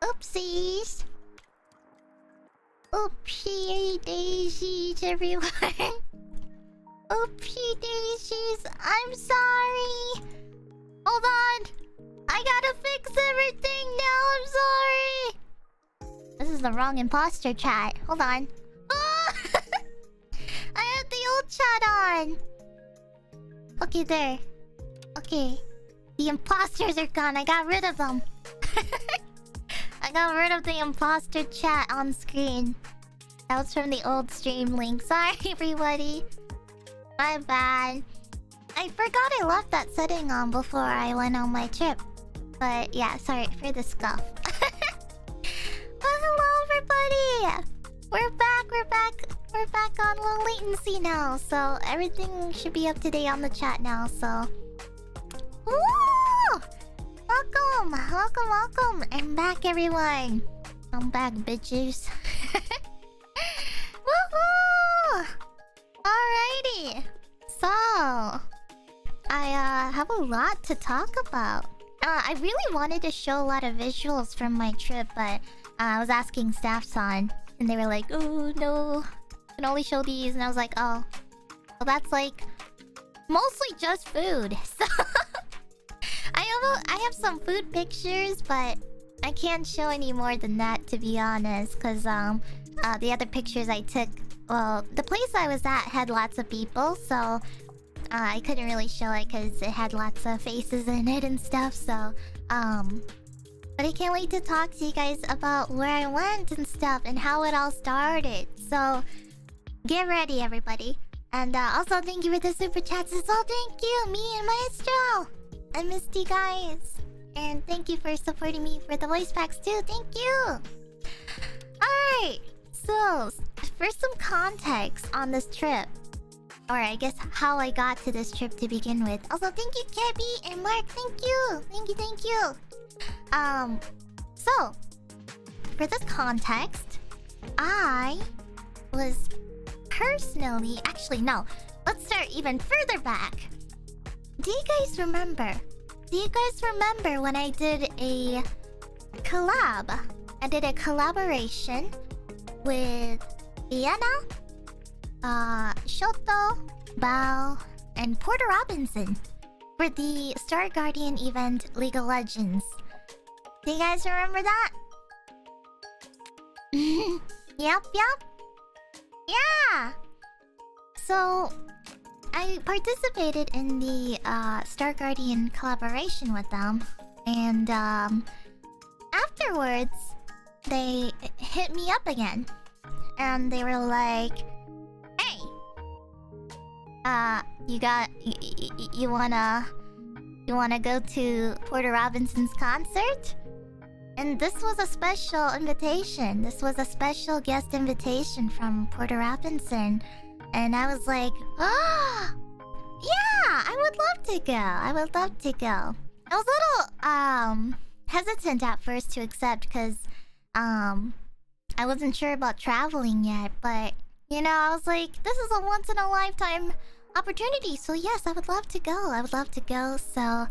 Oopsies. Oopsie daisies, everyone. Oopsie daisies. I'm sorry. Hold on. I gotta fix everything now. I'm sorry. This is the wrong imposter chat. Hold on. Oh! I had the old chat on. Okay, there. Okay. The imposters are gone. I got rid of them. I got rid of the imposter chat on screen. That was from the old stream link. Sorry, everybody. My bad. I forgot I left that setting on before I went on my trip. But yeah, sorry for the scuff. Well, hello, everybody. We're back on low latency now. So everything should be up to date on the chat now. So, woo! Welcome. I'm back, everyone. I'm back, bitches. Woohoo! Alrighty. So, I have a lot to talk about. I really wanted to show a lot of visuals from my trip, but I was asking staff-san, and they were like, "Oh no, I can only show these." And I was like, "Oh, well, that's like mostly just food." So I have some food pictures, but I can't show any more than that, to be honest, because the other pictures I took, well, the place I was at had lots of people, so I couldn't really show it because it had lots of faces in it and stuff. So but I can't wait to talk to you guys about where I went and stuff and how it all started. So get ready, everybody. And also thank you for the super chats as well. Thank you, me and Maestro. I missed you guys. And thank you for supporting me for the voice packs too. Thank you. Alright, so for some context on this trip, or I guess how I got to this trip to begin with. Also, thank you, Kebby and Mark. Thank you. Thank you. So for this context, I was personally... Actually, no. Let's start even further back. Do you guys remember? When I did a collab? I did a collaboration with Finana, Shoto, Bao, and Porter Robinson for the Star Guardian event League of Legends. Do you guys remember that? Yep. Yeah! So, I participated in the Star Guardian collaboration with them, and afterwards, they hit me up again. And they were like, "Hey, you wanna go to Porter Robinson's concert?" And this was a special invitation. This was a special guest invitation from Porter Robinson. And I was like, "Oh, yeah, I would love to go. I was a little hesitant at first to accept because I wasn't sure about traveling yet, but you know, I was like, this is a once in a lifetime opportunity, so yes, I would love to go. So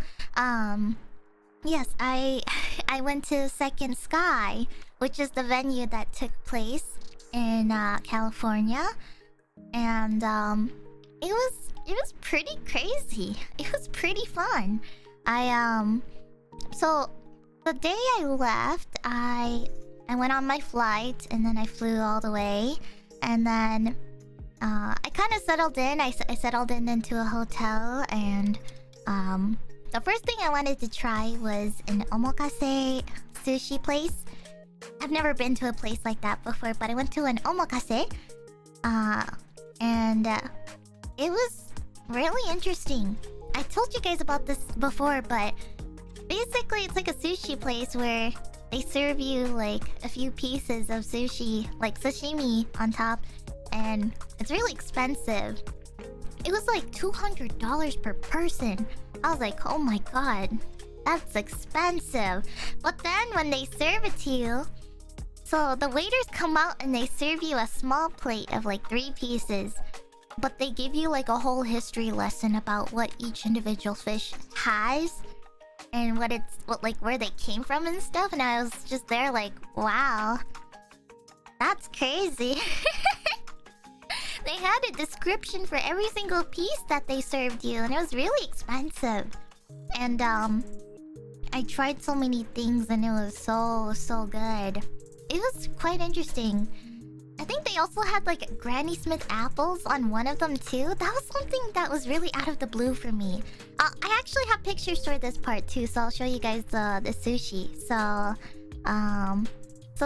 yes, I went to Second Sky, which is the venue that took place in California, and it was pretty crazy. It was pretty fun. So the day I left, I went on my flight, and then I flew all the way, and then I kind of settled in. I settled in into a hotel, and the first thing I wanted to try was an omakase sushi place. I've never been to a place like that before, but I went to an omakase, and it was really interesting. I told you guys about this before, but basically it's like a sushi place where they serve you like a few pieces of sushi, like sashimi on top, and it's really expensive. It was like $200 per person. I was like, oh my god, that's expensive. But then when they serve it to you, so the waiters come out and they serve you a small plate of like 3 pieces, but they give you like a whole history lesson about what each individual fish has. and where they came from and stuff, and I was just there like, wow, that's crazy. They had a description for every single piece that they served you, and it was really expensive. And I tried so many things, and it was so good. It was quite interesting. I think they also had like Granny Smith apples on one of them too. That was something that was really out of the blue for me. I actually have pictures for this part too, so I'll show you guys the sushi. So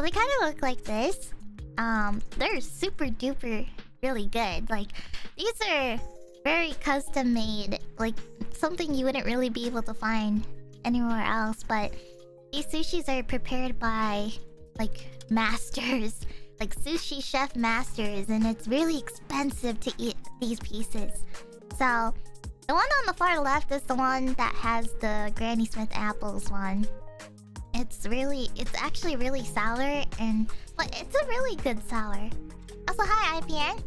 they kind of look like this. They're super duper really good. Like, these are very custom made, like something you wouldn't really be able to find anywhere else. But these sushis are prepared by like masters, like sushi chef masters, and it's really expensive to eat these pieces. So the one on the far left is the one that has the Granny Smith apples one. It's actually really sour, but it's a really good sour. Also, hi IPN.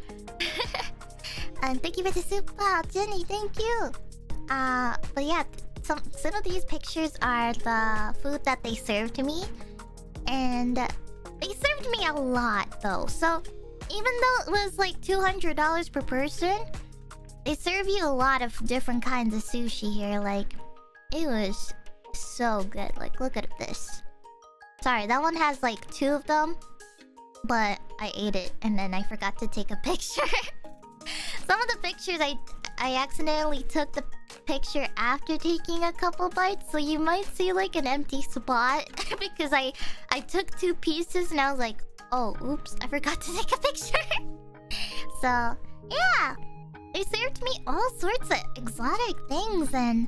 And thank you for the soup. Wow, Jenny, thank you. But yeah, some of these pictures are the food that they served to me, and they served me a lot though. So even though it was like $200 per person, they serve you a lot of different kinds of sushi here. Like, it was so good. Like, look at this. Sorry, that one has like 2 of them, but I ate it and then I forgot to take a picture. Some of the pictures I accidentally took the picture after taking a couple bites, so you might see like an empty spot because I took 2 pieces and I was like, oh, oops, I forgot to take a picture. So yeah, they served me all sorts of exotic things, and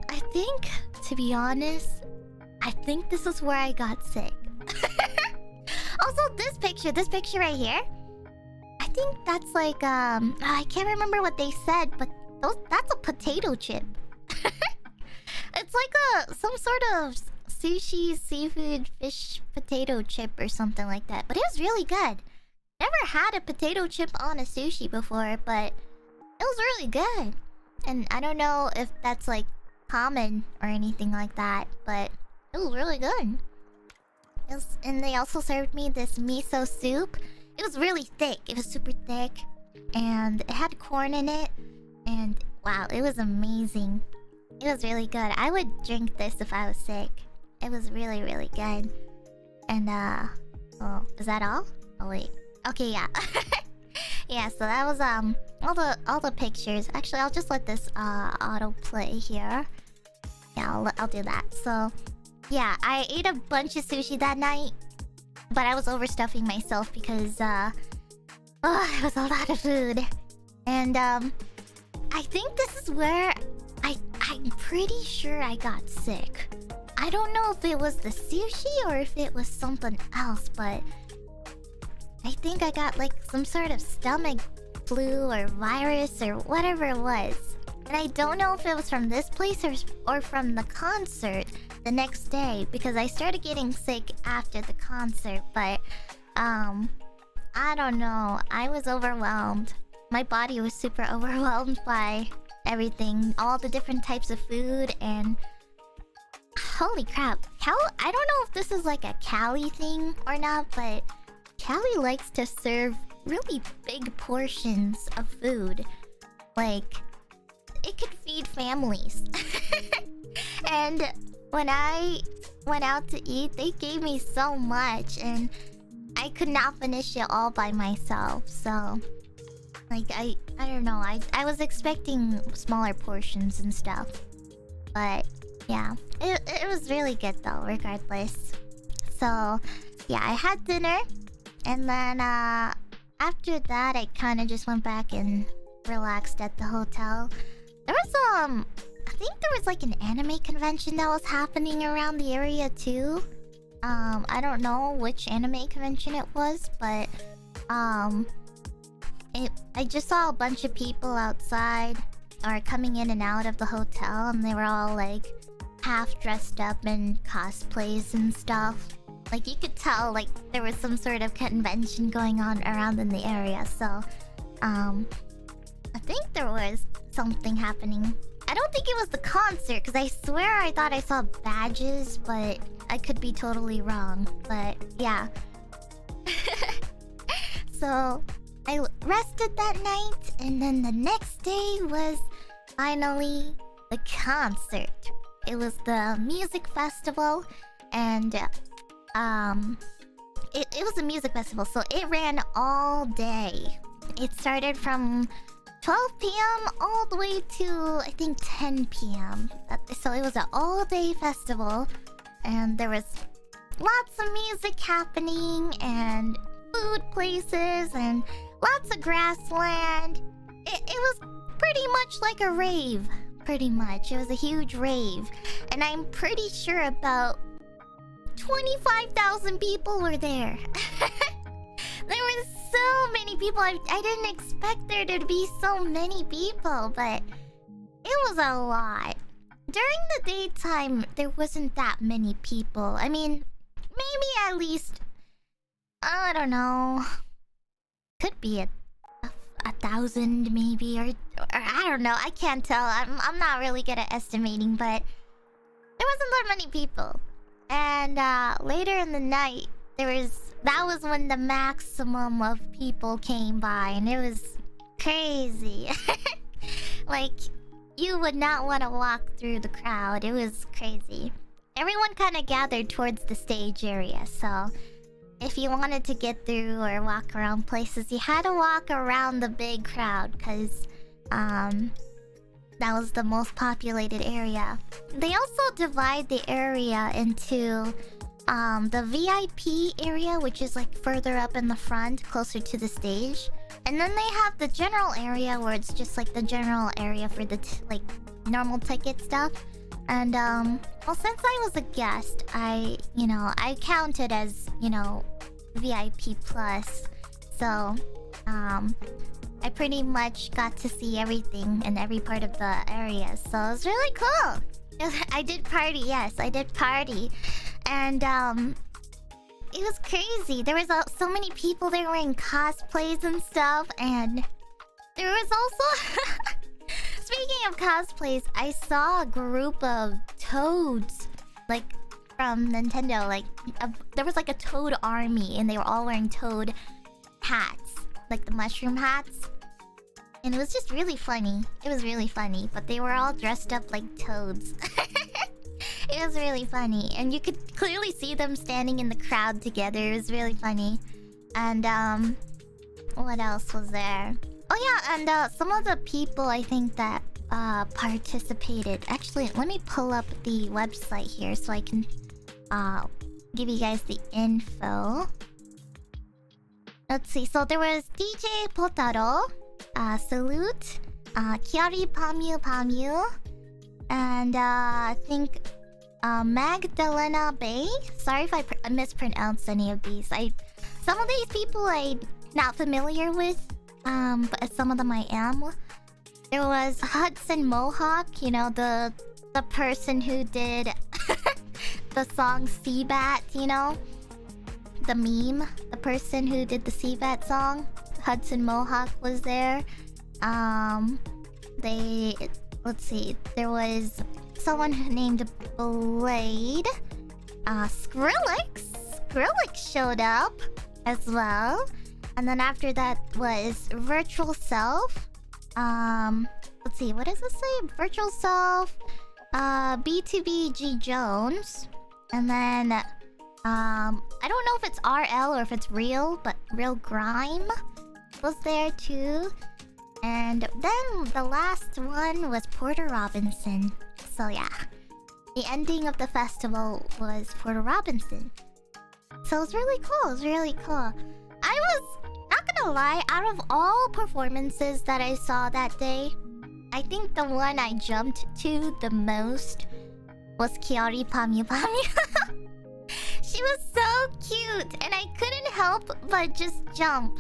I think, to be honest, I think this is where I got sick. Also, this picture right here, I think that's like I can't remember what they said, but that's a potato chip. It's like some sort of sushi, seafood, fish, potato chip or something like that. But it was really good. Never had a potato chip on a sushi before, but it was really good. And I don't know if that's like common or anything like that, but it was really good. And they also served me this miso soup. It was really thick. It was super thick, and it had corn in it. And wow, it was amazing. It was really good. I would drink this if I was sick. It was really, really good. And oh, is that all? Oh wait. Okay, yeah. Yeah, so that was all the pictures. Actually, I'll just let this auto play here. Yeah, I'll do that. So yeah, I ate a bunch of sushi that night, but I was overstuffing myself because it was a lot of food. And I think this is where I'm pretty sure I got sick. I don't know if it was the sushi or if it was something else, but I think I got like some sort of stomach flu or virus or whatever it was. And I don't know if it was from this place or from the concert the next day, because I started getting sick after the concert. But I don't know. I was overwhelmed. My body was super overwhelmed by everything, all the different types of food, and holy crap. I don't know if this is like a Cali thing or not, but Cali likes to serve really big portions of food. Like, it could feed families. And when I went out to eat, they gave me so much, and I could not finish it all by myself. So like, I don't know. I was expecting smaller portions and stuff, but yeah, it was really good though, regardless. So yeah, I had dinner, and then after that, I kind of just went back and relaxed at the hotel. There was I think there was like an anime convention that was happening around the area too. I don't know which anime convention it was, but I just saw a bunch of people outside or coming in and out of the hotel, and they were all like half dressed up in cosplays and stuff. Like, you could tell like there was some sort of convention going on around in the area. So I think there was something happening. I don't think it was the concert, because I swear I thought I saw badges, but I could be totally wrong. But yeah. So I rested that night, and then the next day was finally the concert. It was the music festival, and it was a music festival, so it ran all day. It started from 12 p.m. all the way to, I think, 10 p.m. So it was an all-day festival, and there was lots of music happening, and food places, and lots of grassland. It was pretty much like a rave. Pretty much. It was a huge rave. And I'm pretty sure about 25,000 people were there. There were so many people. I didn't expect there to be so many people, but it was a lot. During the daytime, there wasn't that many people. I mean, maybe at least, I don't know, could be a 1,000 maybe, or I don't know. I can't tell. I'm not really good at estimating, but there wasn't that many people. And later in the night, that was when the maximum of people came by, and it was crazy. Like, you would not want to walk through the crowd. It was crazy. Everyone kind of gathered towards the stage area, so if you wanted to get through or walk around places, you had to walk around the big crowd, because that was the most populated area. They also divide the area into the VIP area, which is like further up in the front, closer to the stage. And then they have the general area, where it's just like the general area for the like normal ticket stuff. And well, since I was a guest, I counted as, VIP plus. So I pretty much got to see everything in every part of the area. So it was really cool. I did party, yes, I did party. And it was crazy. There was so many people there wearing cosplays and stuff. And there was also speaking of cosplays, I saw a group of toads, like from Nintendo. Like there was like a toad army, and they were all wearing toad hats, like the mushroom hats. And it was just really funny. It was really funny, but they were all dressed up like toads. It was really funny, and you could clearly see them standing in the crowd together. It was really funny. And what else was there? Oh yeah, and some of the people I think that participated. Actually, let me pull up the website here so I can give you guys the info. Let's see. So there was DJ Potaro, Salute, Kiari Pamu Pamu, and I think Magdalena Bay. Sorry if I mispronounced any of these. Some of these people I'm not familiar with, but some of them I am. There was Hudson Mohawk, the person who did the song Seabat, the meme, the person who did the Seabat song. Hudson Mohawk was there. Let's see, there was someone named Blade. Skrillex showed up as well. And then after that was Virtual Self. Let's see, what does this say? Virtual Self, B2B Jones. And then I don't know if it's RL or if it's Real, but Real Grime was there too. And then the last one was Porter Robinson. So yeah, the ending of the festival was Porter Robinson. So it was really cool. It was really cool. I was not gonna lie, out of all performances that I saw that day, I think the one I jumped to the most was Kiari Pamu Pamu. She was so cute, and I couldn't help but just jump.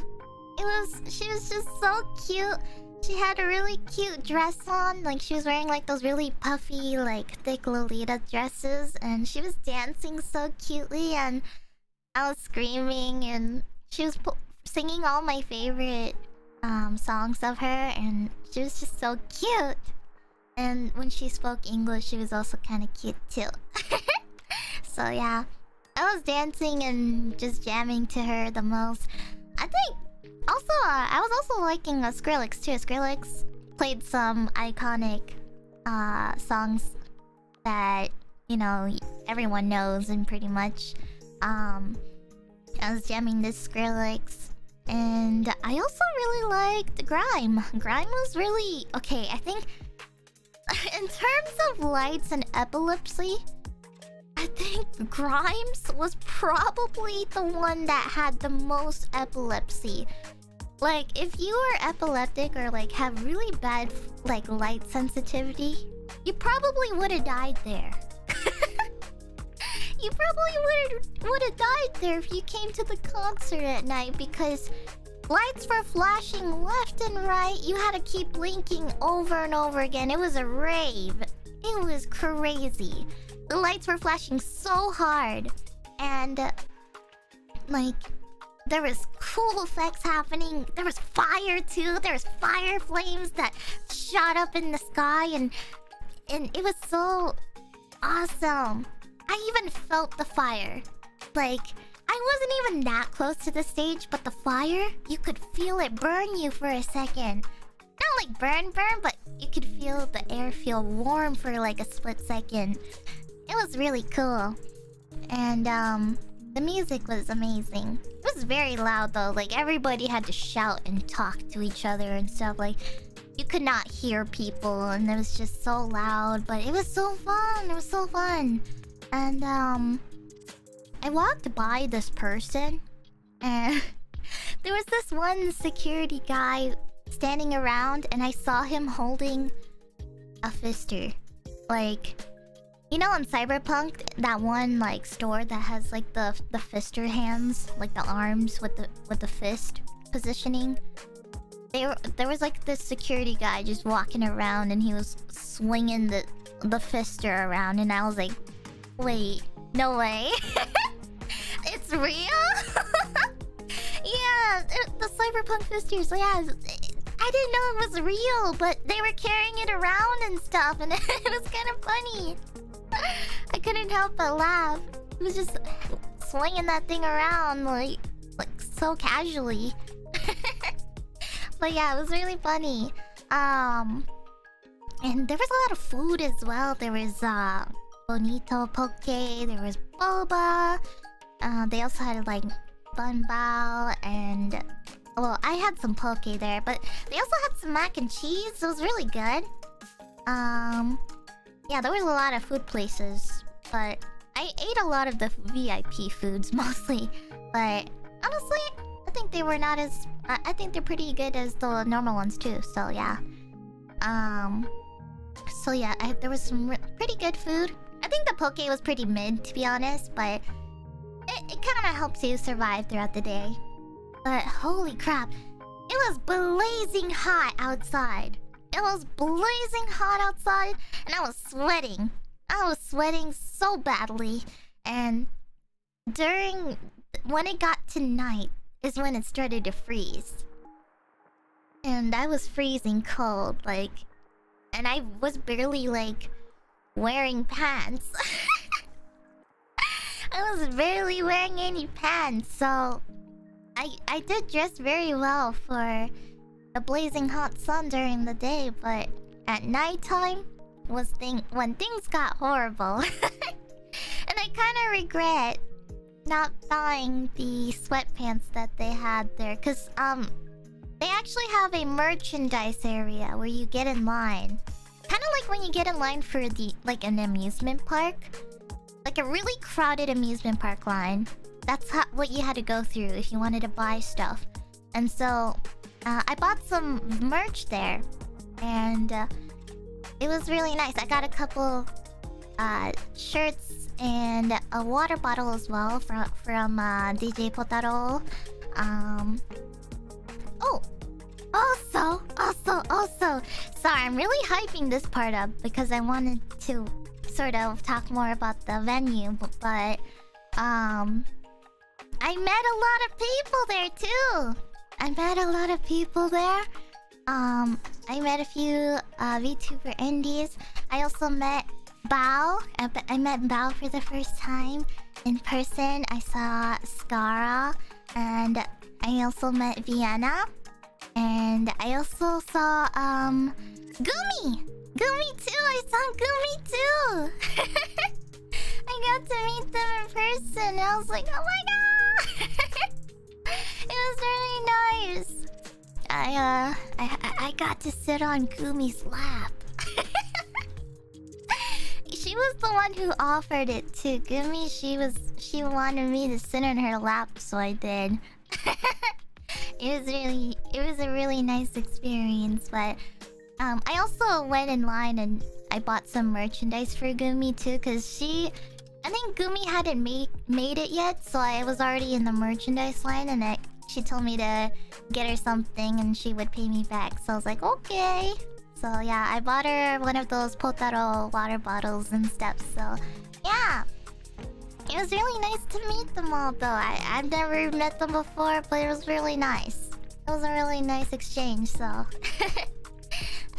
She was just so cute. She had a really cute dress on, like she was wearing like those really puffy, like thick Lolita dresses, and she was dancing so cutely, and I was screaming, and she was singing all my favorite songs of her, and she was just so cute. And when she spoke English, she was also kind of cute too. So yeah, I was dancing and just jamming to her the most. I think also I was also liking Skrillex too. Skrillex played some iconic songs that, you know, everyone knows, and pretty much I was jamming this Skrillex. And I also really liked Grime. Grime was really okay. I think in terms of lights and epilepsy, I think Grimes was probably the one that had the most epilepsy. Like, if you are epileptic or like have really bad like light sensitivity, you probably would have died there. You probably would have died there if you came to the concert at night, because lights were flashing left and right. You had to keep blinking over and over again. It was a rave. It was crazy. The lights were flashing so hard, and like there was cool effects happening. There was fire too. There was fire flames that shot up in the sky, and it was so awesome. I even felt the fire. Like, I wasn't even that close to the stage, but the fire, you could feel it burn you for a second. Not like burn, but you could feel the air feel warm for like a split second. It was really cool. And the music was amazing. It was very loud though. Like, everybody had to shout and talk to each other and stuff. Like, you could not hear people, and it was just so loud. But it was so fun. It was so fun. And I walked by this person, and there was this one security guy standing around, and I saw him holding a fister. Like, you know, in Cyberpunk, that one like store that has like the fister hands, like the arms with the fist positioning. There was like this security guy just walking around, and he was swinging the fister around, and I was like, wait, no way. It's real? Yeah, the Cyberpunk fisters. So yeah, I didn't know it was real, but they were carrying it around and stuff, and it was kind of funny. I couldn't help but laugh. He was just swinging that thing around like so casually. But yeah, it was really funny. And there was a lot of food as well. There was Bonito Poke, there was Boba. They also had like Bun Bao, and well, I had some poke there, but they also had some mac and cheese. It was really good. Yeah, there was a lot of food places, but I ate a lot of the VIP foods mostly. But honestly, I think they were not as... I think they're pretty good as the normal ones too, so yeah. So yeah, there was some pretty good food. I think the poke was pretty mid, to be honest, but it kind of helps you survive throughout the day. But holy crap, it was blazing hot outside. It was blazing hot outside, and I was sweating. I was sweating so badly. And when it got to night is when it started to freeze. And I was freezing cold, like, and I was barely like wearing pants. I was barely wearing any pants, so I did dress very well for the blazing hot sun during the day, but at nighttime was when things got horrible. And I kind of regret not buying the sweatpants that they had there, cause they actually have a merchandise area where you get in line, kind of like when you get in line for the like an amusement park, like a really crowded amusement park line. That's what you had to go through if you wanted to buy stuff. And so I bought some merch there, and it was really nice. I got a couple shirts and a water bottle as well from DJ Potaro. Also, sorry, I'm really hyping this part up because I wanted to sort of talk more about the venue, but I met a lot of people there too. I met a lot of people there, I met a few VTuber indies. I also met Bao. I met Bao for the first time in person. I saw Skara, and I also met Vienna, and I also saw Gumi. Gumi too. I saw Gumi too. I got to meet them in person. I was like, oh my god. It was really nice. I got to sit on Gumi's lap. She was the one who offered it to Gumi. She wanted me to sit on her lap, so I did. It was a really nice experience. But I also went in line and I bought some merchandise for Gumi too, cause I think Gumi hadn't made it yet, so I was already in the merchandise line, and she told me to get her something and she would pay me back. So I was like, okay. So yeah, I bought her one of those Potaro water bottles and stuff. So yeah, it was really nice to meet them all though. I've never met them before, but it was really nice. It was a really nice exchange, so...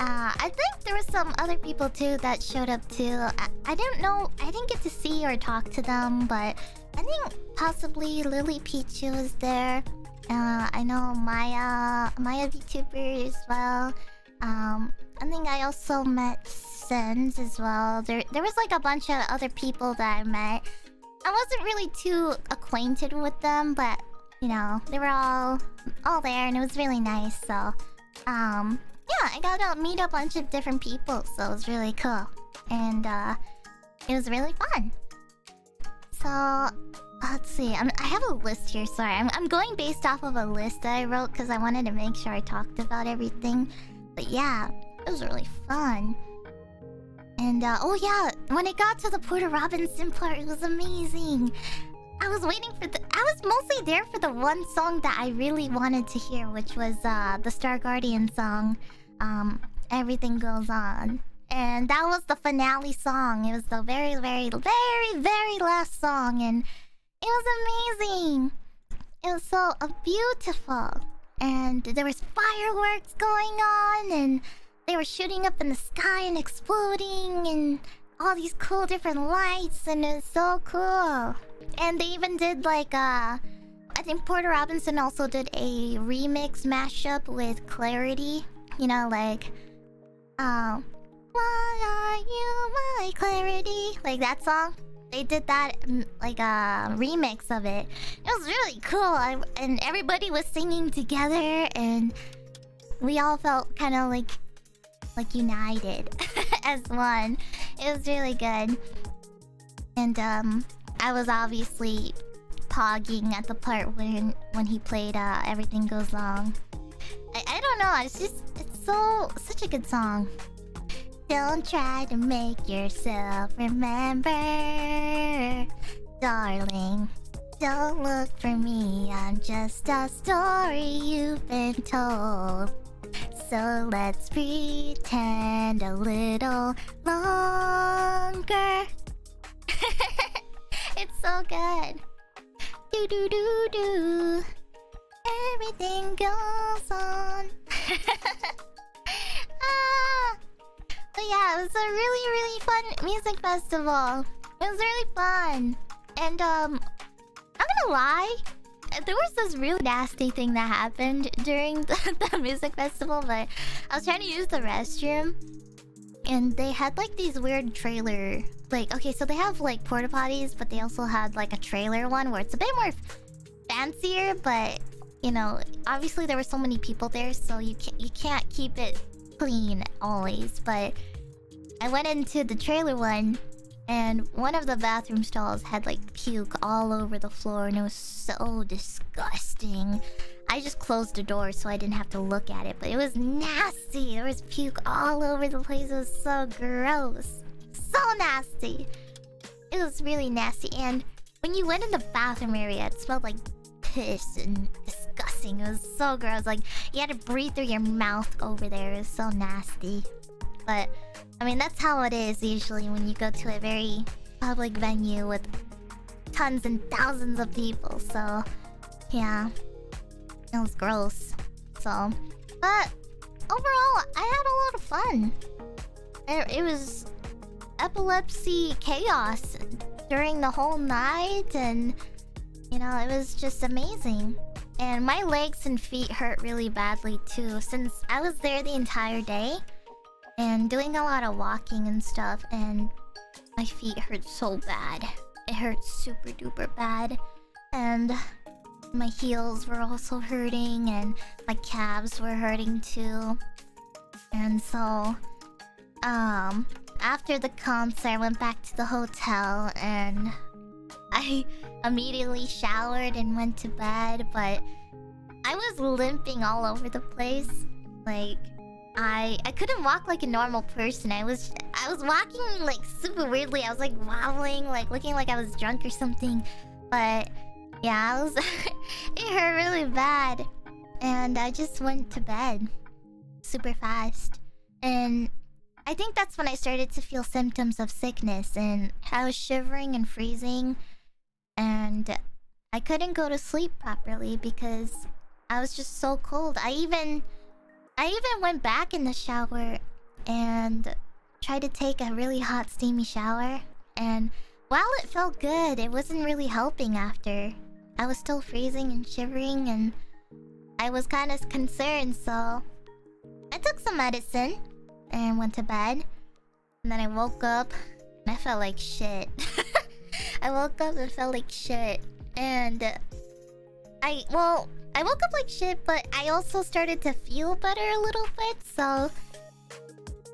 I think there were some other people too that showed up too. I don't know. I didn't get to see or talk to them, but I think possibly Lily Pichu was there. I know Maya VTuber as well. I think I also met Sens as well. There was like a bunch of other people that I met. I wasn't really too acquainted with them, but you know, they were all there, and it was really nice. So, yeah, I got to meet a bunch of different people, so it was really cool. And it was really fun. So, let's see. I have a list here, sorry. I'm going based off of a list that I wrote because I wanted to make sure I talked about everything. But yeah, it was really fun. And, oh yeah, when it got to the Porter Robinson part, it was amazing. I was waiting for I was mostly there for the one song that I really wanted to hear, which was the Star Guardian song, Everything Goes On. And that was the finale song. It was the very, very, very, very last song, and it was amazing. It was so beautiful. And there was fireworks going on, and they were shooting up in the sky and exploding, and all these cool different lights, and it was so cool. And they even did like I think Porter Robinson also did a remix mashup with Clarity. You know, like why are you my Clarity? Like that song. They did that like a remix of it. It was really cool. And everybody was singing together, and we all felt kind of like united as one. It was really good. And I was obviously pogging at the part when he played Everything Goes On. I don't know, it's such a good song. Don't try to make yourself remember, darling. Don't look for me, I'm just a story you've been told. So let's pretend a little longer. It's so good. Do do do do. Everything goes on. But yeah, it was a really, really fun music festival. It was really fun. And I'm gonna lie, there was this really nasty thing that happened during the music festival, but I was trying to use the restroom, and they had like these weird trailer, like, okay, so they have like porta potties, but they also had like a trailer one where it's a bit more fancier, but you know, obviously there were so many people there, so you can't keep it clean always. But I went into the trailer one, and one of the bathroom stalls had like puke all over the floor, and it was so disgusting. I just closed the door so I didn't have to look at it, but it was nasty. There was puke all over the place. It was so gross. So nasty. It was really nasty. And when you went in the bathroom area, it smelled like piss and disgusting. It was so gross. Like, you had to breathe through your mouth over there. It was so nasty. But, I mean, that's how it is usually when you go to a very public venue with tons and thousands of people. So, yeah. It was gross. So, but overall, I had a lot of fun. It was epilepsy chaos during the whole night, and you know, it was just amazing. And my legs and feet hurt really badly too, since I was there the entire day and doing a lot of walking and stuff, and my feet hurt so bad. It hurt super duper bad. And my heels were also hurting, and my calves were hurting too. And so, after the concert, I went back to the hotel and I immediately showered and went to bed, but I was limping all over the place. Like, I couldn't walk like a normal person. I was walking like super weirdly. I was like wobbling, like looking like I was drunk or something. But yeah, I was it hurt really bad. And I just went to bed super fast. And I think that's when I started to feel symptoms of sickness, and I was shivering and freezing, and I couldn't go to sleep properly because I was just so cold. I even went back in the shower and tried to take a really hot steamy shower, and while it felt good, it wasn't really helping after. I was still freezing and shivering, and I was kind of concerned, so I took some medicine and went to bed. And then I woke up and I felt like shit. I woke up and felt like shit. And I woke up like shit, but I also started to feel better a little bit, so...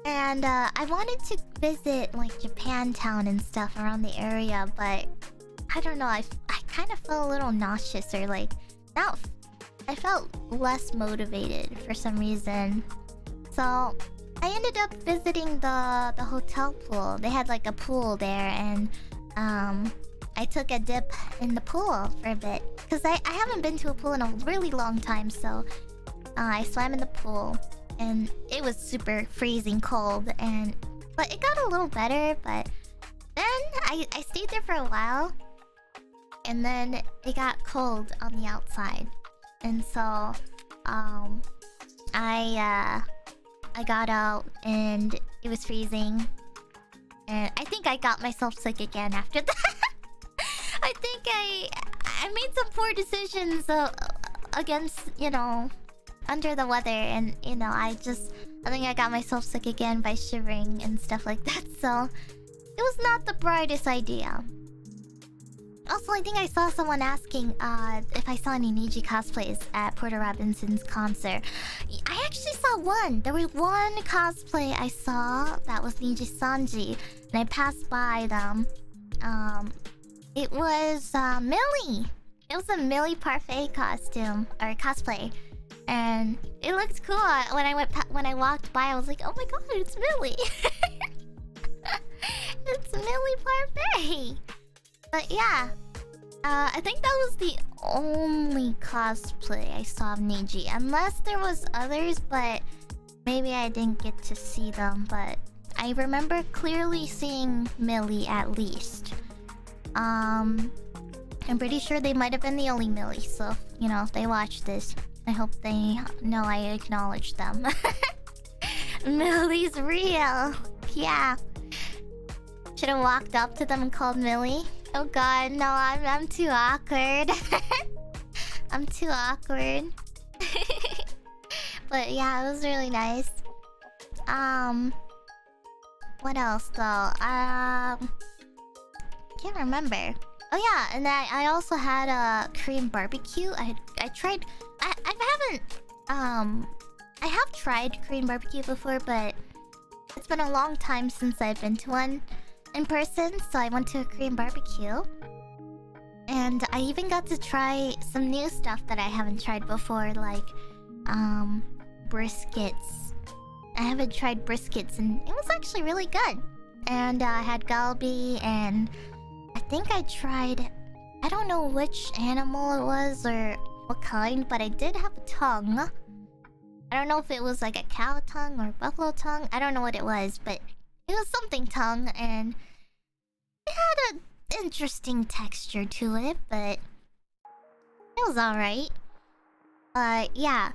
And I wanted to visit like Japantown and stuff around the area, but I don't know, I kind of felt a little nauseous, or like not... I felt less motivated for some reason. So I ended up visiting the hotel pool. They had like a pool there, and I took a dip in the pool for a bit, because I haven't been to a pool in a really long time. So I swam in the pool, and it was super freezing cold, but it got a little better. But then I stayed there for a while, and then it got cold on the outside, and so I got out and it was freezing, and I think I got myself sick again after that. I think I made some poor decisions against, you know, under the weather, and you know, I think I got myself sick again by shivering and stuff like that. So it was not the brightest idea. Also, I think I saw someone asking if I saw any Niji cosplays at Porter Robinson's concert. I actually saw one. There was one cosplay I saw that was NIJISANJI, and I passed by them. It was Millie. It was a Millie Parfait costume or cosplay, and it looked cool. When I walked by, I was like, "Oh my god, it's Millie!" It's Millie Parfait. But yeah, I think that was the only cosplay I saw of Niji. Unless there was others, but maybe I didn't get to see them. But I remember clearly seeing Millie at least. I'm pretty sure they might have been the only Millie. So, you know, if they watch this, I hope they know I acknowledge them. Millie's real. Yeah. Should have walked up to them and called Millie. Oh god, no, I'm too awkward. I'm too awkward. But yeah, it was really nice. What else though? Can't remember. Oh yeah, and I also had a Korean barbecue. I tried. I have tried Korean barbecue before, but it's been a long time since I've been to one in person, so I went to a Korean barbecue. And I even got to try some new stuff that I haven't tried before, like briskets. I haven't tried briskets, and it was actually really good. And I had galbi, and I think I tried... I don't know which animal it was or what kind, but I did have a tongue. I don't know if it was like a cow tongue or buffalo tongue. I don't know what it was, but it was something tongue, and it had an interesting texture to it, but it was alright. But yeah,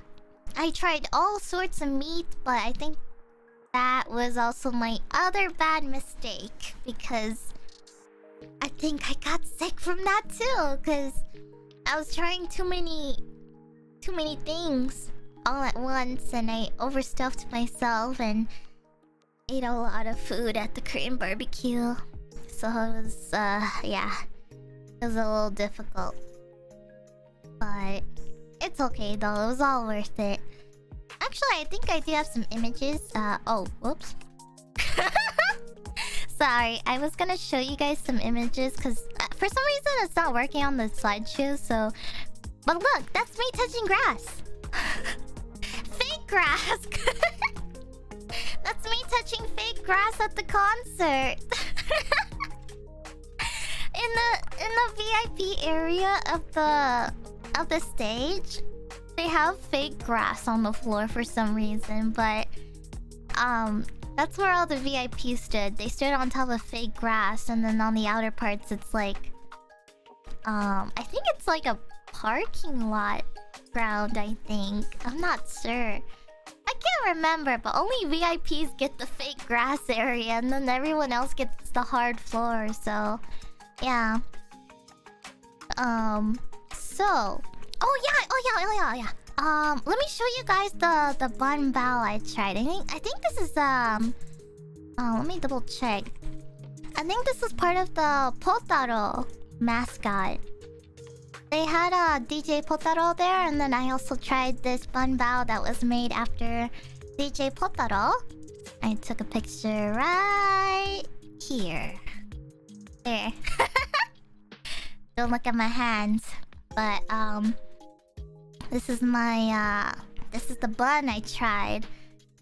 I tried all sorts of meat, but I think that was also my other bad mistake because I think I got sick from that too. Because I was trying too many things all at once, and I overstuffed myself and ate a lot of food at the Korean barbecue. So it was, yeah, it was a little difficult, but it's okay though. It was all worth it. Actually, I think I do have some images. Oh, whoops. Sorry, I was gonna show you guys some images because for some reason it's not working on the slideshow. So, but look, that's me touching grass. Fake grass. That's me touching fake grass at the concert. in the VIP area of the stage, they have fake grass on the floor for some reason, but that's where all the VIPs stood. They stood on top of fake grass, and then on the outer parts it's like I think it's like a parking lot ground, I think. I'm not sure. I can't remember, but only VIPs get the fake grass area, and then everyone else gets the hard floor, so yeah. So oh yeah. Let me show you guys the bun bao I tried. I think this is let me double check. I think this is part of the Potaro mascot. They had a DJ Potaro there, and then I also tried this bun bao that was made after DJ Potaro. I took a picture right here. There. Don't look at my hands. But this is my this is the bun I tried.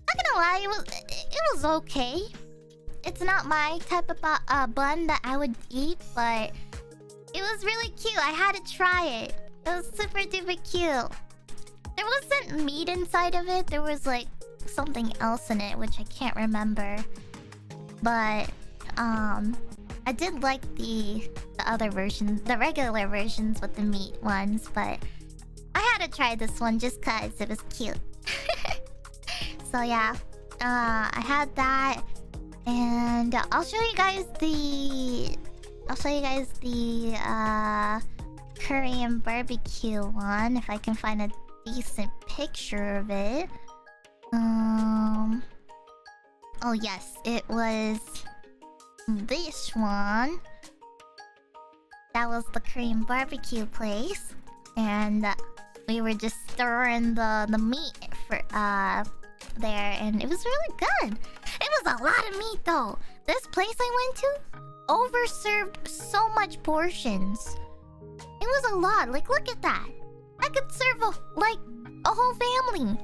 Not gonna lie, it was okay. It's not my type of bun that I would eat, but it was really cute. I had to try it. It was super duper cute. There wasn't meat inside of it. There was like something else in it, which I can't remember. But I did like the other versions, the regular versions with the meat ones, but I had to try this one just cause it was cute. So yeah, I had that, and I'll show you guys the Korean barbecue one if I can find a decent picture of it. Oh yes, it was this one. That was the Korean barbecue place, and we were just stirring the meat for there, and it was really good. It was a lot of meat though. This place I went to overserved so much portions. It was a lot. Like, look at that. I could serve a whole family.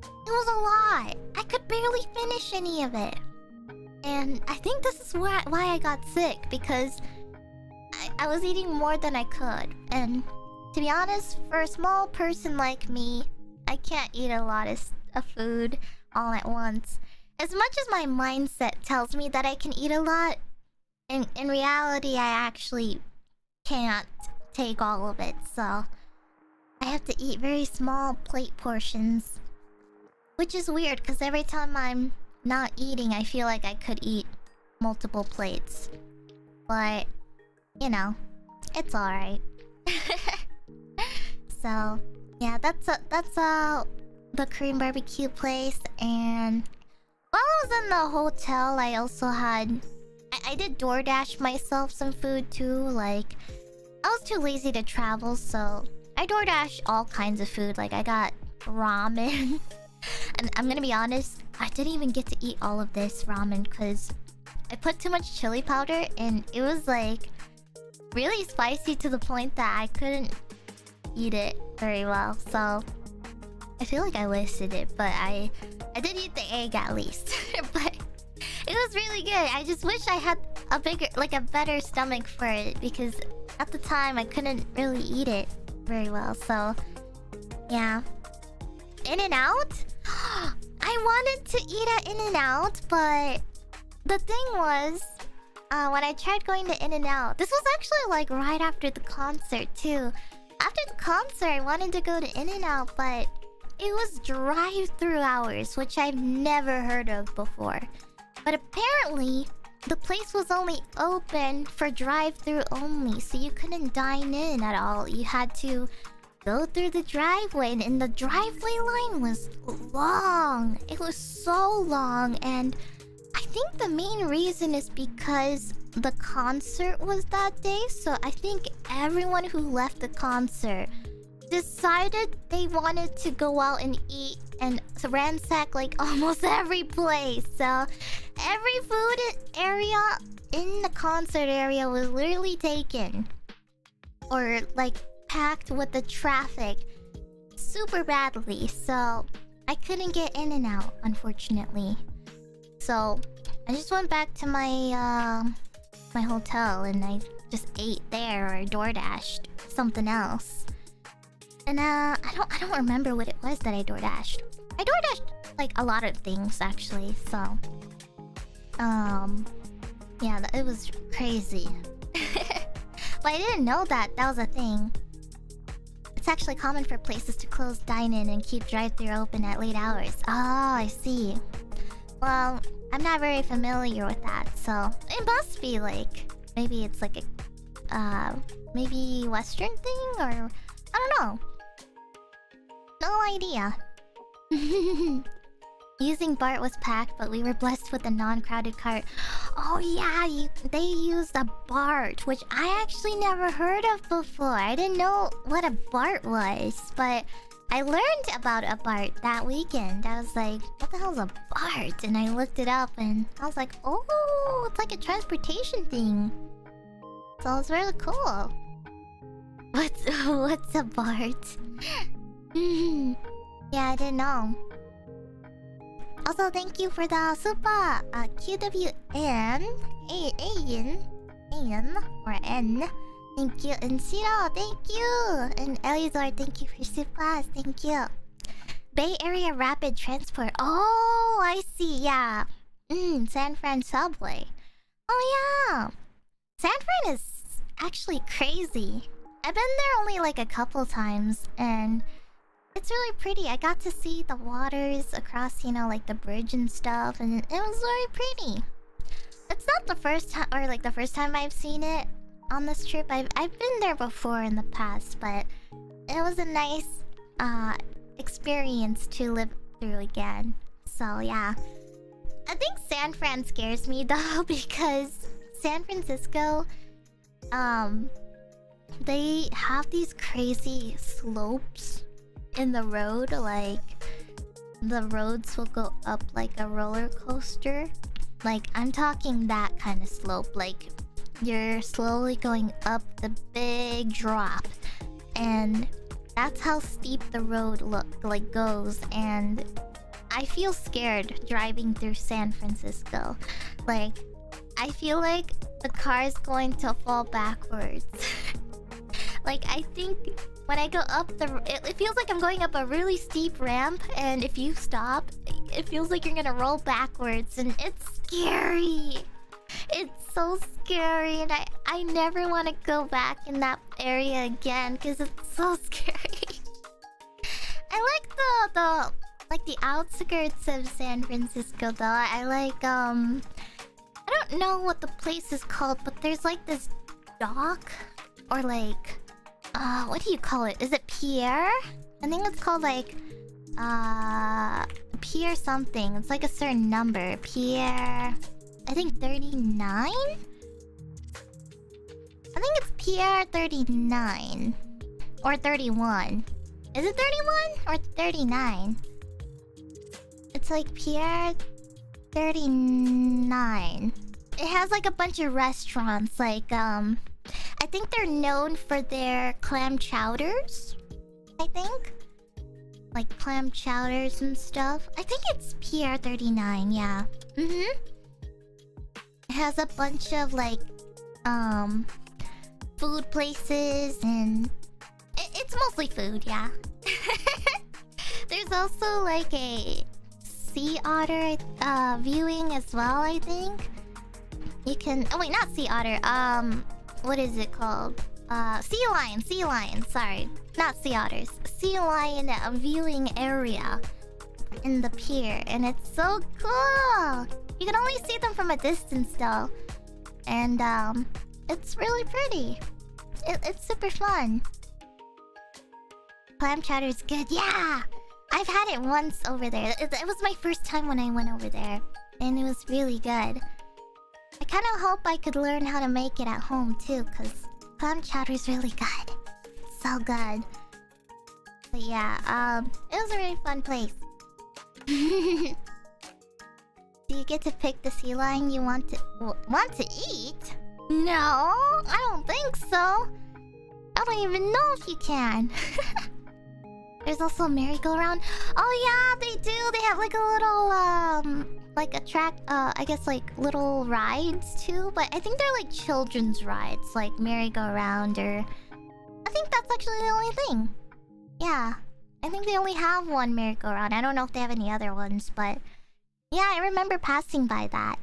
It was a lot. I could barely finish any of it. And I think this is why I got sick, because I was eating more than I could. And to be honest, for a small person like me, I can't eat a lot of food all at once. As much as my mindset tells me that I can eat a lot, in reality, I actually can't take all of it. So I have to eat very small plate portions. Which is weird, because every time I'm not eating, I feel like I could eat multiple plates. But, you know, it's alright. So, yeah, that's the Korean barbecue place. And while I was in the hotel, I also had... I did DoorDash myself some food too. Like, I was too lazy to travel, so I DoorDash all kinds of food. Like, I got ramen. And I'm gonna be honest, I didn't even get to eat all of this ramen because I put too much chili powder, and it was like really spicy to the point that I couldn't eat it very well. So I feel like I wasted it, but I did eat the egg at least. But it was really good. I just wish I had a better stomach for it, because at the time I couldn't really eat it very well. So yeah. In-N-Out? I wanted to eat at In-N-Out, but the thing was, when I tried going to In-N-Out, this was actually like right after the concert too. After the concert, I wanted to go to In-N-Out, but it was drive-through hours, which I've never heard of before. But apparently, the place was only open for drive-through only, so you couldn't dine in at all. You had to go through the driveway, and the driveway line was long. It was so long, and I think the main reason is because the concert was that day, so I think everyone who left the concert decided they wanted to go out and eat and ransack like almost every place. So every food area in the concert area was literally taken or like packed with the traffic super badly. So I couldn't get in and out, unfortunately. So I just went back to my my hotel and I just ate there or DoorDashed something else. And I don't remember what it was that I DoorDashed. I DoorDashed like a lot of things actually, so yeah, it was crazy. But I didn't know that was a thing. It's actually common for places to close dine-in and keep drive-thru open at late hours. Oh, I see. Well, I'm not very familiar with that, so it must be like maybe it's like a maybe Western thing, or I don't know. No idea. Using BART was packed, but we were blessed with a non-crowded cart. Oh yeah, they used a BART, which I actually never heard of before. I didn't know what a BART was, but I learned about a BART that weekend. I was like, what the hell is a BART? And I looked it up and I was like, oh, it's like a transportation thing. So it's really cool. What's a BART? Yeah, I didn't know. Also, thank you for the super QWN A-N or N. Thank you. And Shiro, thank you. And Elizar, thank you for super. Thank you. Bay Area Rapid Transport. Oh, I see. Yeah. San Fran subway. Oh yeah. San Fran is actually crazy. I've been there only like a couple times, and it's really pretty. I got to see the waters across, you know, like the bridge and stuff, and it was really pretty. It's not the first time, or like the first time I've seen it on this trip. I've been there before in the past, but it was a nice experience to live through again. So yeah. I think San Fran scares me though, because San Francisco, they have these crazy slopes in the road. Like the roads will go up like a roller coaster. Like I'm talking that kind of slope. Like you're slowly going up the big drop, and that's how steep the road goes. And I feel scared driving through San Francisco. Like I feel like the car's going to fall backwards. Like I think when I go up it feels like I'm going up a really steep ramp, and if you stop, it feels like you're gonna roll backwards, and it's scary. It's so scary, and I never want to go back in that area again because it's so scary. I like the outskirts of San Francisco though. I like I don't know what the place is called, but there's like this dock, or like what do you call it? Is it pier? I think it's called like pier something. It's like a certain number. Pier, I think 39? I think it's pier 39 or 31. Is it 31 or 39? It's like pier 39. It has like a bunch of restaurants, like I think they're known for their clam chowders. I think like clam chowders and stuff. I think it's pier 39, yeah. It has a bunch of like food places, and it's mostly food, yeah. There's also like a sea otter viewing as well, I think. You can... Oh wait, not sea otter. What is it called? sea lion, sorry. Not sea otters. Sea lion viewing area in the pier. And it's so cool! You can only see them from a distance though. And, it's really pretty. It's super fun. Clam chowder is good. Yeah! I've had it once over there. It was my first time when I went over there. And it was really good. I kind of hope I could learn how to make it at home too, because clam chowder is really good. It's so good. But yeah, it was a really fun place. Do you get to pick the sea lion you want to eat? No, I don't think so. I don't even know if you can. There's also a merry-go-round. Oh yeah, they do. They have like a little like I guess like little rides too. But I think they're like children's rides, like merry-go-round or. I think that's actually the only thing. Yeah, I think they only have one merry-go-round. I don't know if they have any other ones, but yeah, I remember passing by that.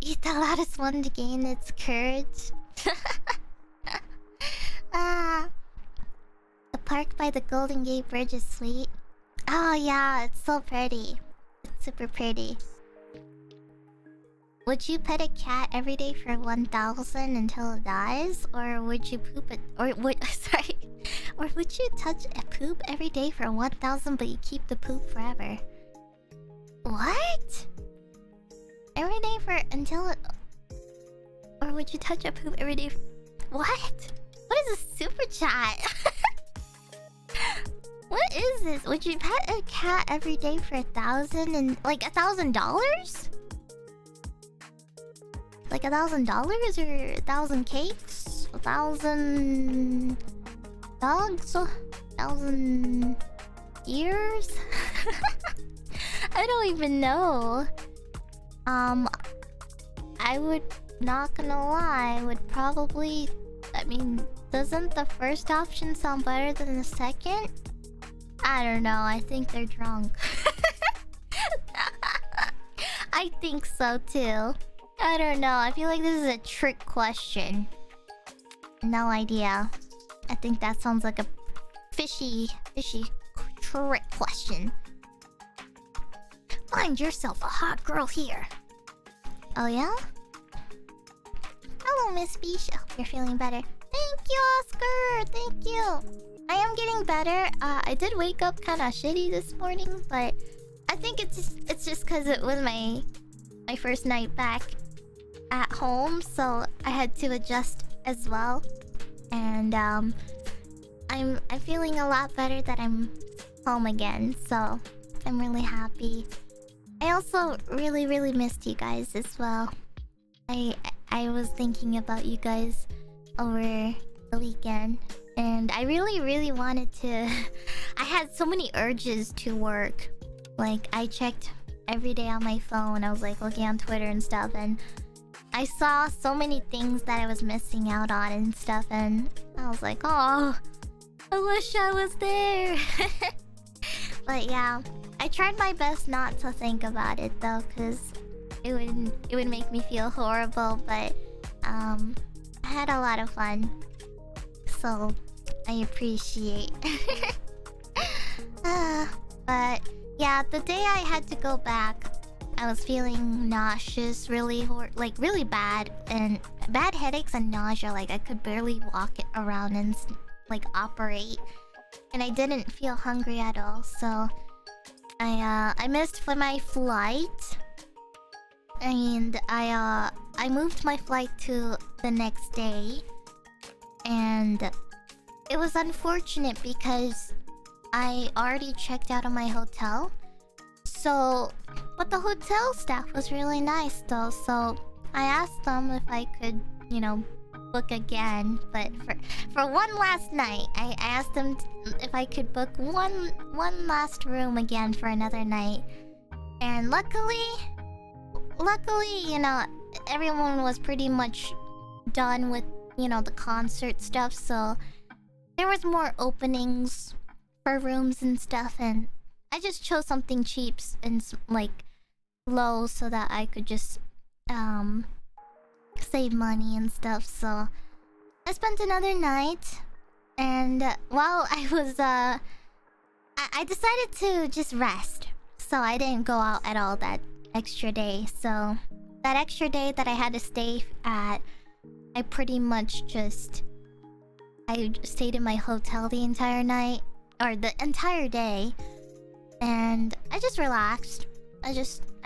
Eat the loudest one to gain its courage. The park by the Golden Gate Bridge is sweet. Oh yeah, it's so pretty. It's super pretty. Would you pet a cat every day for 1,000 until it dies? Or would you poop it? Or would you touch a poop every day for 1,000 but you keep the poop forever? What? Every day for until it... Or would you touch a poop every day? What? What is a super chat? What is this? Would you pet a cat every day for 1,000 and like $1,000? Like $1,000 or 1,000 cakes? 1,000 dogs? 1,000 years? I don't even know. I would, not gonna lie, I would probably... I mean, doesn't the first option sound better than the second? I don't know, I think they're drunk. I think so too. I don't know, I feel like this is a trick question. No idea. I think that sounds like a fishy trick question. Find yourself a hot girl here. Oh yeah? Hello, Miss Feesh. I hope you're feeling better. Thank you, Oscar. Thank you. I am getting better. I did wake up kind of shitty this morning, but I think it's just because it was my first night back at home, so I had to adjust as well. And I'm feeling a lot better that I'm home again, so I'm really happy. I also really missed you guys as well. I was thinking about you guys over the weekend, and I really wanted to... I had so many urges to work. Like, I checked every day on my phone. I was like looking on Twitter and stuff, and I saw so many things that I was missing out on and stuff, and I was like, oh, I wish I was there. But yeah, I tried my best not to think about it though, because it would make me feel horrible, but I had a lot of fun, so I appreciate. But yeah, the day I had to go back, I was feeling nauseous, really bad, and bad headaches and nausea. Like I could barely walk around and like operate, and I didn't feel hungry at all. So I missed my flight, and I moved my flight to the next day, and it was unfortunate because I already checked out of my hotel. So, but the hotel staff was really nice though, so I asked them if I could, you know, book again. But for one last night, I asked them if I could book one last room again for another night. And luckily, you know, everyone was pretty much done with, you know, the concert stuff, so there was more openings for rooms and stuff, and I just chose something cheap and like low so that I could just save money and stuff. So I spent another night, and while I was I decided to just rest. So I didn't go out at all that extra day. So that extra day that I had to stay at, I pretty much just I stayed in my hotel the entire night, or the entire day, and I just relaxed. I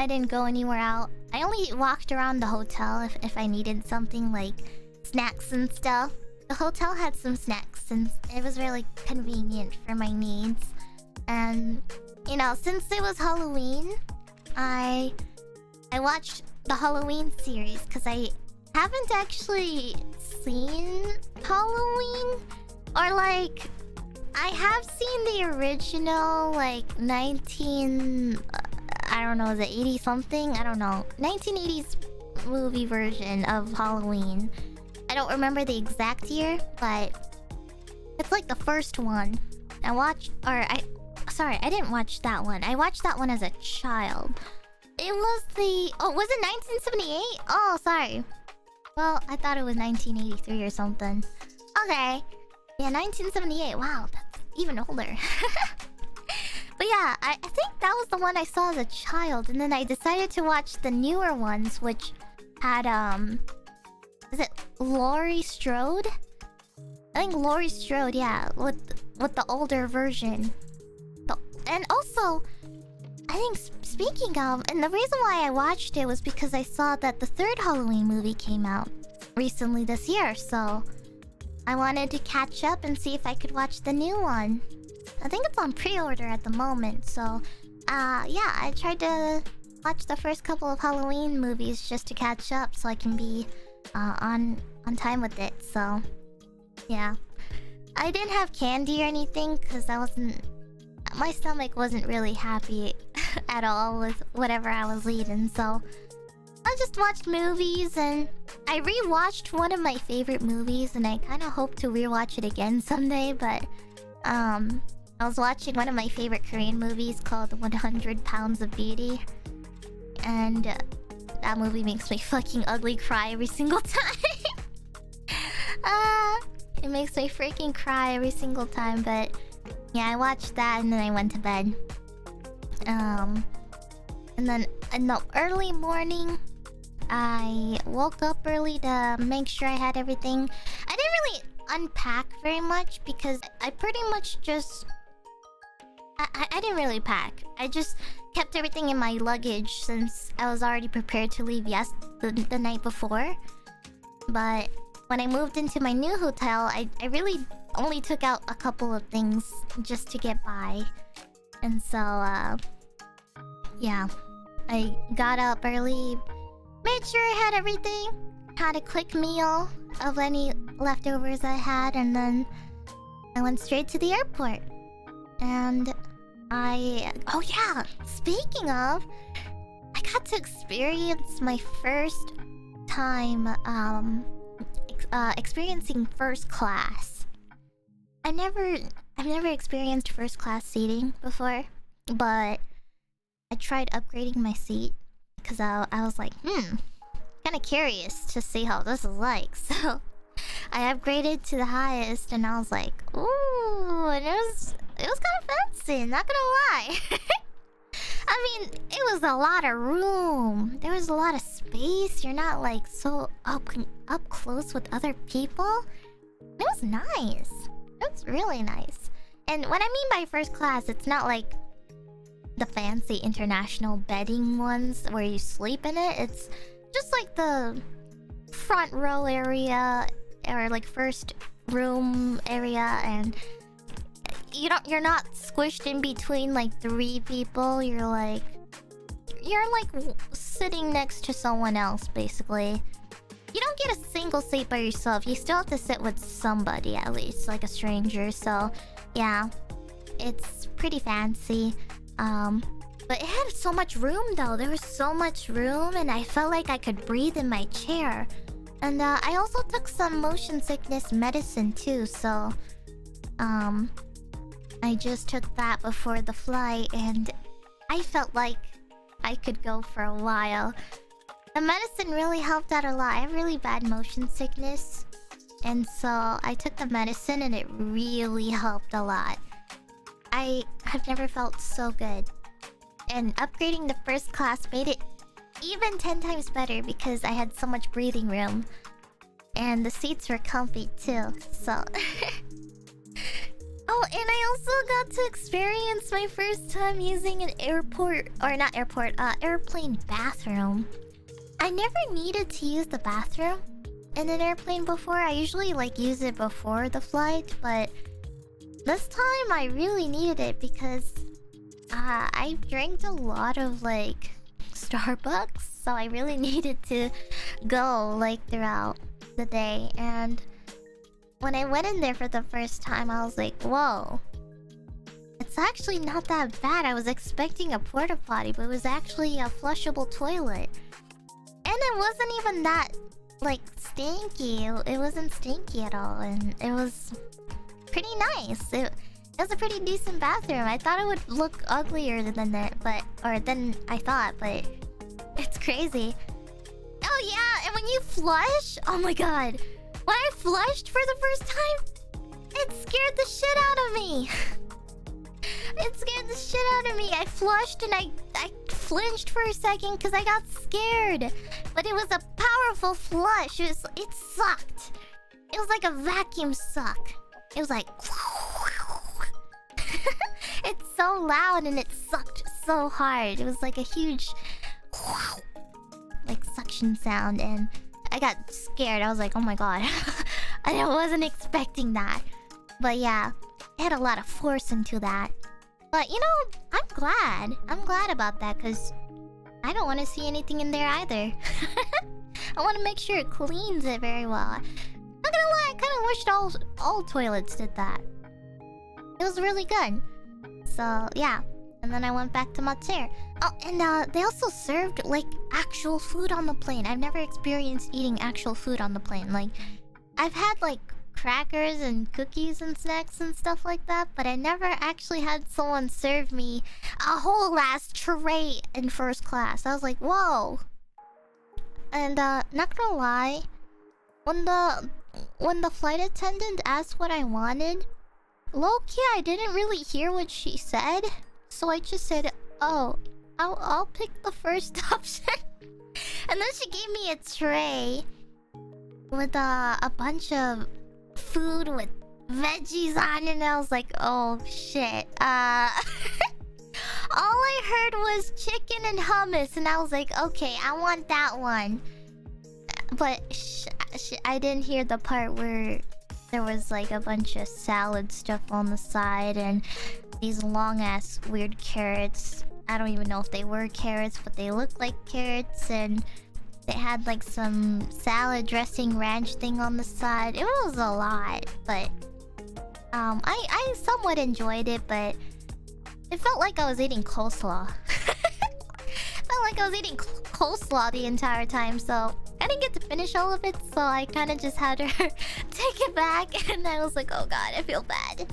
didn't go anywhere out. I only walked around the hotel if I needed something like snacks and stuff. The hotel had some snacks and it was really convenient for my needs. And you know, since it was Halloween, I watched the Halloween series because I haven't actually seen Halloween, or like I have seen the original like I don't know, is it 80 something? I don't know. 1980s movie version of Halloween. I don't remember the exact year, but it's like the first one. Sorry, I didn't watch that one. I watched that one as a child. It was was it 1978? Oh, sorry. Well, I thought it was 1983 or something. Okay. Yeah, 1978. Wow, that's even older. But yeah, I think that was the one I saw as a child. And then I decided to watch the newer ones, which had, is it Laurie Strode? I think Laurie Strode, yeah, with the older version. And also, I think speaking of, and the reason why I watched it was because I saw that the third Halloween movie came out recently this year, so I wanted to catch up and see if I could watch the new one. I think it's on pre-order at the moment, so yeah, I tried to watch the first couple of Halloween movies just to catch up so I can be on time with it. So yeah, I didn't have candy or anything because my stomach wasn't really happy at all with whatever I was eating, so I just watched movies. And I rewatched one of my favorite movies, and I kind of hope to rewatch it again someday, but I was watching one of my favorite Korean movies called 100 Pounds of Beauty, and that movie makes me fucking ugly cry every single time. It makes me freaking cry every single time. But yeah, I watched that and then I went to bed. And then in the early morning, I woke up early to make sure I had everything. I didn't really unpack very much because I pretty much just I didn't really pack. I just kept everything in my luggage since I was already prepared to leave the night before. But when I moved into my new hotel, I really only took out a couple of things just to get by. And so yeah, I got up early, made sure I had everything, had a quick meal of any leftovers I had, and then I went straight to the airport. And oh yeah, speaking of, I got to experience my first time experiencing first class. I've never experienced first class seating before, but I tried upgrading my seat because I was like, kind of curious to see how this is like. So I upgraded to the highest, and I was like, ooh, and it was kind of fancy, not gonna lie. I mean, it was a lot of room. There was a lot of space. You're not like so up close with other people. It was nice. It was really nice. And what I mean by first class, it's not like the fancy international bedding ones where you sleep in it. It's just like the front row area, or like first room area, and you're not squished in between like three people. You're like sitting next to someone else, basically. You don't get a single seat by yourself. You still have to sit with somebody, at least, like a stranger. So yeah, it's pretty fancy. But it had so much room though. There was so much room, and I felt like I could breathe in my chair. And I also took some motion sickness medicine too, so I just took that before the flight, and I felt like I could go for a while. The medicine really helped out a lot. I have really bad motion sickness. And so I took the medicine and it really helped a lot. I have never felt so good. And upgrading the first class made it even 10 times better because I had so much breathing room. And the seats were comfy too, so... Oh, and I also got to experience my first time using an airport... Or not airport, airplane bathroom. I never needed to use the bathroom in an airplane before. I usually, like, use it before the flight, but... This time I really needed it because... I drank a lot of, like... Starbucks, so I really needed to go, like, throughout the day. And when I went in there for the first time, I was like, whoa, it's actually not that bad. I was expecting a porta potty, but it was actually a flushable toilet. And it wasn't even that, like, stinky. It wasn't stinky at all, and it was pretty nice. It was a pretty decent bathroom. I thought it would look uglier than that, than I thought, but it's crazy. Oh yeah, and when you flush, oh my god, when I flushed for the first time, it scared the shit out of me. It scared the shit out of me. I flushed and I flinched for a second because I got scared. But it was a powerful flush. It sucked. It was like a vacuum suck. It was like... It's so loud and it sucked so hard. It was like a huge... like suction sound, and I got scared. I was like, oh my god. And I wasn't expecting that. But yeah, it had a lot of force into that. But you know, I'm glad. I'm glad about that because I don't want to see anything in there either. I want to make sure it cleans it very well. Not gonna lie, I kind of wished all toilets did that. It was really good. So yeah. And then I went back to my chair. Oh, and they also served, like, actual food on the plane. I've never experienced eating actual food on the plane. Like, I've had, like, crackers and cookies and snacks and stuff like that, but I never actually had someone serve me a whole ass tray in first class. I was like, whoa. And, not gonna lie, when the flight attendant asked what I wanted, low-key, I didn't really hear what she said. So I just said, oh, I'll pick the first option. And then she gave me a tray with a bunch of food with veggies on it, and I was like, oh shit. All I heard was chicken and hummus, and I was like, okay, I want that one. But I didn't hear the part where there was like a bunch of salad stuff on the side and these long ass weird carrots. I don't even know if they were carrots, but they looked like carrots, and they had like some salad dressing ranch thing on the side. It was a lot, but I somewhat enjoyed it, but it felt like I was eating coleslaw. Felt like I was eating coleslaw the entire time, so I didn't get to finish all of it, so I kind of just had her take it back, and I was like, oh god, I feel bad.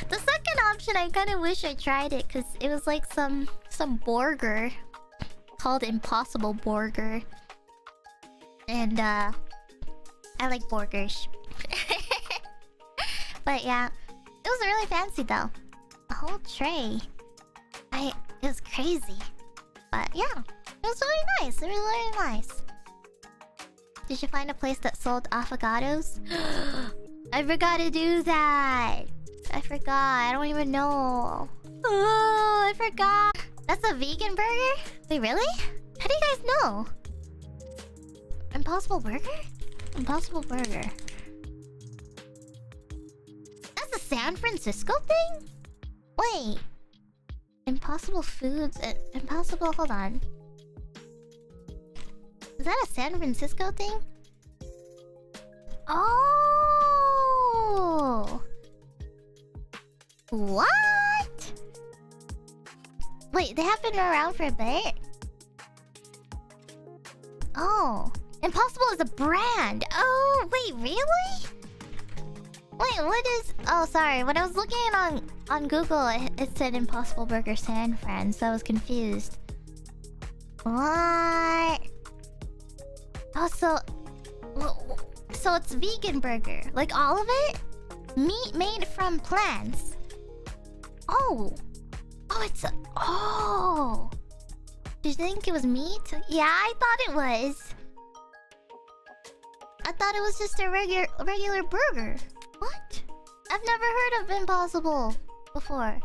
The second option, I kind of wish I tried it, because it was like some burger called Impossible Burger. And, I like burgers. But yeah, it was really fancy though. A whole tray. It was crazy. But yeah, it was really nice. It was really nice. Did you find a place that sold avocados? I forgot to do that. I forgot. I don't even know. Oh, I forgot. That's a vegan burger? Wait, really? How do you guys know? Impossible Burger? Impossible Burger. That's a San Francisco thing? Wait. Impossible Foods... Impossible... Hold on. Is that a San Francisco thing? Oh! What? Wait, they have been around for a bit? Oh. Impossible is a brand. Oh, wait, really? Wait, what is... Oh, sorry. When I was looking on Google, it said Impossible Burger San Fran, so I was confused. What? Oh, so it's vegan burger. Like all of it? Meat made from plants. Oh. Oh, it's a... Oh. Did you think it was meat? Yeah, I thought it was. I thought it was just a regular burger. What? I've never heard of Impossible before.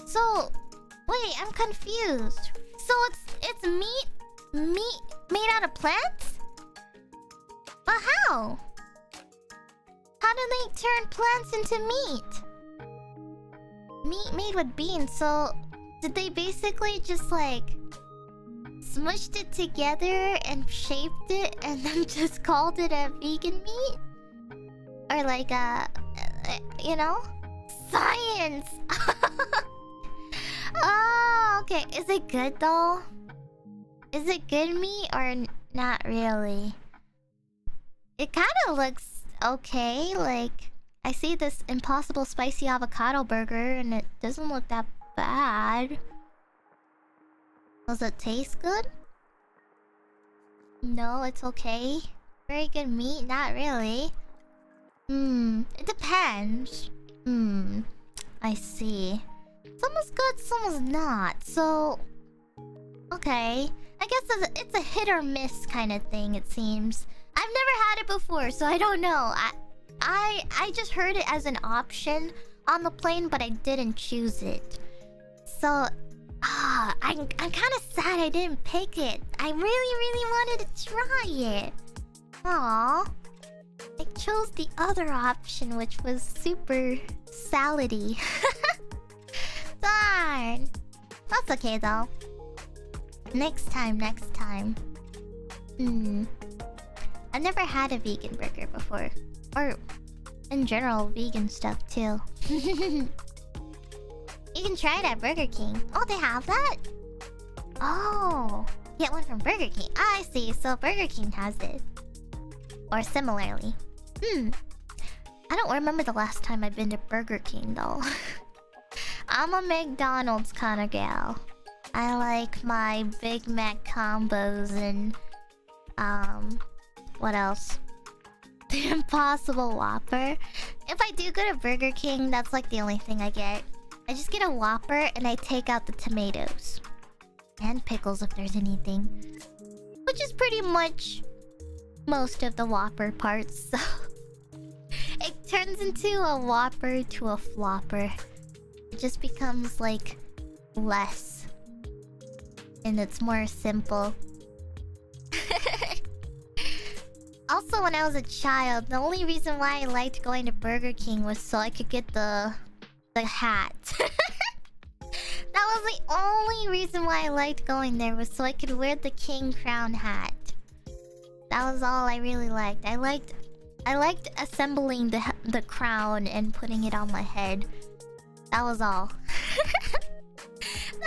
So, wait, I'm confused. So it's meat made out of plants? But how? How do they turn plants into meat? Meat made with beans, so did they basically just like smushed it together and shaped it and then just called it a vegan meat? Or like you know? Science! Oh, okay. Is it good though? Is it good meat or not really? It kind of looks okay. Like, I see this Impossible Spicy Avocado Burger and it doesn't look that bad. Does it taste good? No, it's okay. Very good meat? Not really. It depends. I see. Some is good, some is not. So, okay. I guess it's a hit or miss kind of thing, it seems. I've never had it before, so I don't know. I just heard it as an option on the plane, but I didn't choose it. So, I'm kind of sad I didn't pick it. I really wanted to try it. Aww. I chose the other option, which was super salady. Darn. That's okay though. Next time. I've never had a vegan burger before. Or, in general, vegan stuff too. You can try it at Burger King. Oh, they have that? Oh. Get one from Burger King. I see. So Burger King has it. Or similarly. I don't remember the last time I've been to Burger King though. I'm a McDonald's kind of gal. I like my Big Mac combos and what else? The Impossible Whopper. If I do go to Burger King, that's like the only thing I get. I just get a Whopper and I take out the tomatoes. And pickles if there's anything. Which is pretty much most of the Whopper parts, so... It turns into a Whopper to a Flopper. It just becomes like less. And it's more simple. Also, when I was a child, the only reason why I liked going to Burger King was so I could get the hat. That was the only reason why I liked going there, was so I could wear the king crown hat. That was all I really liked. I liked assembling the crown and putting it on my head. That was all.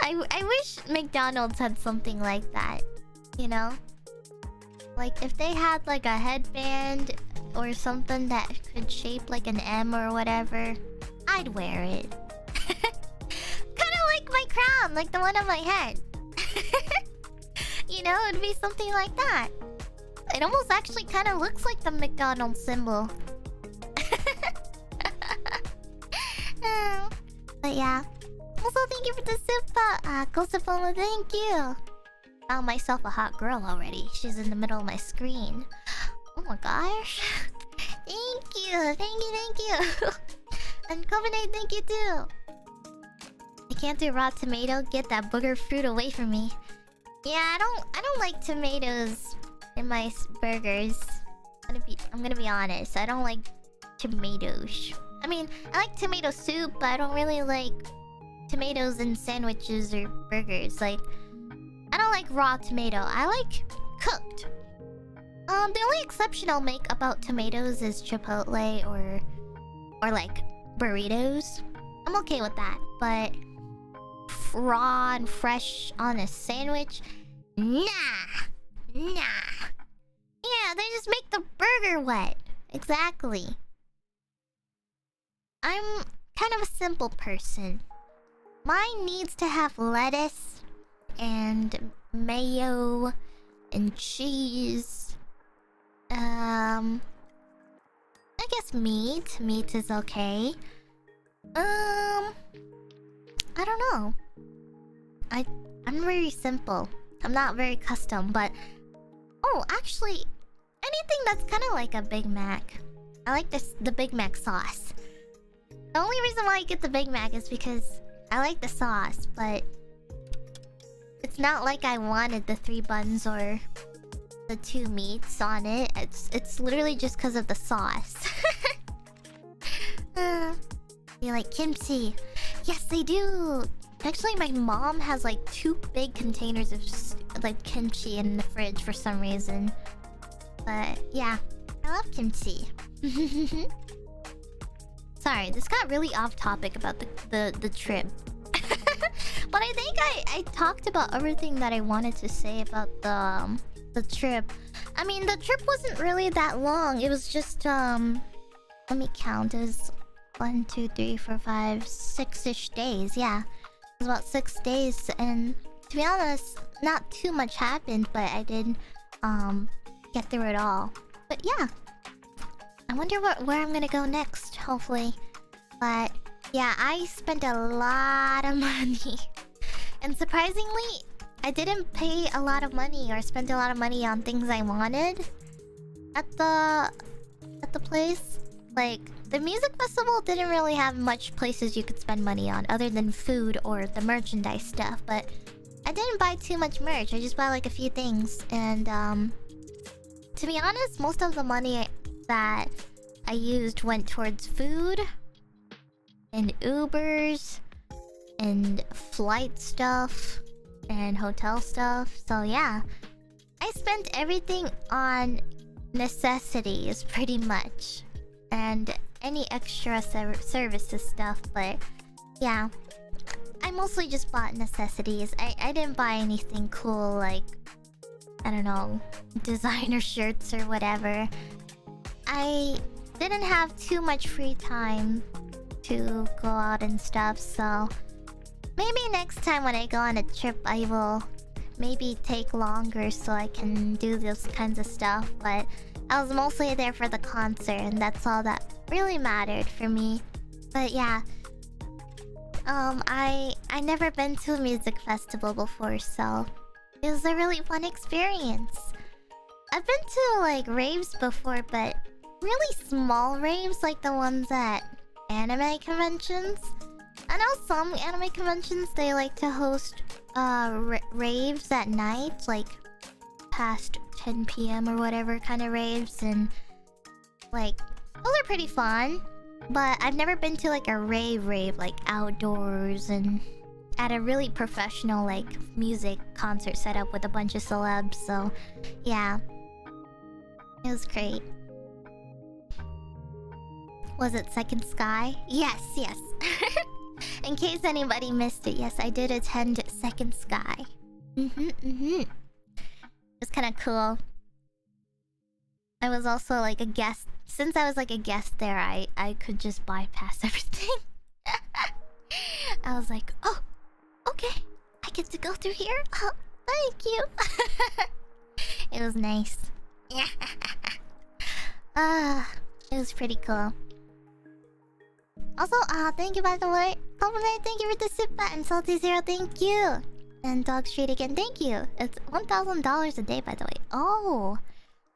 I wish McDonald's had something like that. You know? Like, if they had like a headband or something that could shape like an M or whatever, I'd wear it. Kinda like my crown, like the one on my head. You know, it'd be something like that. It almost actually kind of looks like the McDonald's symbol. But yeah. Also, thank you for the super. Kosapoma, thank you. Found myself a hot girl already. She's in the middle of my screen. Oh my gosh. Thank you. And Covenant, thank you too. I can't do raw tomato. Get that booger fruit away from me. Yeah, I don't like tomatoes in my burgers. I'm gonna be honest. I don't like tomatoes. I mean, I like tomato soup, but I don't really like tomatoes in sandwiches or burgers. Like, I don't like raw tomato. I like cooked. The only exception I'll make about tomatoes is Chipotle or like burritos. I'm okay with that, but raw and fresh on a sandwich, nah. Yeah, they just make the burger wet. Exactly. I'm kind of a simple person. Mine needs to have lettuce and mayo and cheese. I guess meat. Meat is okay. I don't know. I'm very simple. I'm not very custom, but oh, actually, anything that's kind of like a Big Mac. I like the Big Mac sauce. The only reason why I get the Big Mac is because I like the sauce, but it's not like I wanted the 3 buns or the 2 meats on it. It's literally just because of the sauce. You like kimchi? Yes, they do. Actually, my mom has like 2 big containers of like kimchi in the fridge for some reason. But yeah, I love kimchi. Sorry, this got really off topic about the trip. But I think I talked about everything that I wanted to say about the trip. I mean, the trip wasn't really that long. It was just let me count. It was 1, 2, 3, 4, 5, 6-ish days. Yeah, it was about 6 days, and to be honest, not too much happened, but I did get through it all. But yeah, I wonder where I'm gonna go next. Hopefully, but yeah, I spent a lot of money, and surprisingly, I didn't pay a lot of money or spend a lot of money on things I wanted at the place. Like, the music festival didn't really have much places you could spend money on other than food or the merchandise stuff, but I didn't buy too much merch. I just bought like a few things, and to be honest, most of the money that I used went towards food and Ubers and flight stuff and hotel stuff. So yeah, I spent everything on necessities pretty much, and any extra services stuff. But yeah, I mostly just bought necessities. I didn't buy anything cool like, I don't know, designer shirts or whatever. I didn't have too much free time to go out and stuff, so maybe next time when I go on a trip I will maybe take longer so I can do those kinds of stuff. But I was mostly there for the concert, and that's all that really mattered for me. But yeah, I never been to a music festival before, so it was a really fun experience. I've been to like raves before, but really small raves, like the ones at anime conventions. I know some anime conventions, they like to host raves at night, like past 10 p.m. or whatever kind of raves, and like those are pretty fun. But I've never been to like a rave like outdoors and at a really professional like music concert setup with a bunch of celebs. So yeah, it was great. Was it Second Sky? Yes. In case anybody missed it, yes, I did attend Second Sky. It was kind of cool. I was also like a guest. Since I was like a guest there, I could just bypass everything. I was like, oh, okay, I get to go through here? Oh, thank you. It was nice. It was pretty cool. Also, thank you by the way. Compliment, thank you for the super and Salty Zero, thank you. And Dog Street again, thank you. It's $1,000 a day, by the way. Oh,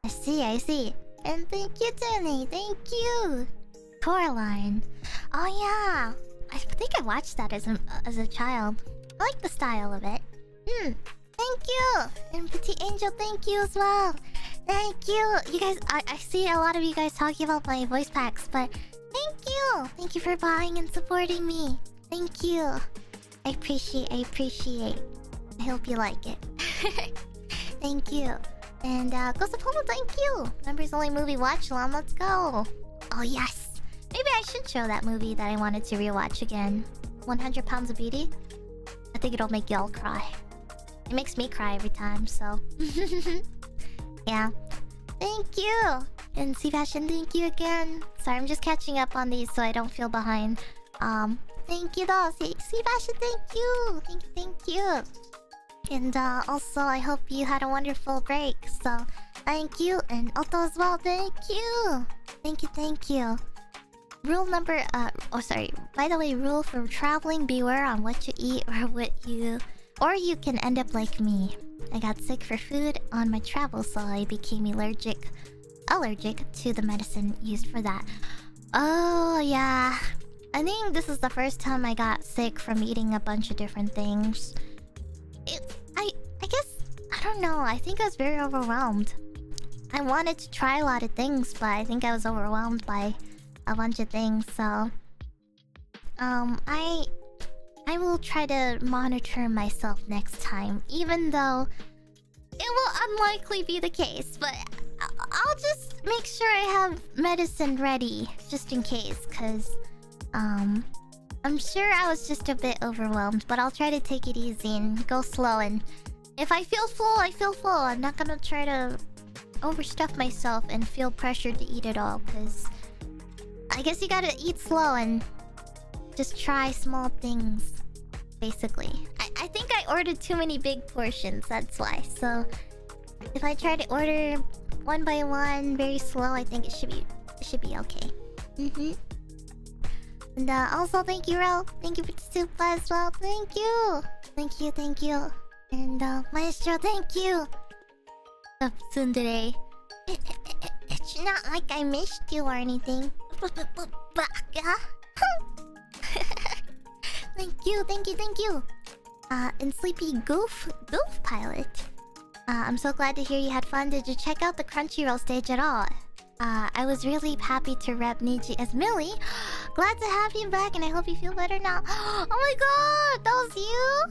I see. And thank you, Jenny, thank you. Coraline. Oh yeah, I think I watched that as a child. I like the style of it. Thank you. And Petite Angel, thank you as well. Thank you. You guys, I see a lot of you guys talking about my voice packs, but thank you. Thank you for buying and supporting me. Thank you. I appreciate. I hope you like it. Thank you. And Ghost of Homo, thank you. Members only movie watch along, let's go. Oh yes. Maybe I should show that movie that I wanted to rewatch again. 100 Pounds of Beauty. I think it'll make y'all cry. It makes me cry every time, so yeah. Thank you. And Sebastian, thank you again. Sorry, I'm just catching up on these so I don't feel behind. Thank you though. Sebastian, thank you. Thank you. And also, I hope you had a wonderful break. So, thank you. And Otto as well, thank you. Thank you. Rule number, by the way, rule for traveling, beware on what you eat or you can end up like me. I got sick for food on my travel, so I became allergic to the medicine used for that. Oh, yeah. I think this is the first time I got sick from eating a bunch of different things. I guess, I don't know, I think I was very overwhelmed. I wanted to try a lot of things, but I think I was overwhelmed by a bunch of things, so... I will try to monitor myself next time, even though it will unlikely be the case, but I'll just make sure I have medicine ready, just in case, cause... I'm sure I was just a bit overwhelmed, but I'll try to take it easy and go slow, and... if I feel full, I feel full. I'm not gonna try to overstuff myself and feel pressured to eat it all, cause... I guess you gotta eat slow and just try small things, basically. I think I ordered too many big portions, that's why. So if I try to order one by one, very slow, I think it should be okay. And also thank you, Ro. Thank you for the super as well. Thank you. Thank you. And Maestro, thank you. Tsundere. It's not like I missed you or anything. Thank you. And Sleepy Goof Pilot. I'm so glad to hear you had fun. Did you check out the Crunchyroll stage at all? I was really happy to rep Niji as Millie. Glad to have you back, and I hope you feel better now. Oh my god, that was you?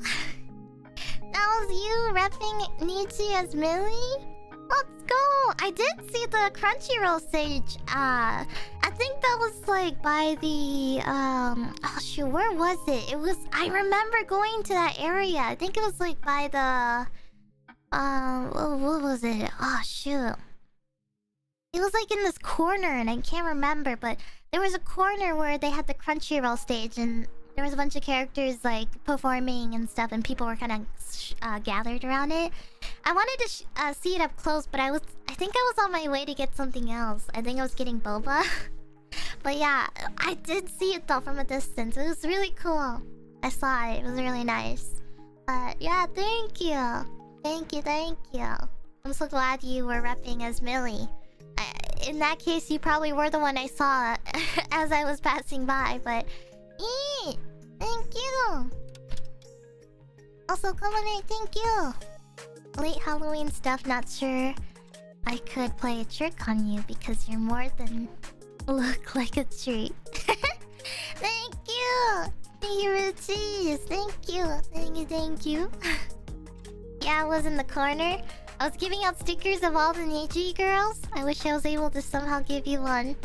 That was you repping Niji as Millie? Let's go! I did see the Crunchyroll stage. I think that was like by the oh shoot, where was it? I remember going to that area. I think it was like by the what was it? Oh shoot. It was like in this corner and I can't remember, but there was a corner where they had the Crunchyroll stage and there was a bunch of characters like performing and stuff, and people were kind of gathered around it. I wanted to see it up close, but I think I was on my way to get something else. I think I was getting boba. But yeah, I did see it though from a distance. It was really cool. I saw it. It was really nice. But yeah, thank you. Thank you. I'm so glad you were repping as Millie. In that case, you probably were the one I saw as I was passing by, but... Thank you! Also, Komane, thank you! Late Halloween stuff, not sure I could play a trick on you because you're more than look like a treat. Thank you! Thank you, Ruchies! Thank you! Yeah, I was in the corner. I was giving out stickers of all the Niji girls. I wish I was able to somehow give you one.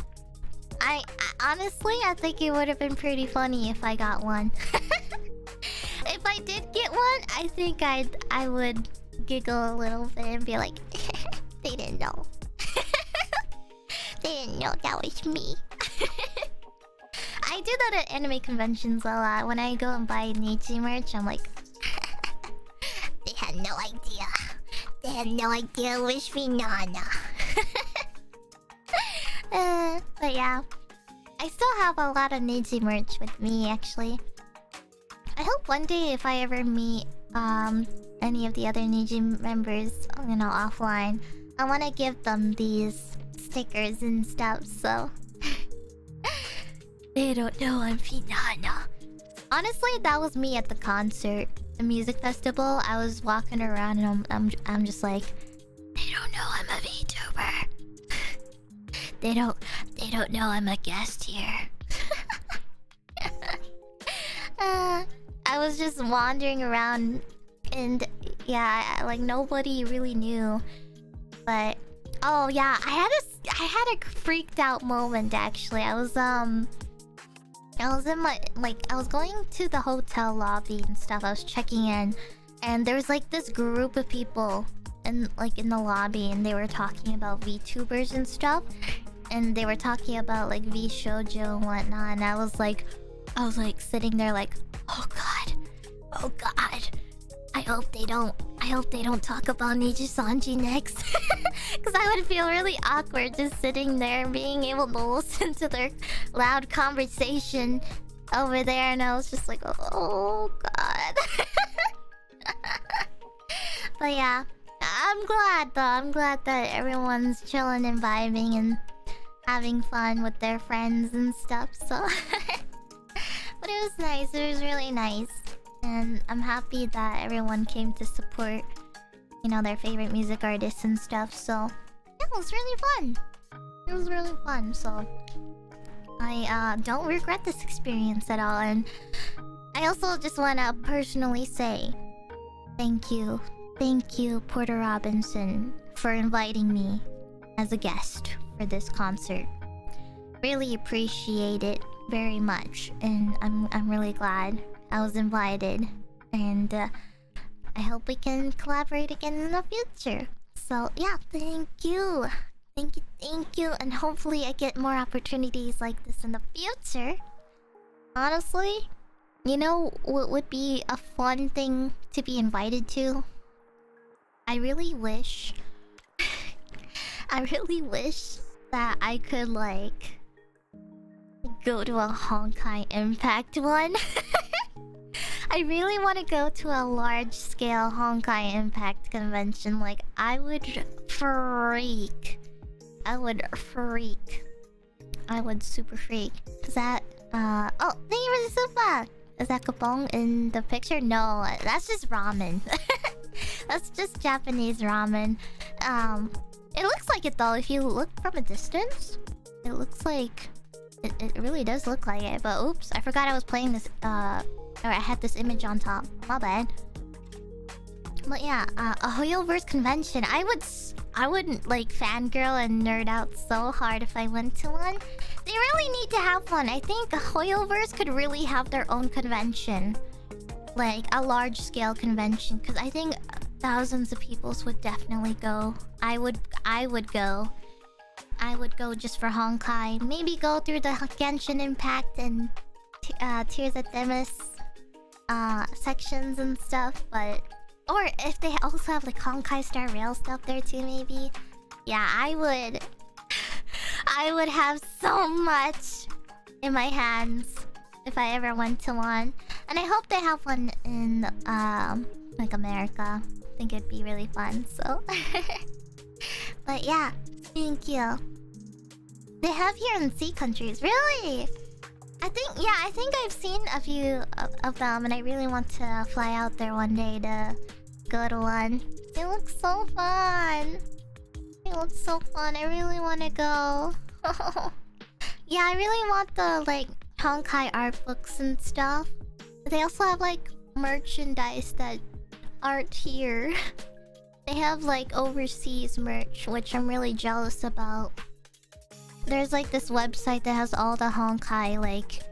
I honestly, I think it would have been pretty funny if I got one. If I did get one, I think I would giggle a little bit and be like, they didn't know. They didn't know that was me. I do that at anime conventions a lot. When I go and buy Niji merch, I'm like, they had no idea. They had no idea it was Finana. But yeah, I still have a lot of Niji merch with me, actually. I hope one day if I ever meet any of the other Niji members, offline, I want to give them these stickers and stuff, so... They don't know I'm Finana. Honestly, that was me at the concert. The music festival, I was walking around and I'm just like, they don't know I'm a VTuber. They don't know I'm a guest here. I was just wandering around and yeah, like nobody really knew. But oh yeah, I had a freaked out moment actually. I was in my I was going to the hotel lobby and stuff. I was checking in and there was like this group of people in the lobby and they were talking about VTubers and stuff. And they were talking about like V Shoujo and whatnot, and I was like sitting there like, oh god, I hope they don't talk about NIJISANJI next. Because I would feel really awkward just sitting there being able to listen to their loud conversation over there, and I was just like, oh god. But yeah, I'm glad though. I'm glad that everyone's chilling and vibing and having fun with their friends and stuff. So, but it was nice. It was really nice, and I'm happy that everyone came to support, you know, their favorite music artists and stuff. So yeah, it was really fun. It was really fun. So I don't regret this experience at all, and I also just wanna personally say thank you. Thank you, Porter Robinson, for inviting me as a guest for this concert. Really appreciate it very much, and I'm really glad I was invited, and I hope we can collaborate again in the future. So yeah, thank you, and hopefully I get more opportunities like this in the future. Honestly, you know what would be a fun thing to be invited to? I really wish that I could like go to a Honkai Impact one. I really want to go to a large scale Honkai Impact convention. Like, I would freak. I would super freak. Is that oh, thank you for the super. Is that Kapong in the picture? No, that's just ramen. That's just Japanese ramen. It looks like it though. If you look from a distance, it looks like it really does look like it. But oops, I forgot I was playing this. Or I had this image on top. My bad. But yeah, a Hoyoverse convention. I wouldn't like fangirl and nerd out so hard if I went to one. They really need to have one. I think Hoyoverse could really have their own convention, like a large scale convention, because I think thousands of people would definitely go. I would go. I would go just for Honkai. Maybe go through the Genshin Impact and Tears of Demis sections and stuff, but or if they also have like Honkai Star Rail stuff there too, maybe. Yeah, I would have so much in my hands if I ever went to one. And I hope they have one in like America. I think it'd be really fun. So but yeah, thank you. They have here in sea countries. Really? I think I've seen a few of them, and I really want to fly out there one day to go to one. It looks so fun. I really want to go. Yeah, I really want the like Honkai art books and stuff. They also have like merchandise that aren't here. They have like overseas merch, which I'm really jealous about. There's like this website that has all the Honkai like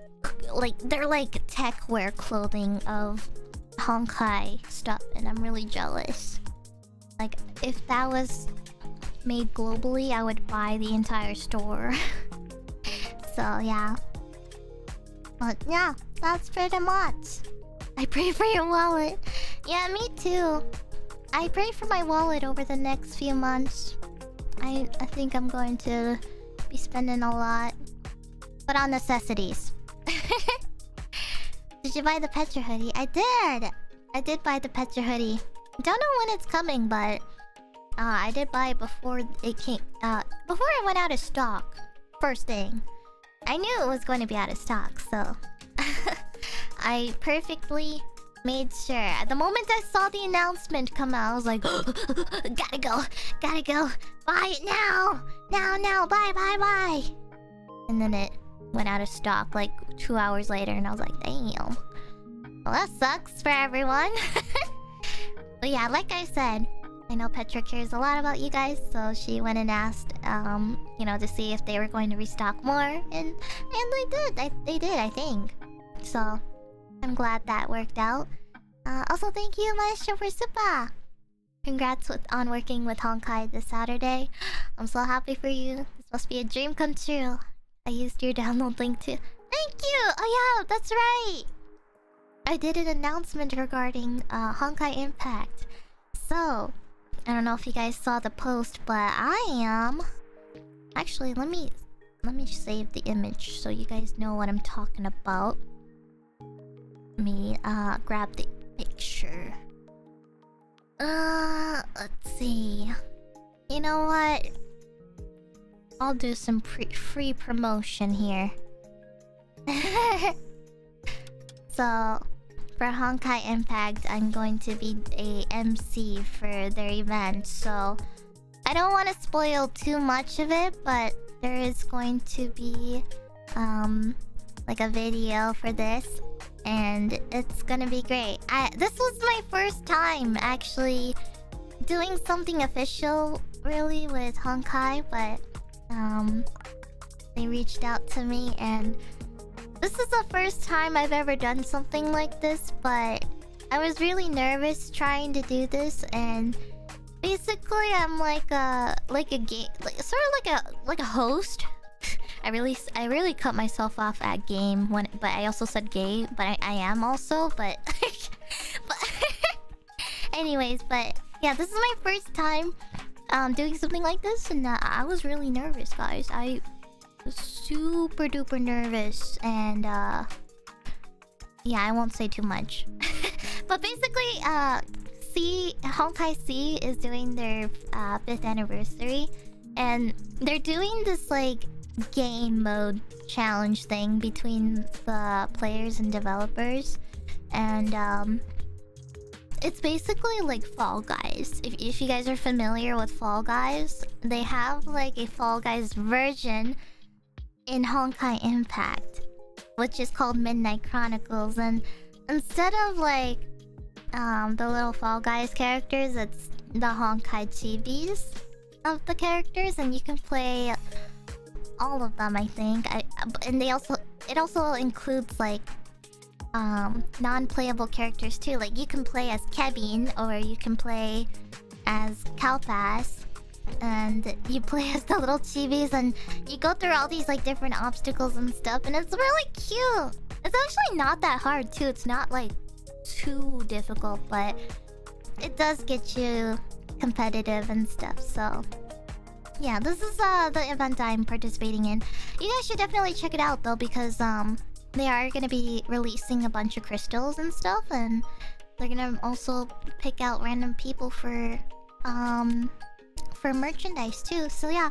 they're like tech wear clothing of Honkai stuff, and I'm really jealous. Like, if that was made globally, I would buy the entire store. So yeah. But yeah, that's pretty much. I pray for your wallet. Yeah, me too. I pray for my wallet over the next few months. I think I'm going to be spending a lot, but on necessities. Did you buy the Petra hoodie? I did buy the Petra hoodie. Don't know when it's coming, but I did buy it before it came. Before it went out of stock. First thing, I knew it was going to be out of stock, so I perfectly made sure. The moment I saw the announcement come out, I was like, gotta go, buy it now, buy. And then it went out of stock like 2 hours later, and I was like, damn. Well, that sucks for everyone. But yeah, like I said, I know Petra cares a lot about you guys, so she went and asked, you know, to see if they were going to restock more, and they did. They did, I think. So I'm glad that worked out. Also, thank you, Maestro, for Super. Congrats on working with Honkai this Saturday. I'm so happy for you. This must be a dream come true. I used your download link too. Thank you! Oh yeah, that's right! I did an announcement regarding Honkai Impact. So, I don't know if you guys saw the post, but I am... Actually, let me save the image so you guys know what I'm talking about. Let me grab the picture. Let's see. You know what? I'll do some free promotion here. So, for Honkai Impact, I'm going to be a MC for their event. So, I don't want to spoil too much of it, but there is going to be like a video for this, and it's gonna be great. This was my first time actually doing something official, really, with Honkai, but they reached out to me, and this is the first time I've ever done something like this, but I was really nervous trying to do this, and basically I'm like a game, sort of like a host. I really cut myself off at game when, but I also said gay, but I am also, but anyways, but yeah, this is my first time doing something like this, and I was really nervous, guys. I was super duper nervous, and yeah, I won't say too much. But basically, Honkai C is doing their 5th anniversary, and they're doing this like game mode challenge thing between the players and developers, and it's basically like Fall Guys. If you guys are familiar with Fall Guys, they have like a Fall Guys version in Honkai Impact, which is called Midnight Chronicles, and instead of like the little Fall Guys characters, it's the Honkai chibis of the characters, and you can play all of them, I think. And it also includes like non-playable characters too. Like you can play as Kevin, or you can play as Kalpas, and you play as the little chibis, and you go through all these like different obstacles and stuff, and it's really cute. It's actually not that hard too. It's not like too difficult, but it does get you competitive and stuff. So yeah, this is the event I'm participating in. You guys should definitely check it out though, because they are gonna be releasing a bunch of crystals and stuff, and they're gonna also pick out random people for merchandise too. So yeah,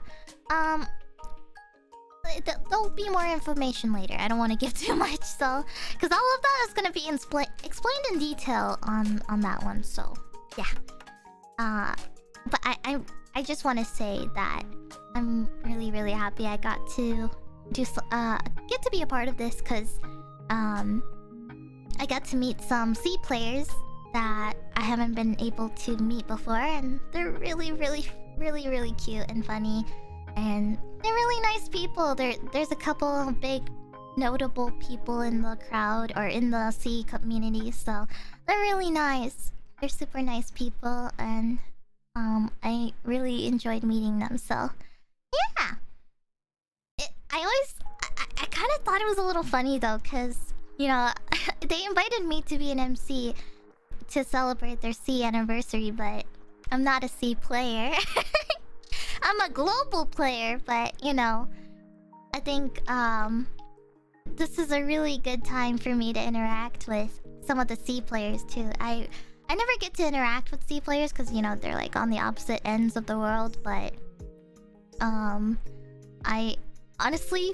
there'll be more information later. I don't want to give too much, so because all of that is gonna be explained in detail on that one. So yeah, but I just want to say that I'm really happy I got to just get to be a part of this, because I got to meet some C players that I haven't been able to meet before, and they're really cute and funny, and they're really nice people. There's a couple of big notable people in the crowd, or in the C community, so they're really nice. They're super nice people, and I really enjoyed meeting them. So yeah, I kind of thought it was a little funny though, because you know they invited me to be an MC to celebrate their C anniversary, but I'm not a C player. I'm a global player, but you know, I think this is a really good time for me to interact with some of the C players too. I never get to interact with C players because, you know, they're like on the opposite ends of the world, but I honestly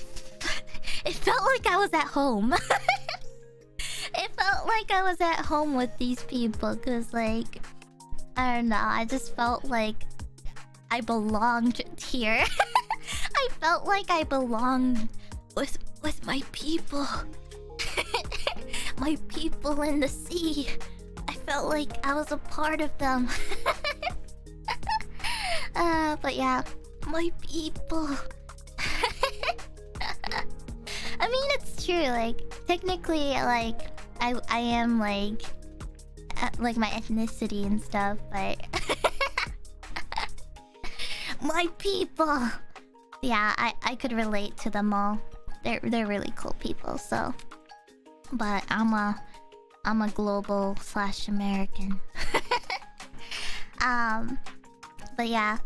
it felt like I was at home. It felt like I was at home with these people, because like, I don't know, I just felt like I belonged here. I felt like I belonged with my people. My people in the sea. I felt like I was a part of them. But yeah, my people. I mean, it's true, like technically, like I am like my ethnicity and stuff, but my people. Yeah, I could relate to them all. They're really cool people, so. But I'm I'm a global slash American. But yeah.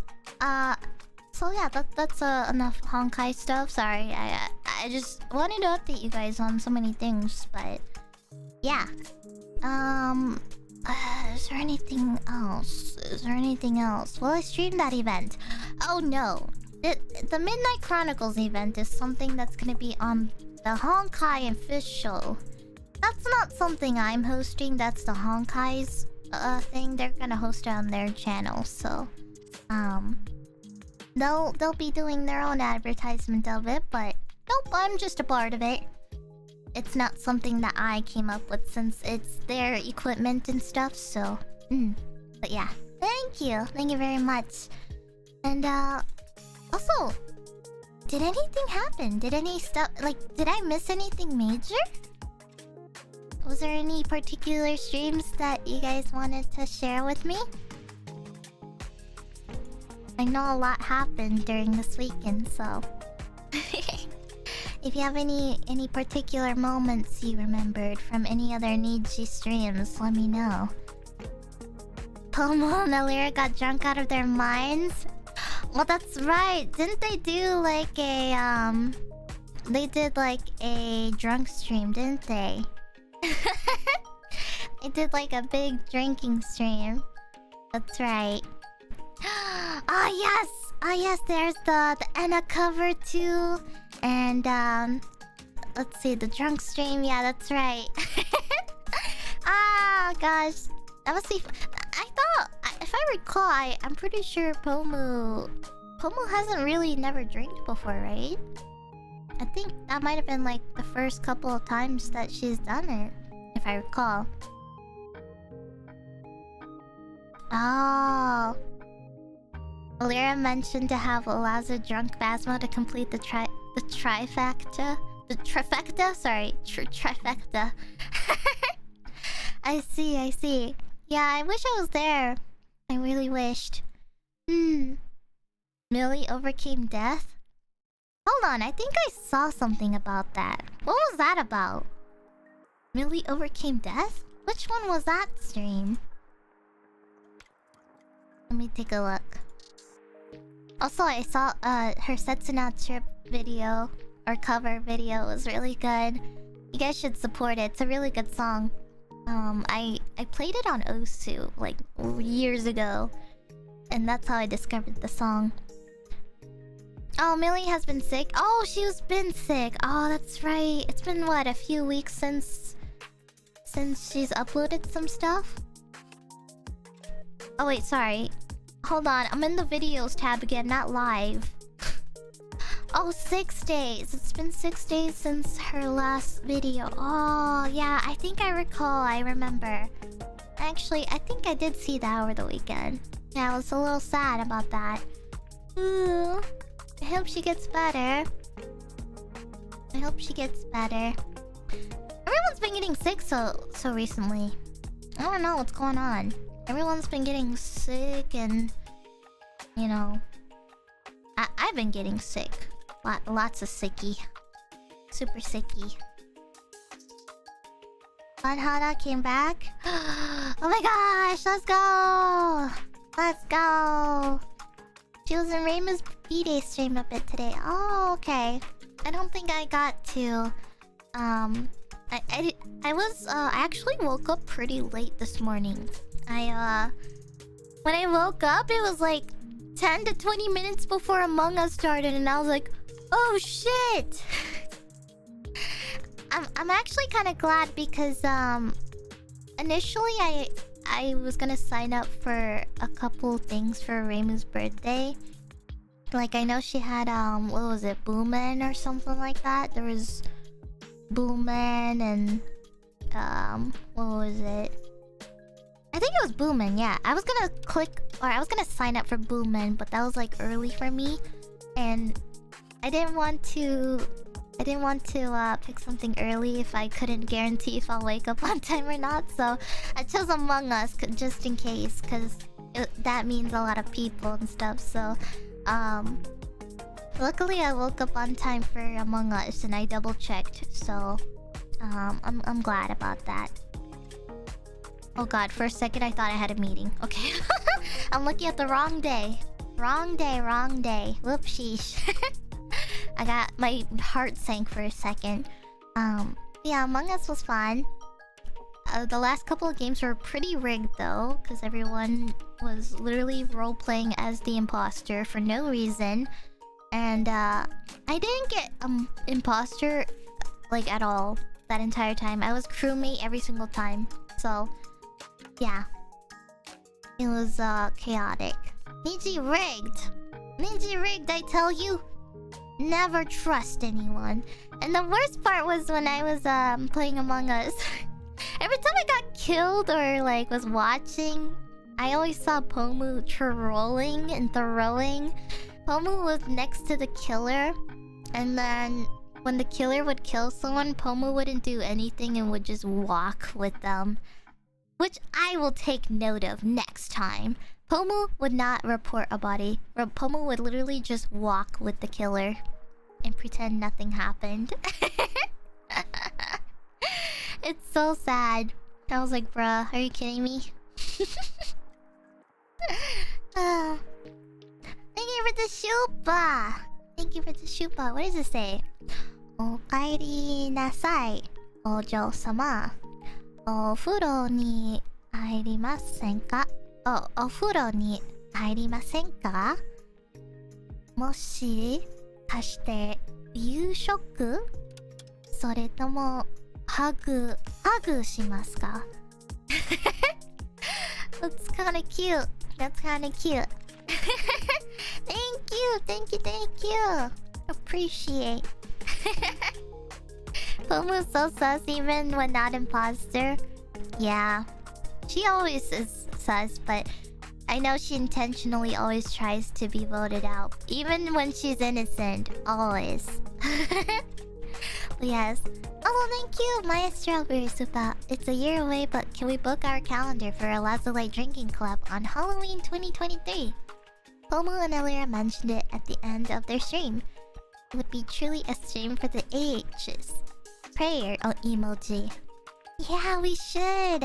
So yeah, that's enough Honkai stuff. Sorry, I just wanted to update you guys on so many things, but yeah. Is there anything else? Well, I streamed that event. Oh no, the Midnight Chronicles event is something that's gonna be on the Honkai and Feesh show. That's not something I'm hosting. That's the Honkai's thing. They're gonna host it on their channel, so they'll be doing their own advertisement of it. But nope, I'm just a part of it. It's not something that I came up with since it's their equipment and stuff. So, but yeah, thank you very much. And also, did anything happen? Did any stuff did I miss anything major? Was there any particular streams that you guys wanted to share with me? I know a lot happened during this weekend, so if you have any particular moments you remembered from any other Niji streams, let me know. Pomo and Alira got drunk out of their minds? Well, that's right. Didn't they do like a they did like a drunk stream, didn't they? They did like a big drinking stream. That's right. Ah yes! Ah yes, there's the Anna cover too. And let's see, the drunk stream, yeah, that's right. Ah gosh. That must be I thought, if I recall, I'm pretty sure Pomu hasn't really never drank before, right? I think that might have been like the first couple of times that she's done it, if I recall. Oh. Lyra mentioned to have Lazo drunk Phasma to complete the trifecta. The trifecta? Sorry, trifecta. I see. Yeah, I wish I was there. I really wished. Millie overcame death? Hold on, I think I saw something about that. What was that about? Millie overcame death? Which one was that stream? Let me take a look. Also, I saw her Setsuna trip video or cover video was really good. You guys should support it. It's a really good song. I played it on Osu like years ago, and that's how I discovered the song. Oh, Millie has been sick. Oh, she's been sick. Oh, that's right. It's been what, a few weeks since she's uploaded some stuff? Oh wait, sorry. Hold on, I'm in the videos tab again, not live. Oh, 6 days. It's been 6 days since her last video. Oh, yeah, I think I recall. I remember. Actually, I think I did see that over the weekend. Yeah, I was a little sad about that. Ooh. I hope she gets better. Everyone's been getting sick so recently. I don't know what's going on. Everyone's been getting sick and... You know... I've been getting sick. Lots of sicky. Super sicky. Hana came back. Oh my gosh, let's go! She was in Reima's B-Day stream a bit today. Oh, okay. I don't think I got to... I actually woke up pretty late this morning. When I woke up, it was like 10 to 20 minutes before Among Us started, and I was like, oh shit! I'm actually kind of glad because initially I was gonna sign up for a couple things for Reimu's birthday. Like, I know she had what was it, Booman or something like that. There was Booman and what was it? I think it was Booman, yeah. I was gonna sign up for Booman, but that was like early for me, and I didn't want to pick something early if I couldn't guarantee if I'll wake up on time or not. So I chose Among Us just in case, because that means a lot of people and stuff. So luckily I woke up on time for Among Us and I double checked. So I'm glad about that. Oh god, for a second I thought I had a meeting. Okay. I'm looking at the wrong day. Wrong day, wrong day. Whoop sheesh. I got my heart sank for a second. Yeah, Among Us was fun. The last couple of games were pretty rigged though, because everyone was literally role-playing as the imposter for no reason. And I didn't get imposter like at all that entire time. I was crewmate every single time. So yeah. It was chaotic. Niji rigged! Niji rigged, I tell you! Never trust anyone. And the worst part was when I was playing Among Us. Every time I got killed or like was watching, I always saw Pomu trolling and throwing. Pomu was next to the killer, and then when the killer would kill someone, Pomu wouldn't do anything and would just walk with them. Which I will take note of next time. Pomu would not report a body. Pomu would literally just walk with the killer and pretend nothing happened. It's so sad. I was like, bruh, are you kidding me? Thank you for the shupa! Thank you for the shupa. What does it say? Okaeri nasai, ojo-sama. お風呂に入りませんか? お風呂に入りませんか? もしかして夕食? それともハグしますか? That's kinda cute. That's kinda cute. Thank you. Appreciate. Pomu's so sus even when not imposter. Yeah. She always is sus, but I know she intentionally always tries to be voted out. Even when she's innocent. Always. Yes. Oh, thank you, Maya Strawberry Supa. It's a year away, but can we book our calendar for a LazuLight drinking club on Halloween 2023? Pomu and Elira mentioned it at the end of their stream. It would be truly a stream for the AHs. Prayer emoji. Yeah, we should.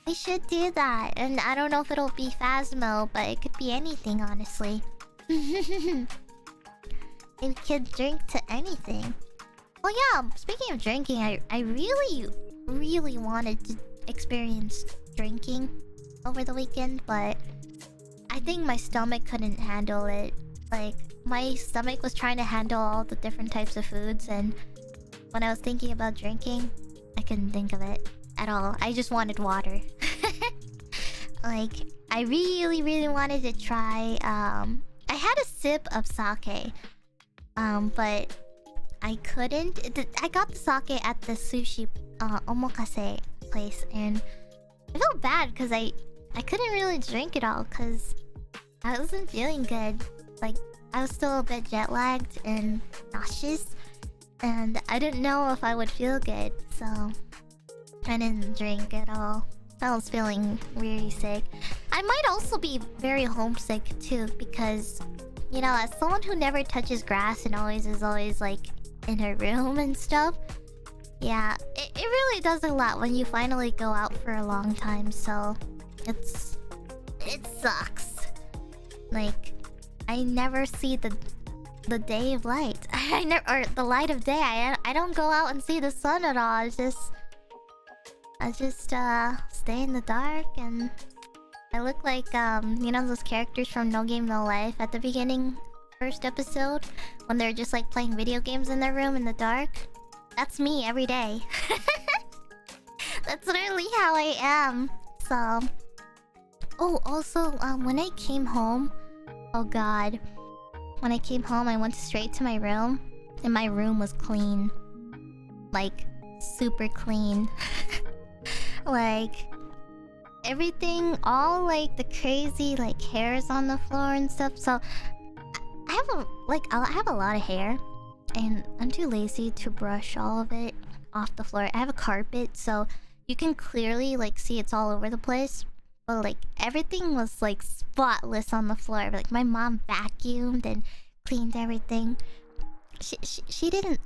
We should do that. And I don't know if it'll be Phasmo, but it could be anything, honestly. We could drink to anything. Oh yeah, speaking of drinking, I really wanted to experience drinking over the weekend, but I think my stomach couldn't handle it. Like, my stomach was trying to handle all the different types of foods, and when I was thinking about drinking, I couldn't think of it at all. I just wanted water. Like, I really wanted to try... I had a sip of sake. But I couldn't... I got the sake at the sushi omakase place, and I felt bad because I couldn't really drink it all because I wasn't feeling good. Like, I was still a bit jet-lagged and nauseous, and I didn't know if I would feel good, so I didn't drink at all. I was feeling really sick. I might also be very homesick too, because, you know, as someone who never touches grass and always like in her room and stuff, yeah, it really does a lot when you finally go out for a long time, so it sucks. Like, I never see the day of light. Or the light of day. I don't go out and see the sun at all. I just stay in the dark, and I look like you know those characters from No Game No Life at the beginning, first episode, when they're just like playing video games in their room in the dark. That's me every day. That's literally how I am. So, oh, also when I came home, oh god, when I came home, I went straight to my room, and my room was clean, like super clean. Like, everything, all like the crazy like hairs on the floor and stuff. So I have a lot of hair, and I'm too lazy to brush all of it off the floor. I have a carpet, so you can clearly like see it's all over the place. But like everything was like spotless on the floor. Like my mom vacuumed and cleaned everything. She didn't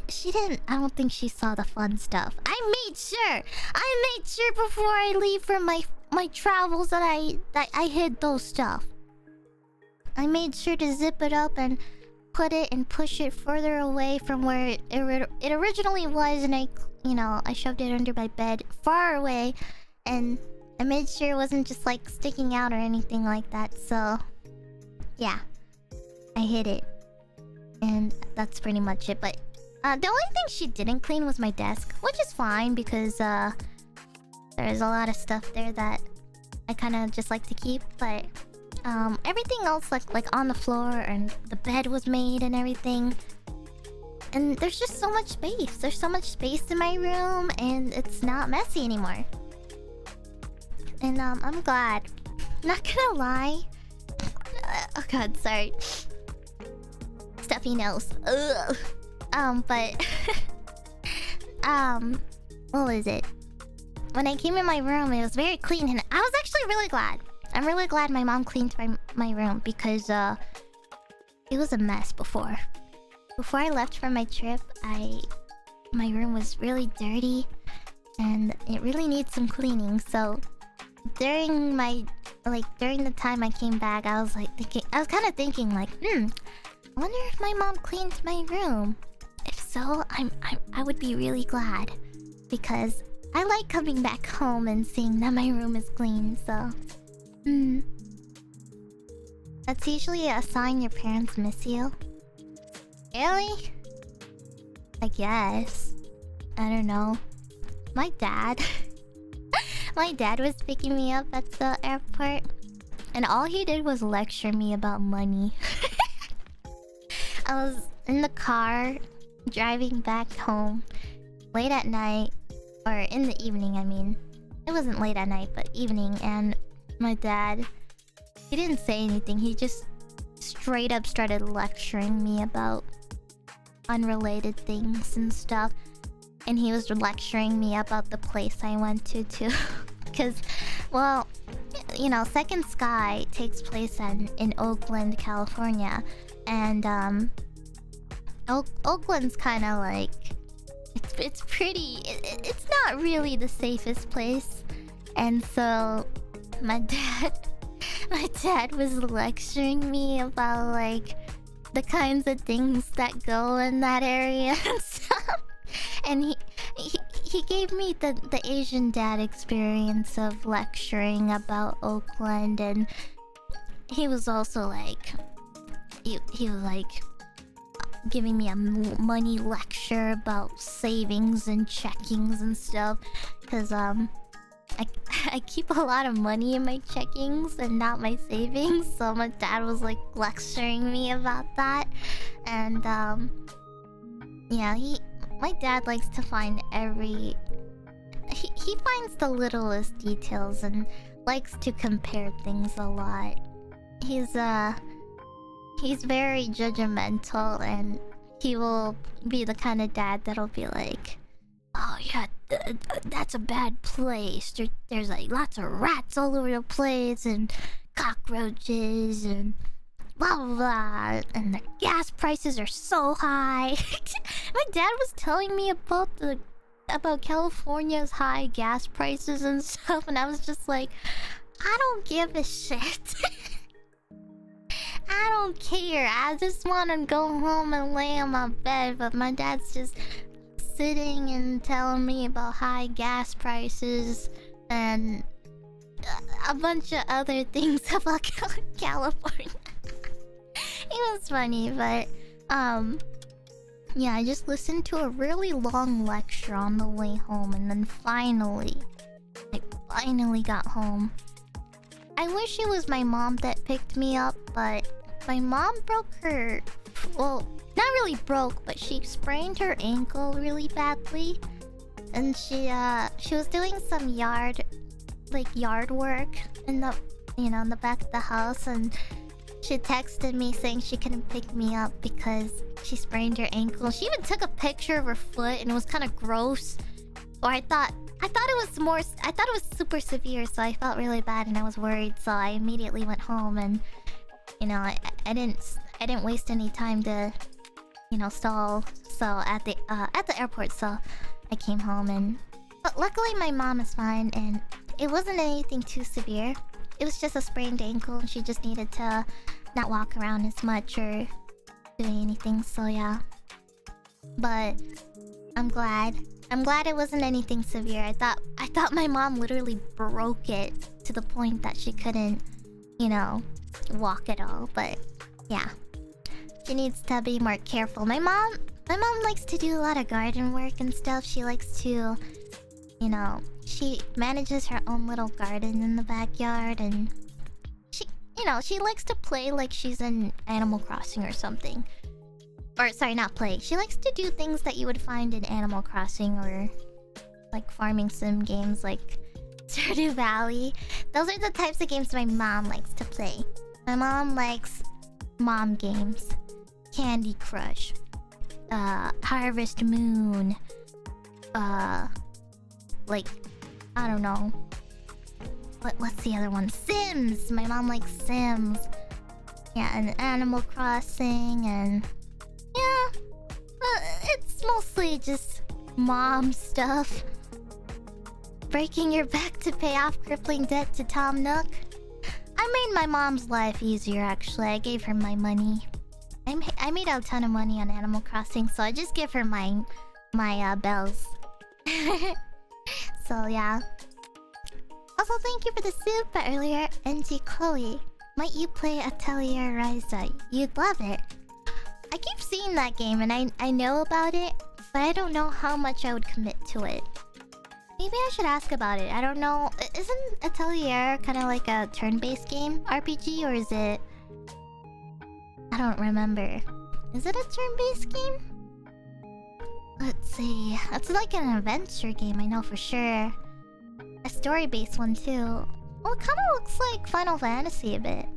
she didn't. I don't think she saw the fun stuff. I made sure before I leave for my travels that I hid those stuff. I made sure to zip it up and put it and push it further away from where it originally was, and I shoved it under my bed, far away, and I made sure it wasn't just like sticking out or anything like that. So yeah, I hid it, and that's pretty much it. But the only thing she didn't clean was my desk, which is fine because there's a lot of stuff there that I kind of just like to keep. But everything else, like on the floor, and the bed was made and everything. And there's just so much space. There's so much space in my room, and it's not messy anymore. And I'm glad. Not gonna lie. Oh god, sorry. Stuffy nose. Ugh. But what was it? When I came in my room, it was very clean, and I was actually really glad. I'm really glad my mom cleaned my room because it was a mess before. Before I left for my trip, my room was really dirty and it really needs some cleaning. So during the time I came back, I was kind of thinking I wonder if my mom cleaned my room. If so, I would be really glad because I like coming back home and seeing that my room is clean. So that's usually a sign your parents miss you. Really? I guess. I don't know. My dad was picking me up at the airport, and all he did was lecture me about money. I was in the car driving back home late at night, or in the evening, I mean. It wasn't late at night, but evening, and my dad, he didn't say anything. He just straight up started lecturing me about unrelated things and stuff. And he was lecturing me about the place I went to too. Because, well, Second Sky takes place in Oakland, California. And Oakland's kind of like... It's pretty... It's not really the safest place. And so my dad was lecturing me about the kinds of things that go in that area and stuff. And he gave me the Asian dad experience of lecturing about Oakland, and he was also he was giving me a money lecture about savings and checkings and stuff, because I keep a lot of money in my checkings and not my savings. So my dad was lecturing me about that. And yeah, my dad likes to find he finds the littlest details and likes to compare things a lot. He's very judgmental, and he will be the kind of dad that'll be like, oh yeah, that's a bad place. There's lots of rats all over the place and cockroaches and blah blah blah, and the gas prices are so high. My dad was telling me about California's high gas prices and stuff, and I was just like, I don't give a shit. I don't care. I just want to go home and lay on my bed, but my dad's just sitting and telling me about high gas prices and a bunch of other things about California. It was funny, but yeah, I just listened to a really long lecture on the way home, and then I finally got home. I wish it was my mom that picked me up, but my mom broke her... Well, not really broke, but she sprained her ankle really badly. And she was doing some yard work in the, in the back of the house, and she texted me saying she couldn't pick me up because she sprained her ankle. She even took a picture of her foot, and it was kind of gross. Or I thought it was super severe, so I felt really bad and I was worried. So I immediately went home, and I didn't waste any time to stall So at the airport, so I came home and but luckily my mom is fine and it wasn't anything too severe. It was just a sprained ankle and she just needed to not walk around as much or doing anything, so yeah. But I'm glad it wasn't anything severe. I thought my mom literally broke it to the point that she couldn't, you know, walk at all. But yeah, she needs to be more careful. My mom likes to do a lot of garden work and stuff. She likes to, you know, she manages her own little garden in the backyard and she, you know, she likes to play like she's in Animal Crossing or something. Or sorry, not play. She likes to do things that you would find in Animal Crossing or like farming sim games like Stardew Valley. Those are the types of games my mom likes to play. My mom likes mom games. Candy Crush. Harvest Moon. Like, I don't know. What's the other one? Sims! My mom likes Sims. Yeah, and Animal Crossing and... yeah, it's mostly just mom stuff. Breaking your back to pay off crippling debt to Tom Nook. I made my mom's life easier, actually. I gave her my money. I made a ton of money on Animal Crossing, so I just give her my bells. So yeah. Also, thank you for the soup earlier, NG Chloe. Might you play Atelier Ryza? You'd love it. I keep seeing that game and I know about it, but I don't know how much I would commit to it. Maybe I should ask about it. I don't know. Isn't Atelier kind of like a turn-based game RPG, or is it... I don't remember. Is it a turn-based game? Let's see. It's like an adventure game, I know for sure. A story-based one too. Well, it kind of looks like Final Fantasy a bit.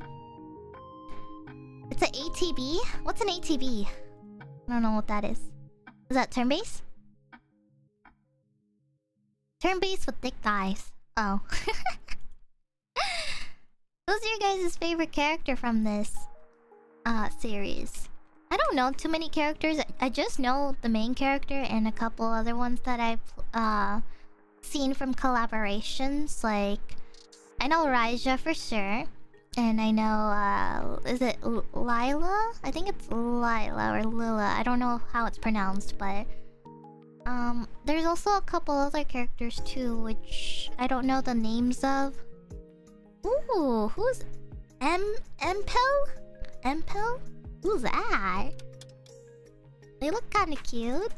It's an ATB? What's an ATB? I don't know what that is. Is that turn-based? Turn-based with thick thighs. Oh. Who's your guys' favorite character from this series? I don't know too many characters. I just know the main character and a couple other ones that I've seen from collaborations. Like, I know Raija for sure. And I know, is it Lila? I think it's Lila or Lila. I don't know how it's pronounced, but... there's also a couple other characters too, which I don't know the names of. Ooh, who's... Empel? Empel? Who's that? They look kinda cute.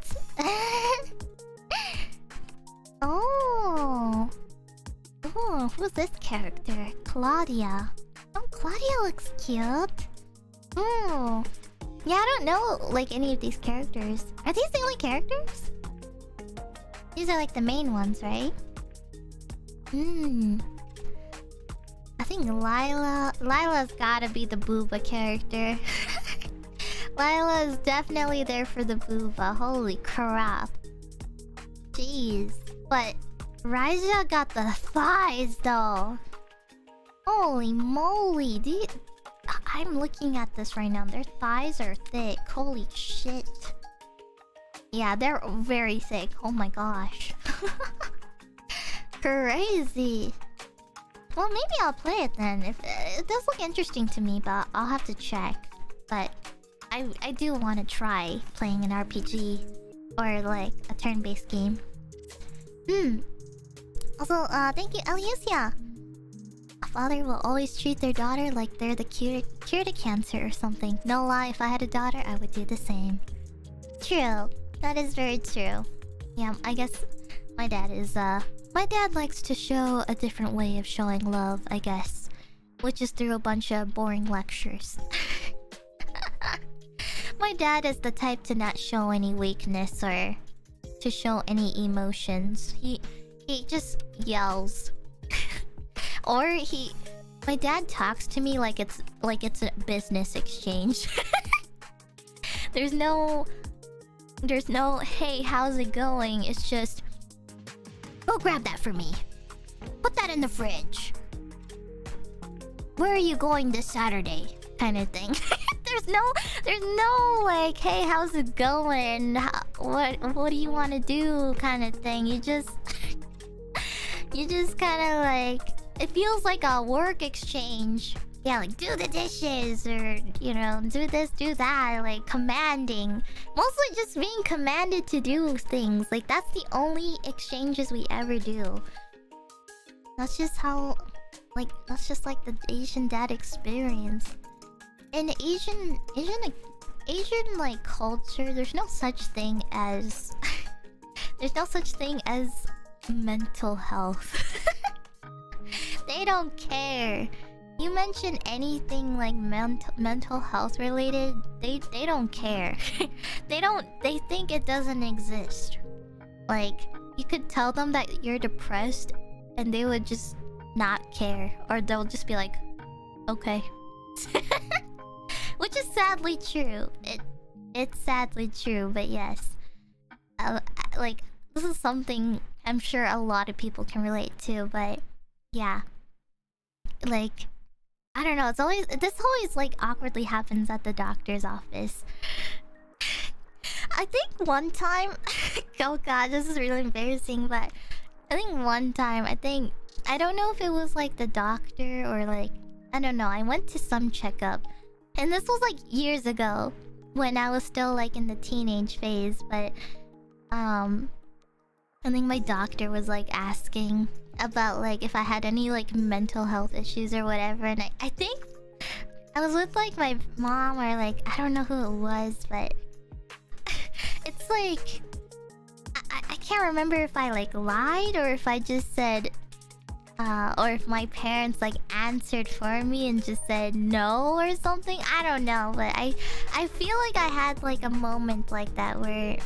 Oh! Oh, who's this character? Claudia. Oh, Claudia looks cute. Oh. Yeah, I don't know, like, any of these characters. Are these the only characters? These are, like, the main ones, right? I think Lila's gotta be the booba character. Lila is definitely there for the booba. Holy crap. Jeez. But Raija got the thighs, though. Holy moly, dude. I'm looking at this right now. Their thighs are thick. Holy shit. Yeah, they're very thick. Oh my gosh. Crazy. Well, maybe I'll play it then. If it does look interesting to me, but I'll have to check. But I do want to try playing an RPG or like a turn-based game. Also, thank you, Alicia. A father will always treat their daughter like they're the cure to cancer or something. No lie, if I had a daughter, I would do the same. True. That is very true. Yeah, I guess my dad is, my dad likes to show a different way of showing love, I guess. Which is through a bunch of boring lectures. My dad is the type to not show any weakness or to show any emotions. He just yells. Or my dad talks to me like it's a business exchange. There's no hey, how's it going? It's just, go grab that for me. Put that in the fridge. Where are you going this Saturday? Kind of thing. there's no like, hey, how's it going? What do you want to do? Kind of thing. You just kind of like, it feels like a work exchange. Yeah, like do the dishes or do this, do that, like commanding. Mostly just being commanded to do things. Like that's the only exchanges we ever do. That's just how, like, that's just like the Asian dad experience. In Asian like culture, there's no such thing as mental health. They don't care. You mention anything like mental health related, they don't care. They think it doesn't exist. Like you could tell them that you're depressed and they would just not care, or they'll just be like, okay. Which is sadly true. It's sadly true, but yes. Like this is something I'm sure a lot of people can relate to, but yeah. Like I don't know, this always like awkwardly happens at the doctor's office. I think one time oh god, this is really embarrassing, but I think one time, I don't know if it was like the doctor or like, I don't know, I went to some checkup. And this was like years ago when I was still like in the teenage phase, but I think my doctor was like asking about like if I had any like mental health issues or whatever, and I think I was with like my mom or like I don't know who it was, but it's like I can't remember if I like lied or if I just said or if my parents like answered for me and just said no or something. I don't know, but I feel like I had like a moment like that where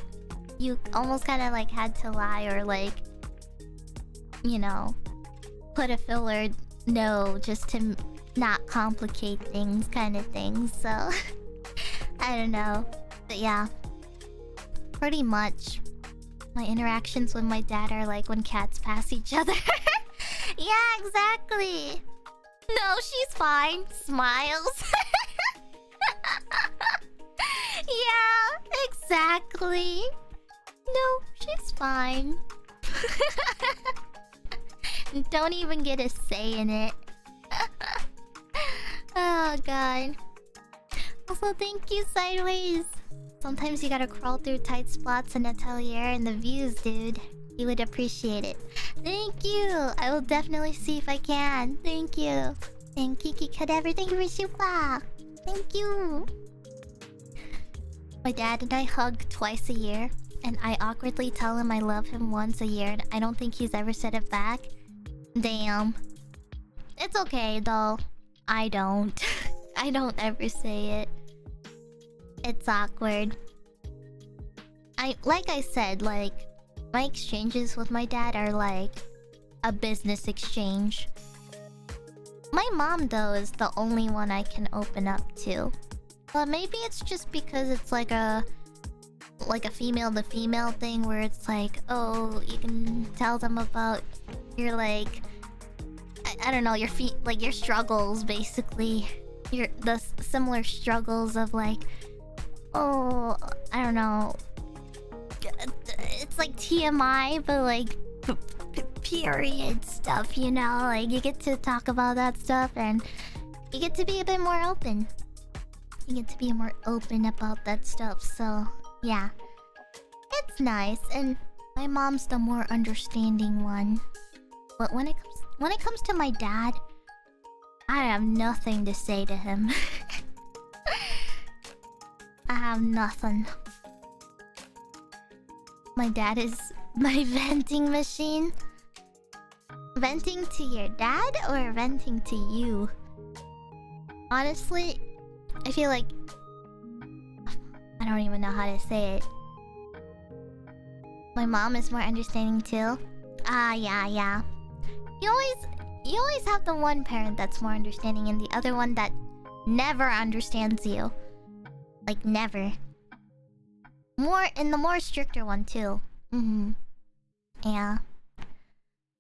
you almost kind of like had to lie or like, put a filler no just to not complicate things kind of thing. So I don't know, but yeah, pretty much my interactions with my dad are like when cats pass each other. Yeah, exactly. No, she's fine. Smiles. Yeah, exactly. No, she's fine. Don't even get a say in it. Oh god. Also, thank you, Sideways. Sometimes you gotta crawl through tight spots in Atelier and the views, dude. You would appreciate it. Thank you. I will definitely see if I can. Thank you. And Kiki Cadaver, thank you for super. Thank you. My dad and I hug twice a year, and I awkwardly tell him I love him once a year, and I don't think he's ever said it back. Damn. It's okay though. I don't. I don't ever say it. It's awkward. Like I said, like my exchanges with my dad are like a business exchange. My mom though is the only one I can open up to. But maybe it's just because it's like a female to female thing where it's like, oh, you can tell them about your like I don't know, your like your struggles basically. The similar struggles of like, oh, I don't know. It's like TMI, but like period stuff, Like you get to talk about that stuff, and you get to be a bit more open. You get to be more open about that stuff. So yeah, it's nice, and my mom's the more understanding one. But when it comes to my dad, I have nothing to say to him. I have nothing. My dad is my venting machine. Venting to your dad or venting to you? Honestly, I feel like I don't even know how to say it. My mom is more understanding too. Yeah. You always have the one parent that's more understanding and the other one that never understands you. Like never. The more stricter one too. Yeah.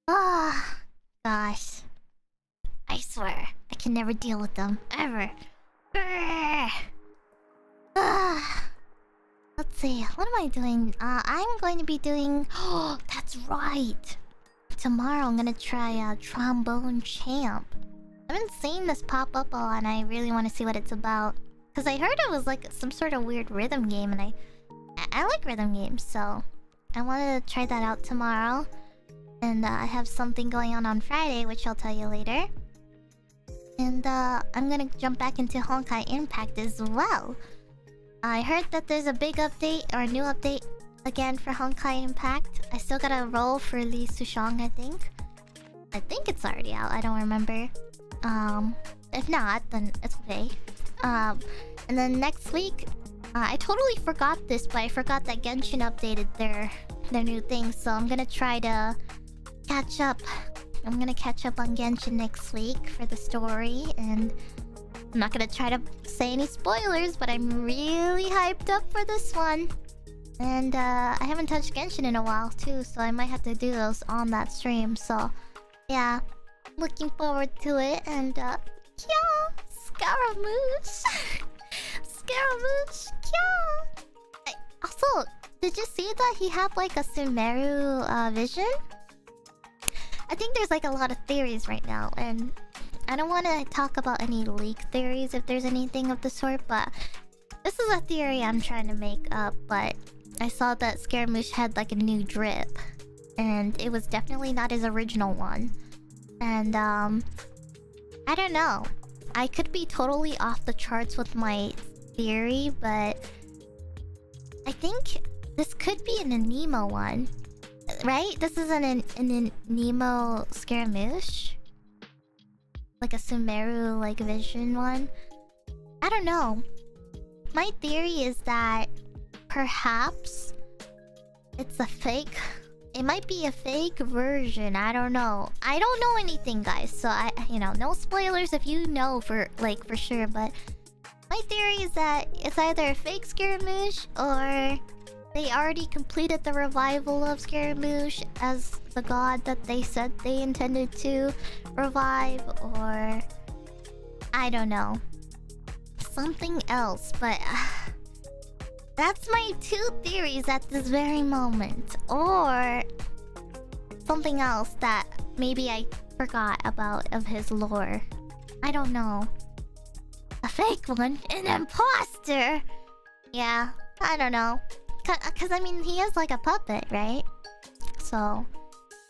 Ah, gosh. I swear, I can never deal with them ever. Grr. let's see. What am I doing? I'm going to be doing... Oh, that's right! Tomorrow I'm gonna try Trombone Champ. I've been seeing this pop up a lot and I really want to see what it's about. Because I heard it was like some sort of weird rhythm game and I like rhythm games, so... I wanted to try that out tomorrow. And I have something going on Friday, which I'll tell you later. And I'm gonna jump back into Honkai Impact as well. I heard that there's a big update, or a new update, again for Honkai Impact. I still gotta roll for Lee Sushong, I think. I think it's already out, I don't remember. If not, then it's okay. And then next week... I totally forgot this, but I forgot that Genshin updated their new thing, so I'm gonna try to catch up. I'm gonna catch up on Genshin next week for the story, and I'm not gonna try to say any spoilers, but I'm really hyped up for this one. And I haven't touched Genshin in a while too, so I might have to do those on that stream, so yeah. Looking forward to it, and yeah, Scaramouche! Scaramouche! Yeah! Also, did you see that he had like a Sumeru vision? I think there's like a lot of theories right now, and I don't want to talk about any leak theories if there's anything of the sort, but this is a theory I'm trying to make up. But I saw that Scaramouche had like a new drip, and it was definitely not his original one. And I don't know. I could be totally off the charts with my theory, but I think this could be an Anemo one, right? This is an Anemo Scaramouche, like a Sumeru like vision one. I don't know. My theory is that perhaps it's a fake. It might be a fake version. I don't know. I don't know anything, guys. So no spoilers if you know for sure. But my theory is that it's either a fake Scaramouche or they already completed the revival of Scaramouche as the god that they said they intended to revive, or I don't know, something else. But that's my two theories at this very moment. Or something else that maybe I forgot about of his lore. I don't know. A fake one? An imposter? Yeah, I don't know. Cause I mean, he is like a puppet, right? So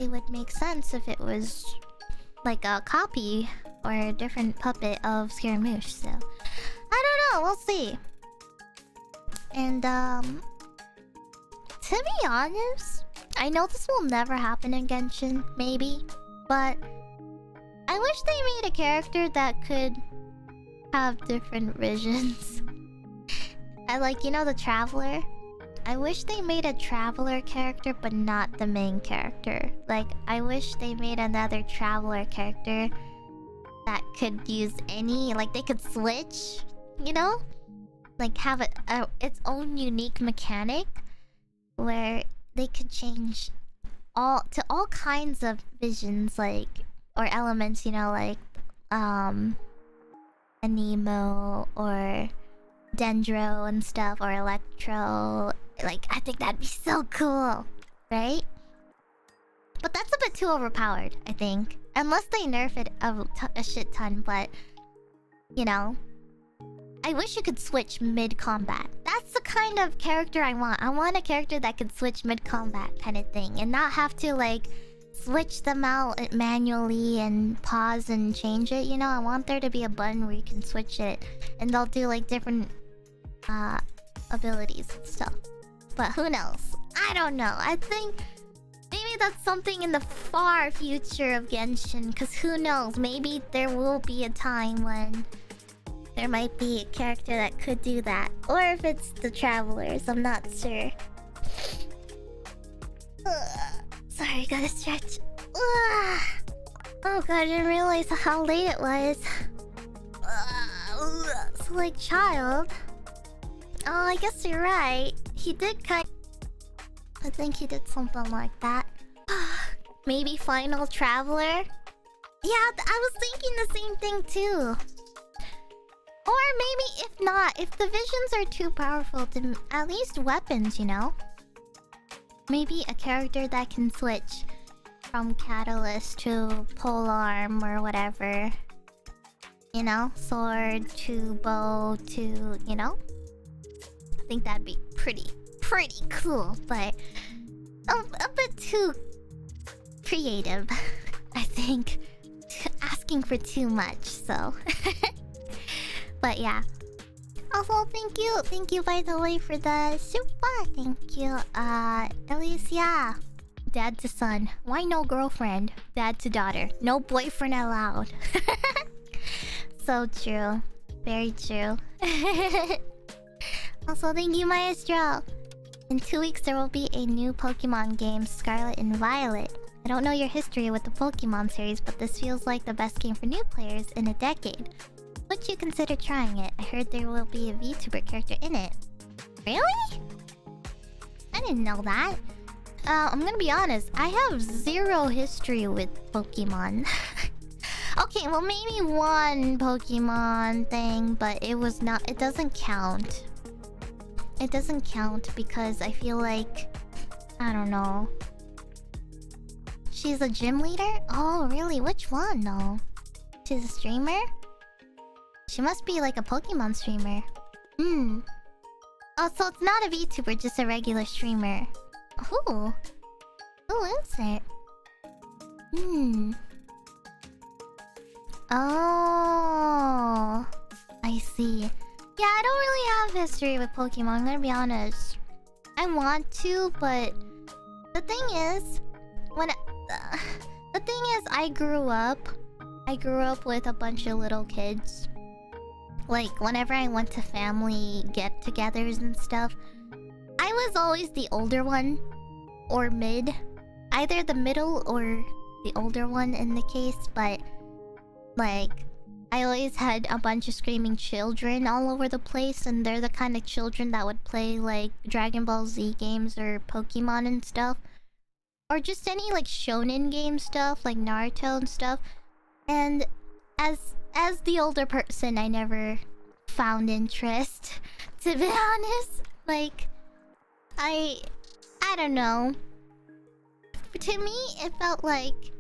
it would make sense if it was like a copy or a different puppet of Scaramouche. So I don't know, we'll see. And to be honest, I know this will never happen in Genshin, maybe, but I wish they made a character that could have different visions. I like, the Traveler. I wish they made a Traveler character, but not the main character. Like, I wish they made another Traveler character that could use any, like, they could switch, like have its own unique mechanic where they could change all kinds of visions, like, or elements, like Anemo or Dendro and stuff, or Electro. Like, I think that'd be so cool, right? But that's a bit too overpowered, I think, unless they nerf it a shit ton. But I wish you could switch mid-combat. That's the kind of character I want. I want a character that could switch mid-combat kind of thing, and not have to, like, switch them out manually and pause and change it, I want there to be a button where you can switch it, and they'll do, like, different abilities and stuff. But who knows? I don't know. I think maybe that's something in the far future of Genshin, because who knows? Maybe there will be a time when there might be a character that could do that. Or if it's the Travelers, I'm not sure. Sorry, gotta stretch. Oh god, I didn't realize how late it was. So like, child. Oh, I guess you're right. He did I think he did something like that. Maybe Final Traveler? Yeah, I was thinking the same thing too. Or maybe if not, if the visions are too powerful, then at least weapons, you know? Maybe a character that can switch from catalyst to polearm or whatever. You know? Sword to bow to, you know? I think that'd be pretty cool, but a bit too creative, I think. Asking for too much, so. But yeah. Also, thank you by the way for the super. Thank you. At least, yeah. Dad to son. Why no girlfriend? Dad to daughter. No boyfriend allowed. So true. Very true. Also, thank you, Maestro. In 2 weeks, there will be a new Pokemon game, Scarlet and Violet. I don't know your history with the Pokemon series, but this feels like the best game for new players in a decade. Would you consider trying it? I heard there will be a VTuber character in it. Really? I didn't know that. I'm gonna be honest, I have zero history with Pokemon. Okay, well maybe one Pokemon thing, but it doesn't count. It doesn't count because I feel like... I don't know. She's a gym leader? Oh, really? Which one, though? She's a streamer? She must be like a Pokemon streamer. Oh, so it's not a VTuber, just a regular streamer. Who? Who is it? Oh, I see. Yeah, I don't really have history with Pokemon, I'm gonna be honest. I want to, but... The thing is... I grew up with a bunch of little kids. Like, whenever I went to family get-togethers and stuff, I was always the older one. Or mid. Either the middle or the older one in the case, but... Like, I always had a bunch of screaming children all over the place, and they're the kind of children that would play, like, Dragon Ball Z games or Pokemon and stuff. Or just any, like, shonen game stuff, like Naruto and stuff. And as the older person, I never found interest, to be honest. Like, I don't know. To me, it felt like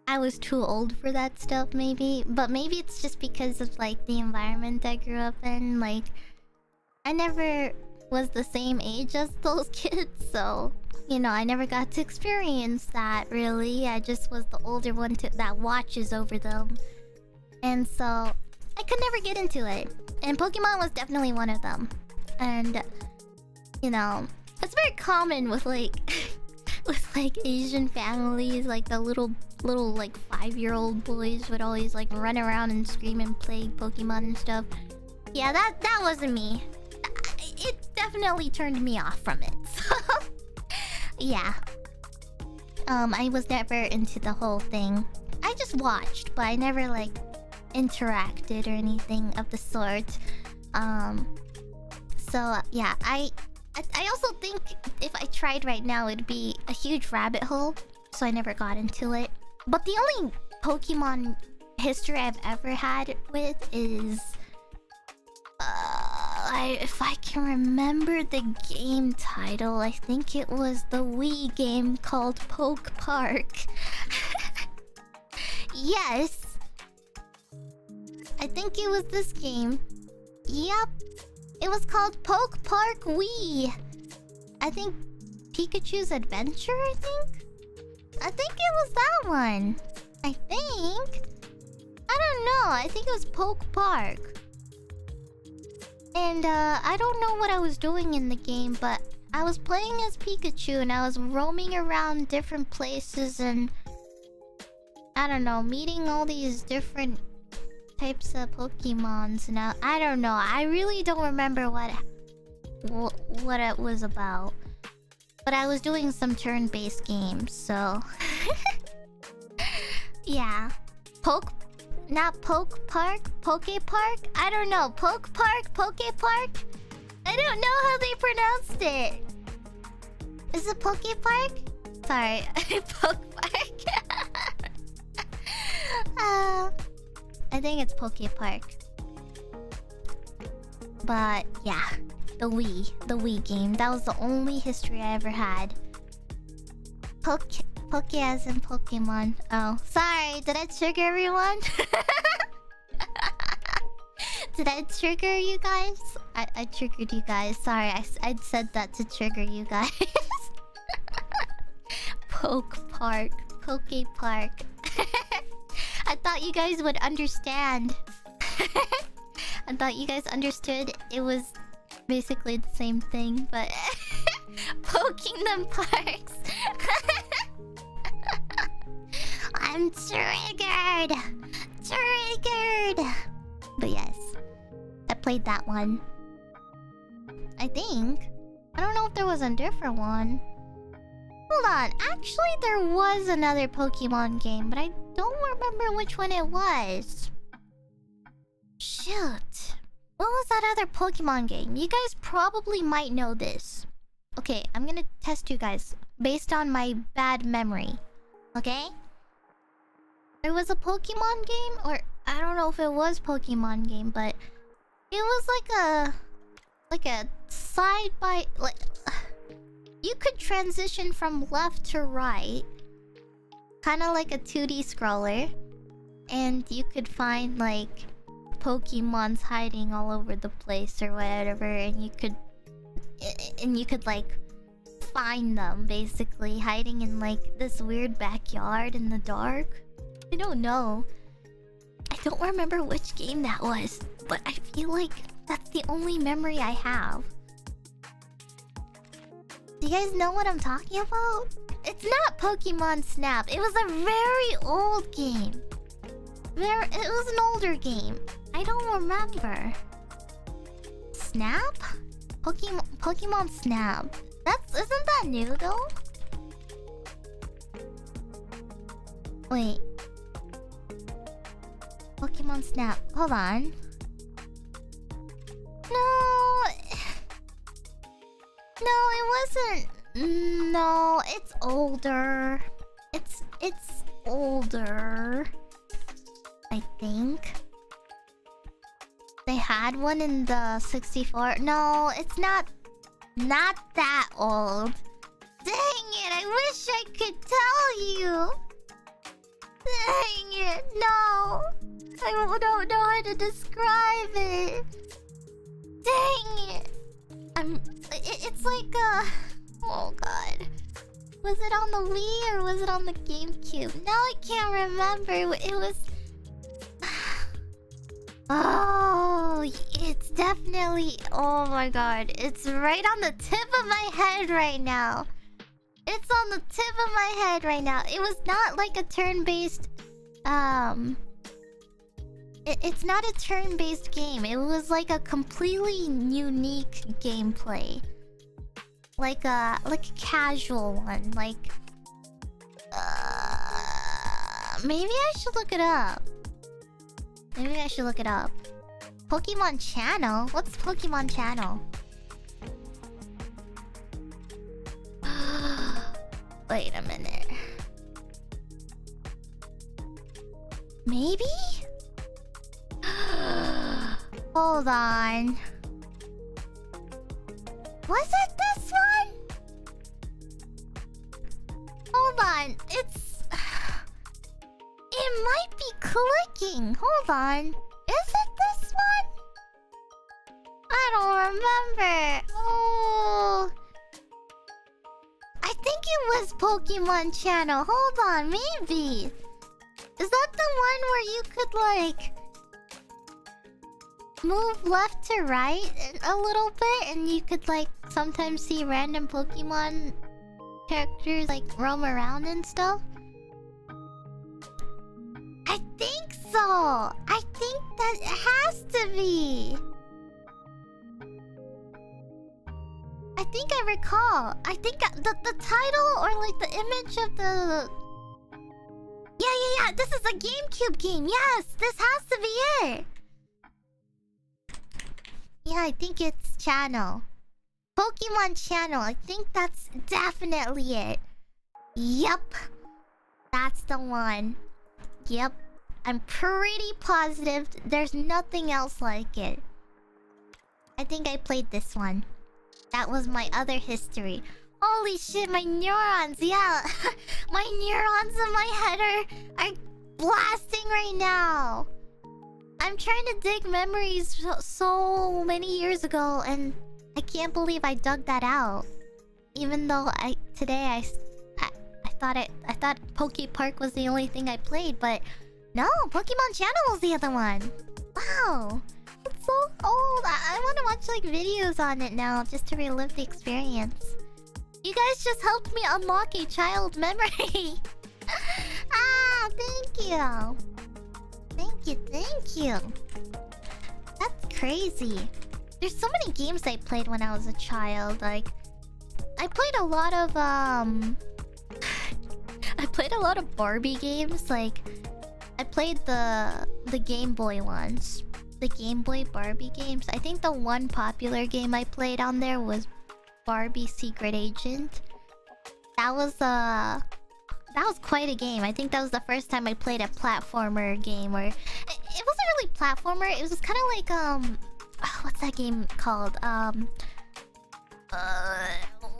I was too old for that stuff, maybe. But maybe it's just because of, like, the environment I grew up in. Like, I never was the same age as those kids, so... You know, I never got to experience that, really. I just was the older one that watches over them. And so, I could never get into it. And Pokemon was definitely one of them. And, you know, it's very common with, like... with, like, Asian families. Like, the little like, 5-year-old boys would always, like, run around and scream and play Pokemon and stuff. Yeah, that wasn't me. It definitely turned me off from it, so... Yeah. I was never into the whole thing. I just watched, but I never, like, interacted or anything of the sort. So, yeah, I also think if I tried right now, it'd be a huge rabbit hole. So I never got into it. But the only Pokemon history I've ever had with is... if I can remember the game title, I think it was the Wii game called Poke Park. Yes. I think it was this game. Yep. It was called Poke Park Wii. I think Pikachu's Adventure, I think it was that one. I think. I don't know. I think it was Poke Park. And, I don't know what I was doing in the game, but I was playing as Pikachu and I was roaming around different places and... I don't know, meeting all these different types of Pokemons. And I don't know, I really don't remember what it was about. But I was doing some turn-based games, so... Yeah. Not Poke Park? Poke Park? I don't know. Poke Park? Poke Park? I don't know how they pronounced it. Is it Poke Park? Sorry. Poke Park. I think it's Poke Park. But yeah, the Wii game. That was the only history I ever had. Poke as in Pokemon. Oh, sorry. Did I trigger everyone? Did I trigger you guys? I triggered you guys. Sorry, I said that to trigger you guys. Poke Park. Poke Park. I thought you guys would understand. I thought you guys understood it was basically the same thing, but poking them parks. I'm triggered. Triggered. But yes, I played that one. I think. I don't know if there was a different one. Hold on. Actually, there was another Pokemon game, but I don't remember which one it was. Shoot. What was that other Pokemon game? You guys probably might know this. Okay, I'm gonna test you guys based on my bad memory. Okay? There was a Pokemon game, or I don't know if it was Pokemon game, but it was like a side by like you could transition from left to right, kind of like a 2D scroller, and you could find like Pokemons hiding all over the place or whatever, and you could like find them basically hiding in like this weird backyard in the dark. I don't know. I don't remember which game that was, but I feel like that's the only memory I have. Do you guys know what I'm talking about? It's not Pokemon Snap. It was a very old game. It was an older game. I don't remember. Snap? Pokemon Snap. Isn't that new though? Wait. Pokemon Snap. Hold on. No, it wasn't. No, it's older. It's older. I think. They had one in the 64. No, it's not that old. Dang it, I wish I could tell you. Dang it, no. I don't know how to describe it. Dang it. It's like oh god. Was it on the Wii or was it on the GameCube? Now I can't remember. It was oh, it's definitely... Oh my god. It's right on the tip of my head right now. It's on the tip of my head right now. It was not like a turn-based... It's not a turn-based game. It was like a completely unique gameplay. Like a casual one. Like... maybe I should look it up. Maybe I should look it up. Pokemon Channel? What's Pokemon Channel? Wait a minute. Maybe? Hold on. Was it this one? Hold on. It might be clicking. Hold on. Is it this one? I don't remember. Oh. I think it was Pokemon Channel. Hold on, maybe. Is that the one where you could like move left to right a little bit and you could like sometimes see random Pokemon characters like roam around and stuff? I think so. I think that it has to be. I think I recall. I think the title or like the image of the... Yeah. This is a GameCube game. Yes, this has to be it. Yeah, I think it's Channel. Pokemon Channel. I think that's definitely it. Yep. That's the one. Yep. I'm pretty positive there's nothing else like it. I think I played this one. That was my other history. Holy shit, my neurons, yeah. My neurons in my head are blasting right now. I'm trying to dig memories so many years ago, and I can't believe I dug that out. Even though I thought Poke Park was the only thing I played, but no, Pokemon Channel was the other one. Wow, it's so old. I want to watch like videos on it now just to relive the experience. You guys just helped me unlock a child memory. Ah, thank you. Thank you. That's crazy. There's so many games I played when I was a child. Like, I played a lot of I played a lot of Barbie games. Like, I played the Game Boy ones, the Game Boy Barbie games. I think the one popular game I played on there was Barbie Secret Agent. That was quite a game. I think that was the first time I played a platformer game. Or it wasn't really platformer. It was just kind of like what's that game called?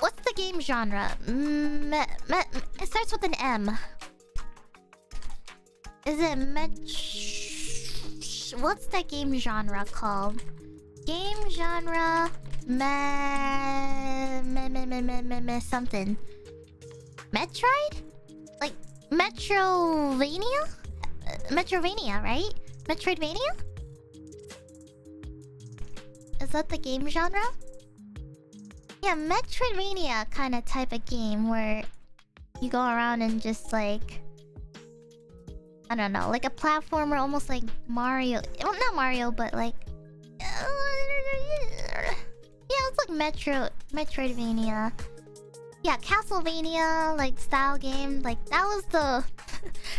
What's the game genre? It starts with an M. Is it what's that game genre called? Game genre something. Metroid? Like Metrovania? Metrovania, right? Metroidvania? Is that the game genre? Yeah, Metroidvania kind of type of game where you go around and just like, I don't know, like a platformer, almost like Mario. Well, not Mario, but like, yeah, it's like Metroidvania. Yeah, Castlevania like style game. Like that was the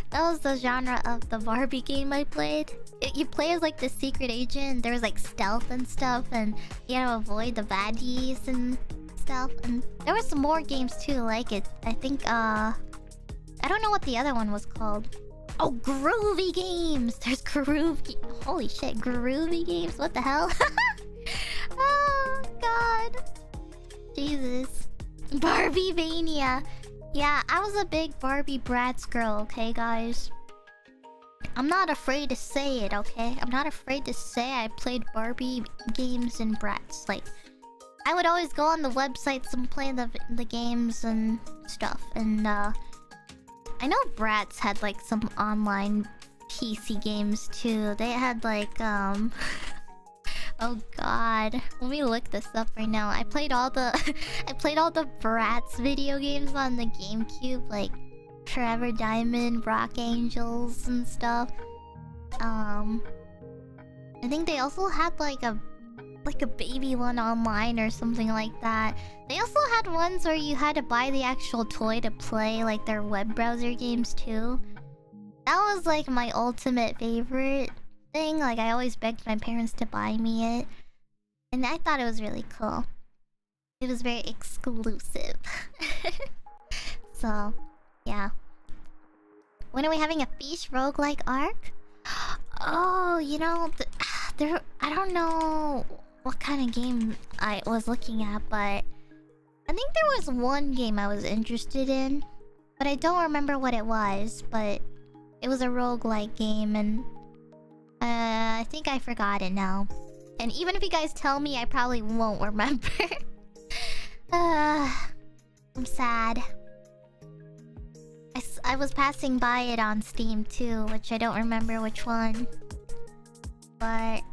that was the genre of the Barbie game I played. You play as like the secret agent. There was like stealth and stuff, and you had to avoid the baddies and stuff. And there were some more games too, like it. I think I don't know what the other one was called. Oh, groovy games. There's holy shit, groovy games. What the hell? Oh god, Jesus. Barbie Vania. Yeah, I was a big Barbie Bratz girl. Okay, guys. I'm not afraid to say it, okay? I'm not afraid to say I played Barbie games and Bratz. Like, I would always go on the websites and play the games and stuff. And I know Bratz had like some online PC games too. They had like oh god, let me look this up right now. I played all the Bratz video games on the GameCube, like Forever Diamond, Rock Angels and stuff. I think they also had like a baby one online or something like that. They also had ones where you had to buy the actual toy to play like their web browser games too. That was like my ultimate favorite thing. Like I always begged my parents to buy me it, and I thought it was really cool. It was very exclusive. So yeah, when are we having a Feesh roguelike arc? Oh, you know, there, I don't know what kind of game I was looking at, but I think there was one game I was interested in, but I don't remember what it was. But it was a roguelike game, and I think I forgot it now. And even if you guys tell me, I probably won't remember. I'm sad. I was passing by it on Steam too, which I don't remember which one. But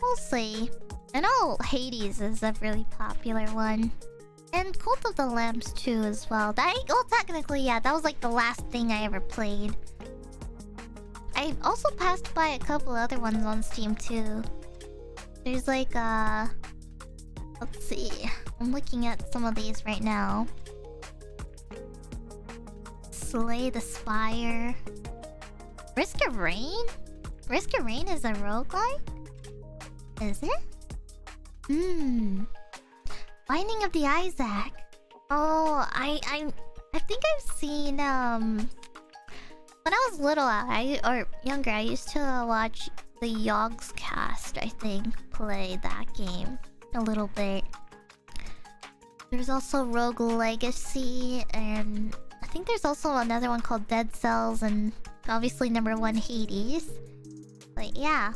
we'll see. I know Hades is a really popular one. And Cult of the Lambs too as well. Well, technically, yeah, that was like the last thing I ever played. I also passed by a couple other ones on Steam too. There's like let's see. I'm looking at some of these right now. Slay the Spire. Risk of Rain? Risk of Rain is a roguelike? Is it? Binding of the Isaac. Oh, I think I've seen when I was little, or younger, I used to watch the Yogscast, I think, play that game. a little bit. There's also Rogue Legacy, and I think there's also another one called Dead Cells, and obviously number one Hades. But yeah,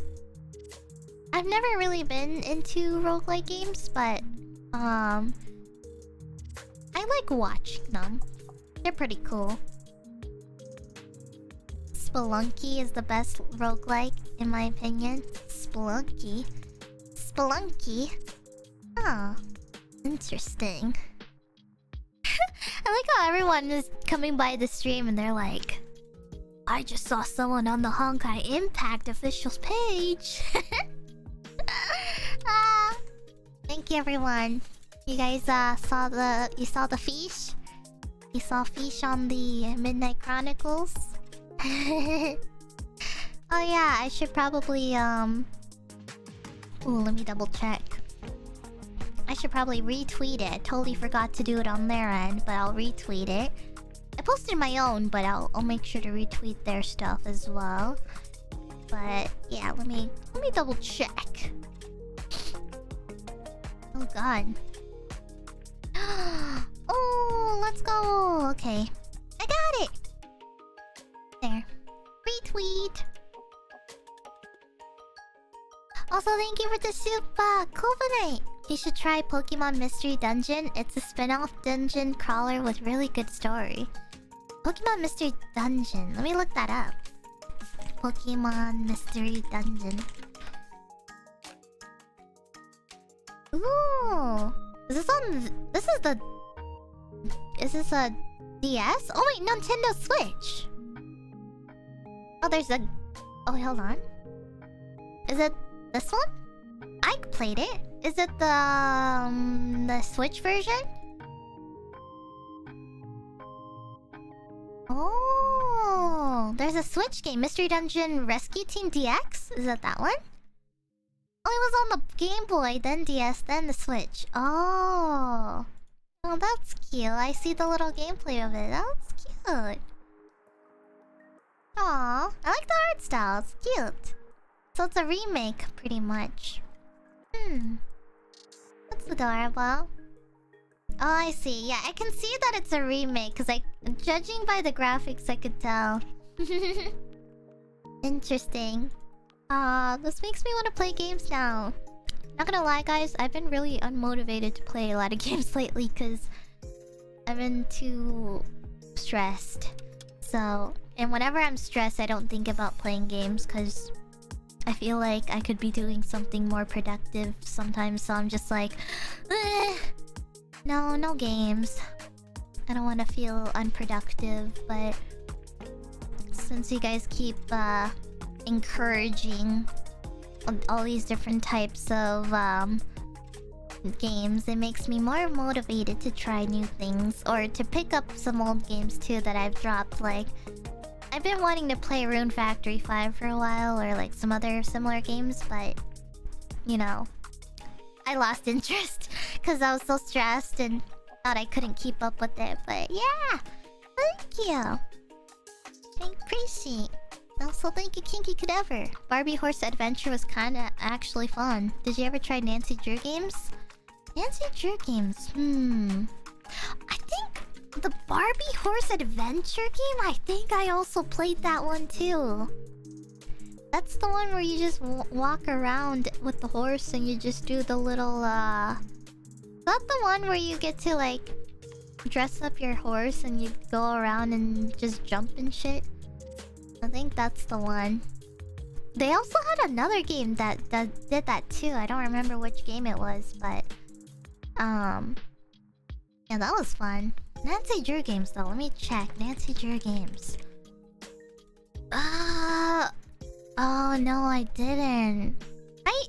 I've never really been into roguelike games, but I like watching them. They're pretty cool. Spelunky is the best roguelike in my opinion. Spelunky. Oh, interesting. I like how everyone is coming by the stream and they're like, I just saw someone on the Honkai Impact officials page. Thank you everyone. You guys saw the Feesh? You saw Feesh on the Midnight Chronicles? Oh yeah, I should probably ooh, let me double check. I should probably retweet it. I totally forgot to do it on their end, but I'll retweet it. I posted my own, but I'll make sure to retweet their stuff as well. But yeah, let me double check. Oh god. Oh, let's go. Okay. I got it. There. Retweet. Also, thank you for the soup, Covenant. You should try Pokemon Mystery Dungeon. It's a spin-off dungeon crawler with really good story. Pokemon Mystery Dungeon. Let me look that up. Pokemon Mystery Dungeon. Ooh. Is this on... Is this a DS? Oh wait, Nintendo Switch. Oh, there's a... Oh, wait, hold on. Is it this one? I played it. Is it the Switch version? Oh, there's a Switch game, Mystery Dungeon Rescue Team DX. Is it that one? Oh, it was on the Game Boy, then DS, then the Switch. Oh, oh, that's cute. I see the little gameplay of it. That's cute. Aw, I like the art style. It's cute. So it's a remake, pretty much. That's adorable. Oh, I see. Yeah, I can see that it's a remake, because judging by the graphics, I could tell. Interesting. This makes me want to play games now. Not gonna lie, guys, I've been really unmotivated to play a lot of games lately, because I've been too stressed. So, and whenever I'm stressed, I don't think about playing games, because I feel like I could be doing something more productive sometimes, so I'm just like, no games. I don't want to feel unproductive, but since you guys keep encouraging all these different types of games, it makes me more motivated to try new things, or to pick up some old games too that I've dropped. Like, I've been wanting to play Rune Factory 5 for a while, or like some other similar games, but you know, I lost interest because I was so stressed and thought I couldn't keep up with it. But yeah, thank you. I appreciate. Also, thank you, Kinky Cadaver. Barbie Horse Adventure was kinda actually fun. Did you ever try Nancy Drew games? Nancy Drew games, I think the Barbie Horse Adventure game, I think I also played that one too. That's the one where you just walk around with the horse and you just do the little, Is that the one where you get to, like, dress up your horse and you go around and just jump and shit? I think that's the one. They also had another game that did that too. I don't remember which game it was, but... Yeah, that was fun. Nancy Drew games, though. Let me check. Nancy Drew games. Oh, no, I didn't.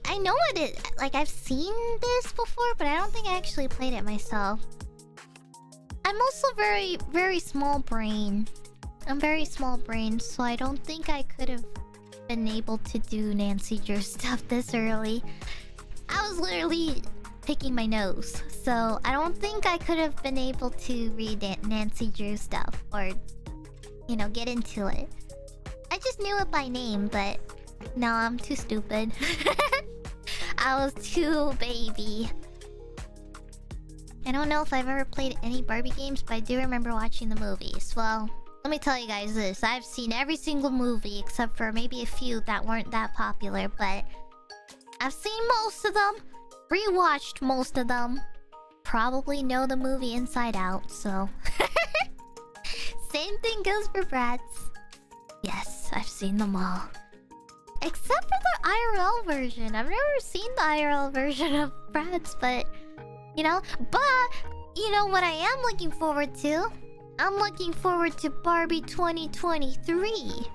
I know what it... Like, I've seen this before, but I don't think I actually played it myself. I'm also very, very small brain. I'm very small brain, so I don't think I could have been able to do Nancy Drew stuff this early. I was literally picking my nose, so I don't think I could have been able to read Nancy Drew stuff or, you know, get into it. I just knew it by name, but no, I'm too stupid. I was too baby. I don't know if I've ever played any Barbie games, but I do remember watching the movies. Well, let me tell you guys this. I've seen every single movie except for maybe a few that weren't that popular, but I've seen most of them, rewatched most of them, probably know the movie inside out, so... Same thing goes for Bratz. Yes, I've seen them all. Except for the IRL version. I've never seen the IRL version of Bratz, but... You know, what I am looking forward to? I'm looking forward to Barbie 2023.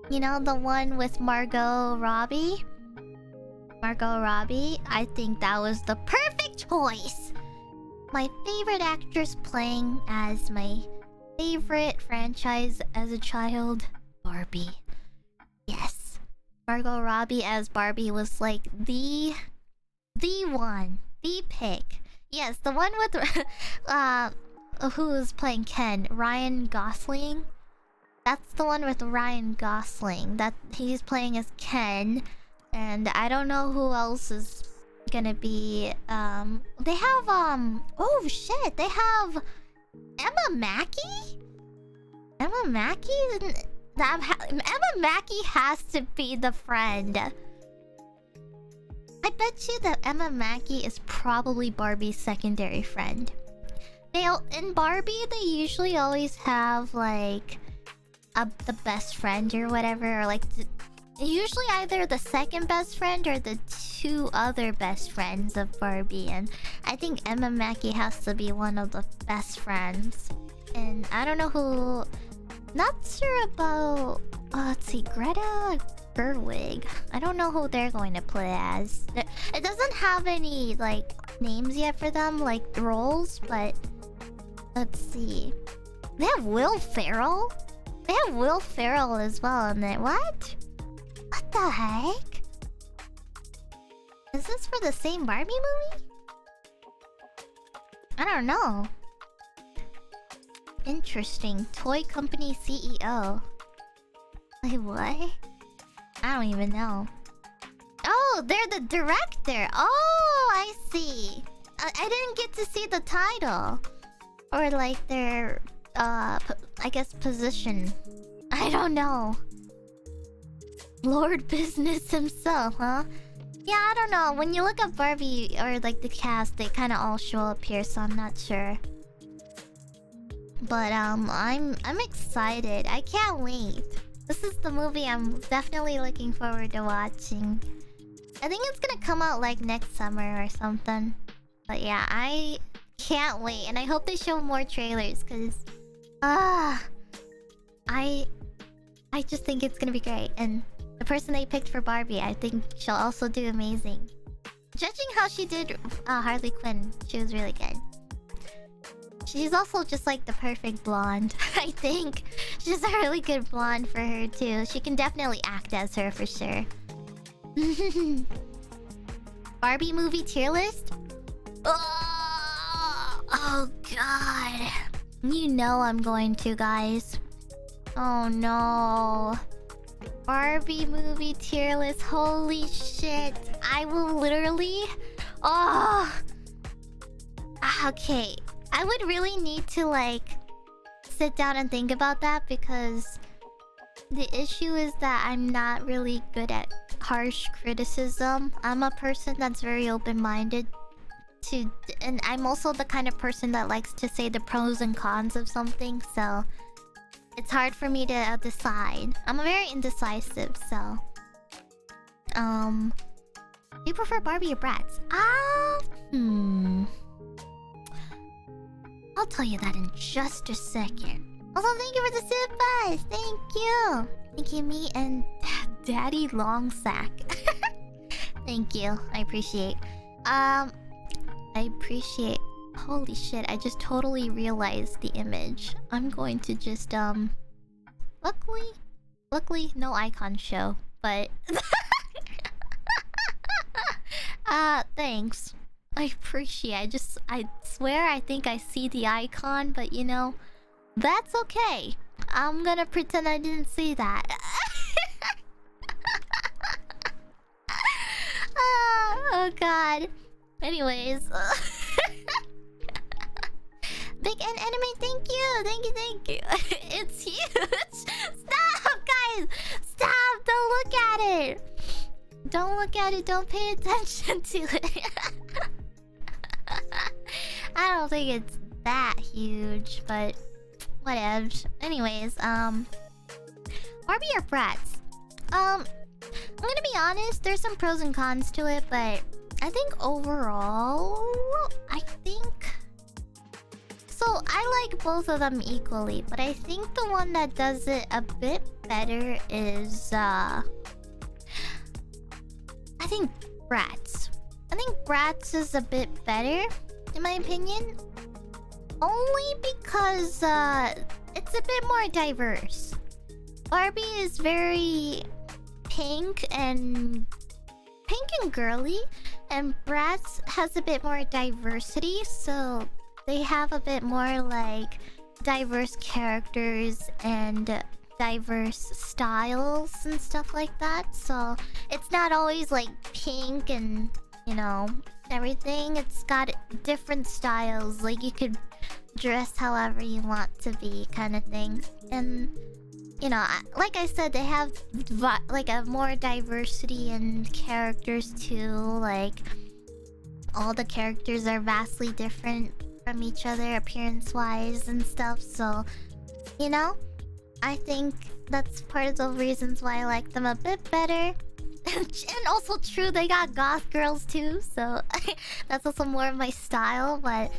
You know, the one with Margot Robbie? I think that was the perfect choice. My favorite actress playing as my favorite franchise as a child, Barbie. Yes. Margot Robbie as Barbie was like the one. The pick. Yes, the one with who was playing Ken? Ryan Gosling? That's the one with Ryan Gosling. That he's playing as Ken. And I don't know who else is gonna be. They have oh shit, they have Emma Mackey? Emma Mackey has to be the friend. I bet you that Emma Mackey is probably Barbie's secondary friend. In Barbie, they usually always have like the best friend or whatever, or like usually either the second best friend or the two other best friends of Barbie, and I think Emma Mackey has to be one of the best friends. And I don't know who. Not sure about. Let's see, Greta Gerwig. I don't know who they're going to play as. It doesn't have any like names yet for them, like roles, but let's see. They have Will Ferrell. They have Will Ferrell as well in it. What? What the heck? Is this for the same Barbie movie? I don't know. Interesting. Toy company CEO. Wait, what? I don't even know. Oh, they're the director. Oh, I see. I didn't get to see the title. Or like their, I guess position. I don't know. Lord Business himself, huh? Yeah, I don't know. When you look up Barbie or like the cast, they kind of all show up here, so I'm not sure. But I'm excited. I can't wait. This is the movie I'm definitely looking forward to watching. I think it's gonna come out like next summer or something. But yeah, I can't wait, and I hope they show more trailers, cause I just think it's gonna be great. And the person they picked for Barbie, I think she'll also do amazing. Judging how she did Harley Quinn, she was really good. She's also just like the perfect blonde, I think. She's a really good blonde for her too. She can definitely act as her for sure. Barbie movie tier list? Oh god. You know I'm going to, guys. Oh no. Barbie movie tier list. Holy shit. I will literally... Oh. Okay. I would really need to like sit down and think about that, because the issue is that I'm not really good at harsh criticism. I'm a person that's very open-minded to, and I'm also the kind of person that likes to say the pros and cons of something, so it's hard for me to decide. I'm very indecisive, so do you prefer Barbie or Bratz? I'll tell you that in just a second. Also, thank you for the super. Thank you. Thank you, me and Daddy Longsack. Thank you. I appreciate. I appreciate. Holy shit! I just totally realized the image. I'm going to just Luckily, no icon show. But thanks. I appreciate. I swear I think I see the icon, but you know, that's okay. I'm gonna pretend I didn't see that. Oh god. Anyways. Big N anime, thank you. Thank you. It's huge. Stop, guys. Stop. Don't look at it. Don't look at it. Don't pay attention to it. I don't think it's that huge, but whatever. Anyways, Barbie or Bratz? I'm gonna be honest, there's some pros and cons to it, but I think overall, so I like both of them equally, but I think the one that does it a bit better is I think Bratz. I think Bratz is a bit better, in my opinion. Only because it's a bit more diverse. Barbie is very pink and girly, and Bratz has a bit more diversity, so they have a bit more like diverse characters and diverse styles and stuff like that. So it's not always like pink and, you know, everything. It's got different styles, like you could dress however you want to be, kind of thing. And you know, like I said, they have like a more diversity in characters too. Like all the characters are vastly different from each other appearance wise and stuff. So, you know, I think that's part of the reasons why I like them a bit better. And also true, they got goth girls too, so that's also more of my style. But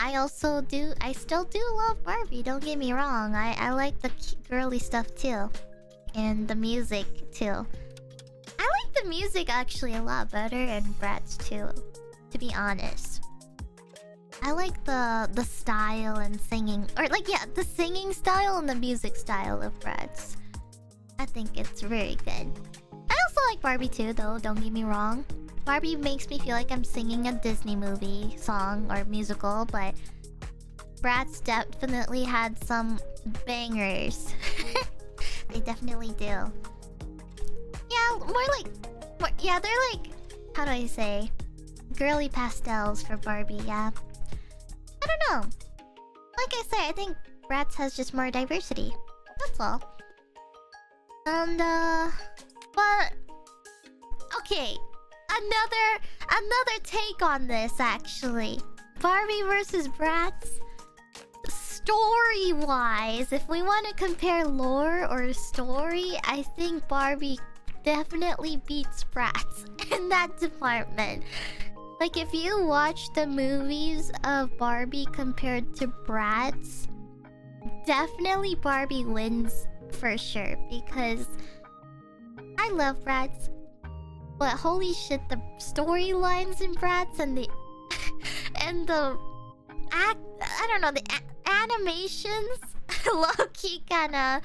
I still do love Barbie, don't get me wrong. I like the girly stuff too, and the music too. I like the music actually a lot better in Bratz too, to be honest. I like the style and singing, or like, yeah, the singing style and the music style of Bratz. I think it's very good. I also like Barbie too, though, don't get me wrong. Barbie makes me feel like I'm singing a Disney movie song or musical, but Bratz definitely had some bangers. They definitely do. Yeah, yeah, they're like, how do I say? Girly pastels for Barbie, yeah. I don't know. Like I say, I think Bratz has just more diversity. That's all. And, but... okay. Another take on this, actually. Barbie versus Bratz. Story-wise, if we want to compare lore or story, I think Barbie definitely beats Bratz in that department. Like, if you watch the movies of Barbie compared to Bratz, definitely Barbie wins for sure, because I love Bratz. But holy shit, the storylines in Bratz and the animations low-key kinda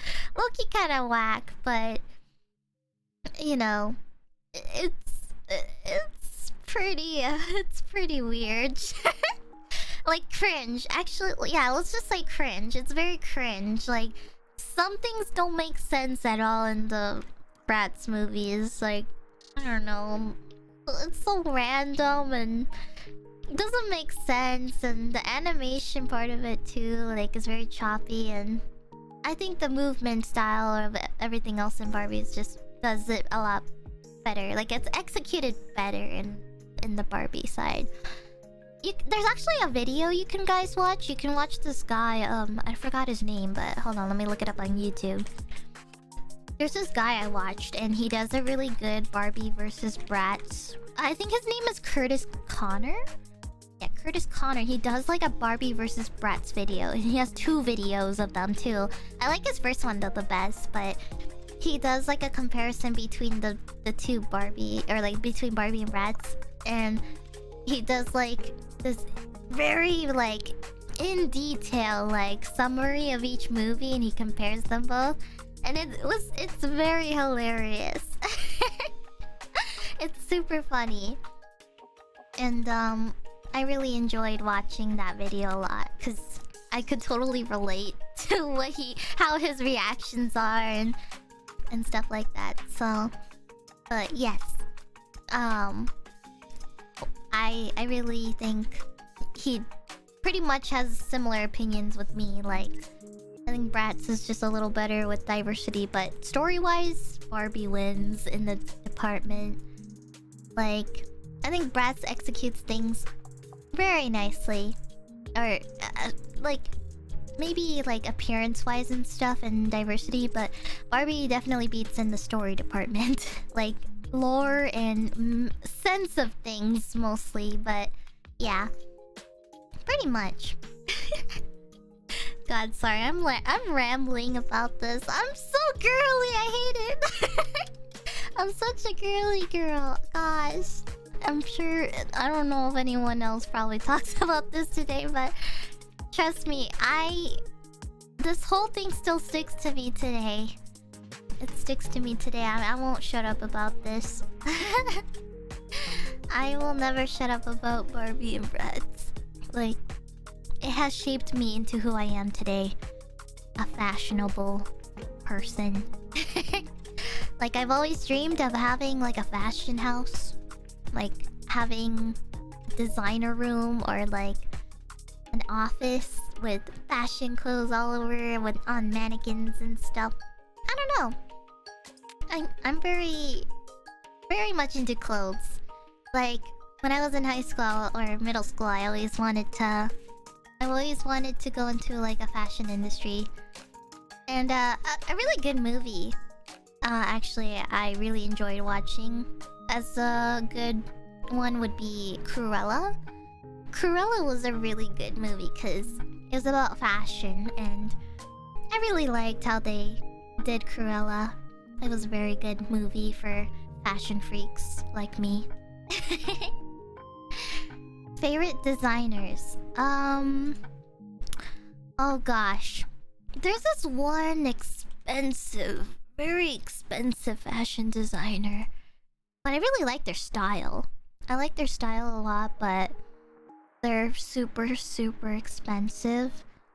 whack, but you know, it's pretty weird. Like cringe. Actually, yeah, let's just say cringe. It's very cringe. Like some things don't make sense at all in the Bratz movies. Like, I don't know. It's so random and doesn't make sense, and the animation part of it too, like, is very choppy, and I think the movement style of everything else in Barbie just does it a lot better. Like, it's executed better in the Barbie side. There's actually a video you can guys watch. You can watch this guy, I forgot his name, but hold on, let me look it up on YouTube. There's this guy I watched, and he does a really good Barbie versus Bratz. I think his name is Curtis Connor. Yeah, Curtis Connor. He does like a Barbie versus Bratz video. And he has 2 videos of them too. I like his first one though the best, but he does like a comparison between the 2 Barbie, or like between Barbie and Bratz. And he does like this very like in detail like summary of each movie, and he compares them both. And it's very hilarious. It's super funny. And I really enjoyed watching that video a lot, because I could totally relate to how his reactions are and stuff like that. So, but yes. I really think he pretty much has similar opinions with me. Like, I think Bratz is just a little better with diversity, but story-wise, Barbie wins in the department. Like, I think Bratz executes things very nicely. Or, like, maybe like appearance-wise and stuff and diversity, but Barbie definitely beats in the story department. Like, lore and sense of things mostly, but yeah. Pretty much. God, sorry, I'm rambling about this. I'm so girly, I hate it. I'm such a girly girl. Gosh. I'm sure, I don't know if anyone else probably talks about this today, but trust me, this whole thing still sticks to me today. It sticks to me today. I won't shut up about this. I will never shut up about Barbie and Bratz. Like, it has shaped me into who I am today. A fashionable person. Like, I've always dreamed of having like a fashion house. Like, having a designer room or like an office with fashion clothes all over on mannequins and stuff. I don't know. I'm very much into clothes. Like, when I was in high school or middle school, I always wanted to go into like a fashion industry. And a really good movie, actually, I really enjoyed watching. As a good one would be Cruella. Cruella was a really good movie because it was about fashion, and I really liked how they did Cruella. It was a very good movie for fashion freaks like me. Favorite designers? Oh gosh. There's this one very expensive fashion designer. But I really like their style. I like their style a lot, but they're super, super expensive.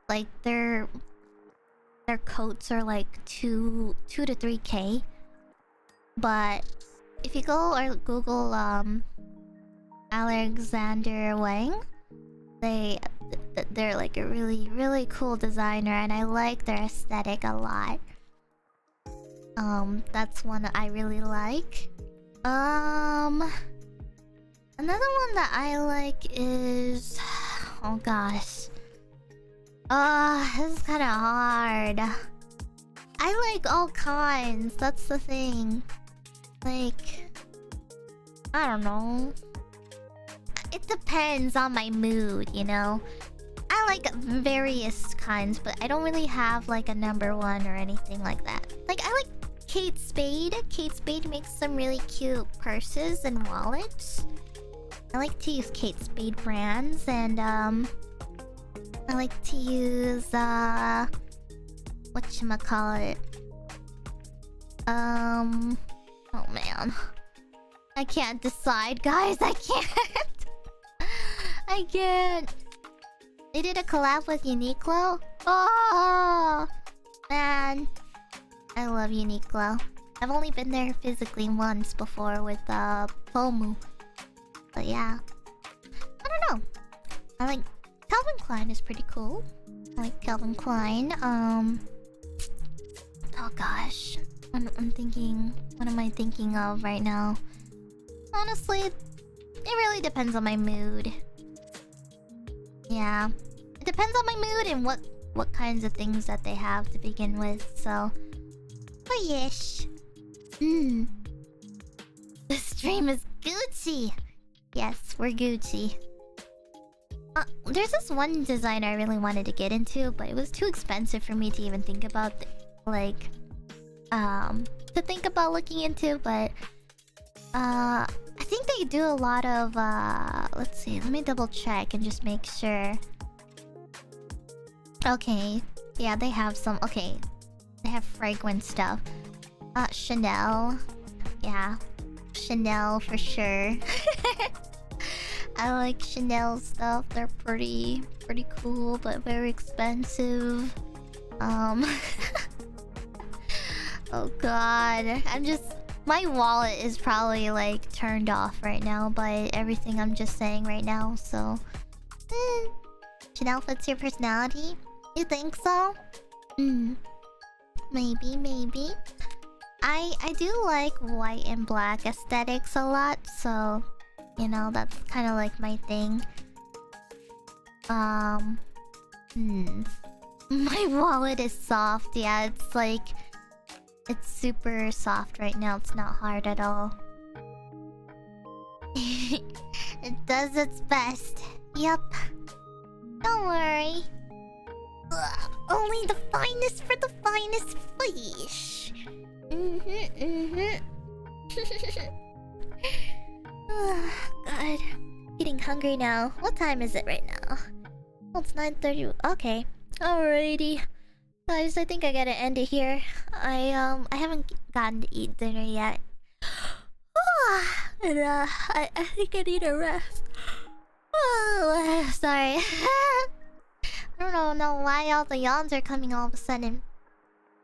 Like, their coats are like 2 to 3K. But if you go or Google Alexander Wang, they're like a really, really cool designer, and I like their aesthetic a lot. That's one that I really like. Another one that I like is, oh gosh, this is kind of hard. I like all kinds. That's the thing. Like, I don't know. It depends on my mood, you know. I like various kinds, but I don't really have like a number one or anything like that. Like, I like Kate Spade. Kate Spade makes some really cute purses and wallets. I like to use Kate Spade brands, and I like to use whatchamacallit. Oh man, I can't decide, guys. I can't. They did a collab with Uniqlo. Oh man, I love Uniqlo. I've only been there physically once before with Pomu. But yeah, I don't know. I like Calvin Klein is pretty cool. I like Calvin Klein. Oh gosh, I'm thinking. What am I thinking of right now? Honestly, it really depends on my mood. Yeah, it depends on my mood and what kinds of things that they have to begin with. So, but yes. The stream is Gucci. Yes, we're Gucci. There's this one designer I really wanted to get into, but it was too expensive for me to even think about, looking into. But I think they do a lot of let's see, let me double check and just make sure. Okay, yeah, they have some. Okay, they have fragrance stuff. Chanel, yeah, Chanel for sure. I like Chanel stuff. They're pretty cool, but very expensive. Oh god, My wallet is probably like turned off right now by everything I'm just saying right now, so Chanel fits your personality? You think so? Maybe. I do like white and black aesthetics a lot, so you know, that's kind of like my thing. My wallet is soft. Yeah, it's like it's super soft right now. It's not hard at all. It does its best. Yup. Don't worry. Only the finest for the finest fish. God. Getting hungry now. What time is it right now? Oh, it's 9:30. Okay. Alrighty. Guys, I think I gotta end it here. I haven't gotten to eat dinner yet. And I think I need a rest. Oh, sorry. I don't know why all the yawns are coming all of a sudden.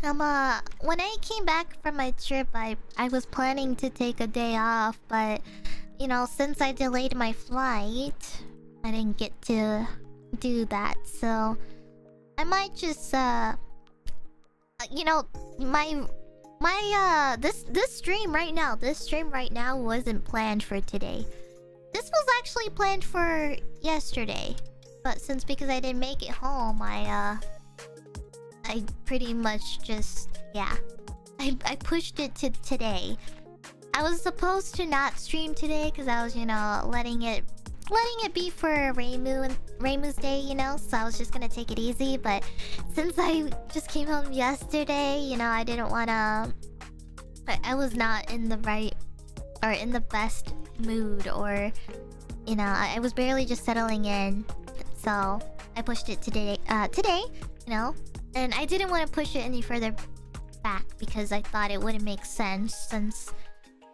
When I came back from my trip, I was planning to take a day off, but you know, since I delayed my flight, I didn't get to do that. So I might just you know, this stream right now wasn't planned for today. This was actually planned for yesterday, but because I didn't make it home, I pretty much just I pushed it to today. I was supposed to not stream today because I was, you know, letting it be for Reimu's day, you know, so I was just gonna take it easy. But since I just came home yesterday, you know, I didn't wanna. I was not in the right or in the best mood, or you know, I was barely just settling in, so I pushed it today, you know, and I didn't want to push it any further back because I thought it wouldn't make sense since,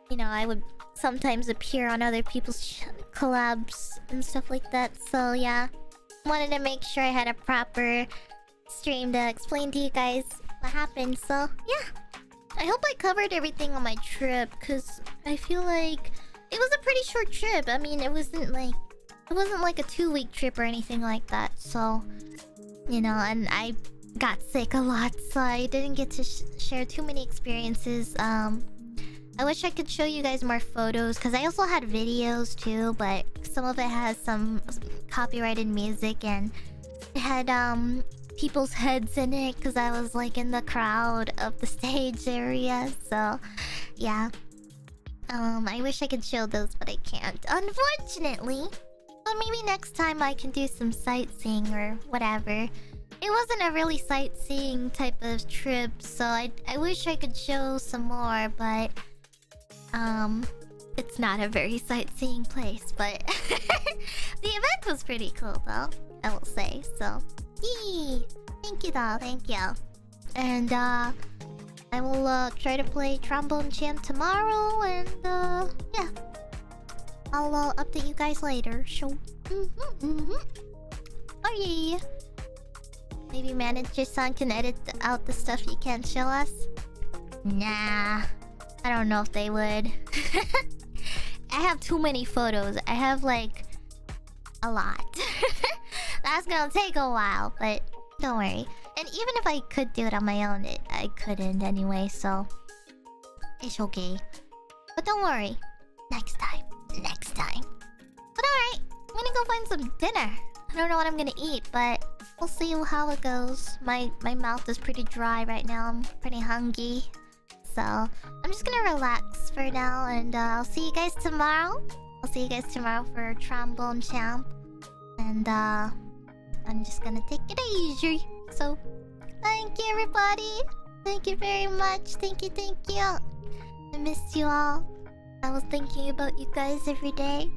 you know, I would sometimes appear on other people's collabs and stuff like that. So yeah, wanted to make sure I had a proper stream to explain to you guys what happened. So yeah, I hope I covered everything on my trip, because I feel like it was a pretty short trip. I mean, it wasn't like a 2-week trip or anything like that. So you know, and I got sick a lot, so I didn't get to share too many experiences. I wish I could show you guys more photos, because I also had videos too, but some of it has some copyrighted music, and it had people's heads in it because I was like in the crowd of the stage area. So yeah, I wish I could show those, but I can't, unfortunately. But maybe next time I can do some sightseeing or whatever. It wasn't a really sightseeing type of trip, so I wish I could show some more, but it's not a very sightseeing place. But the event was pretty cool though, I will say. So yee! Thank you though, thank you. And I will try to play Trombone Champ tomorrow, and yeah, I'll update you guys later. Sure. Oh yeah. Maybe manager-san can edit out the stuff you can't show us. Nah, I don't know if they would. I have too many photos. I have like a lot. That's gonna take a while, but don't worry. And even if I could do it on my own, I couldn't anyway, so it's okay. But don't worry, next time. But alright, I'm gonna go find some dinner. I don't know what I'm gonna eat, but we'll see how it goes. My mouth is pretty dry right now. I'm pretty hungry, so I'm just gonna relax for now, and I'll see you guys tomorrow. For Trombone Champ, and I'm just gonna take it easy. So thank you, everybody. Thank you very much. Thank you. I missed you all. I was thinking about you guys every day,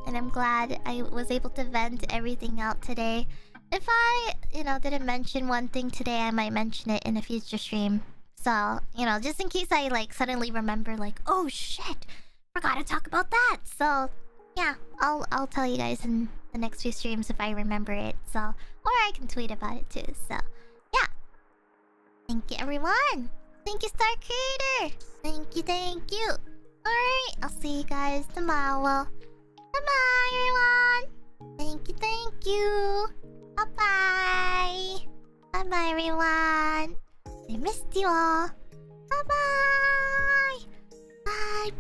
and I'm glad I was able to vent everything out today. If I, you know, didn't mention one thing today, I might mention it in a future stream. So, you know, just in case I like suddenly remember, like, oh shit, forgot to talk about that. So, yeah, I'll tell you guys in the next few streams if I remember it. So, or I can tweet about it too. So, yeah. Thank you, everyone. Thank you, Star Creator. Thank you, thank you. Alright, I'll see you guys tomorrow. Bye-bye, everyone. Thank you. Bye-bye. Bye-bye, everyone. I missed you all. Bye-bye. Bye-bye.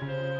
Bye.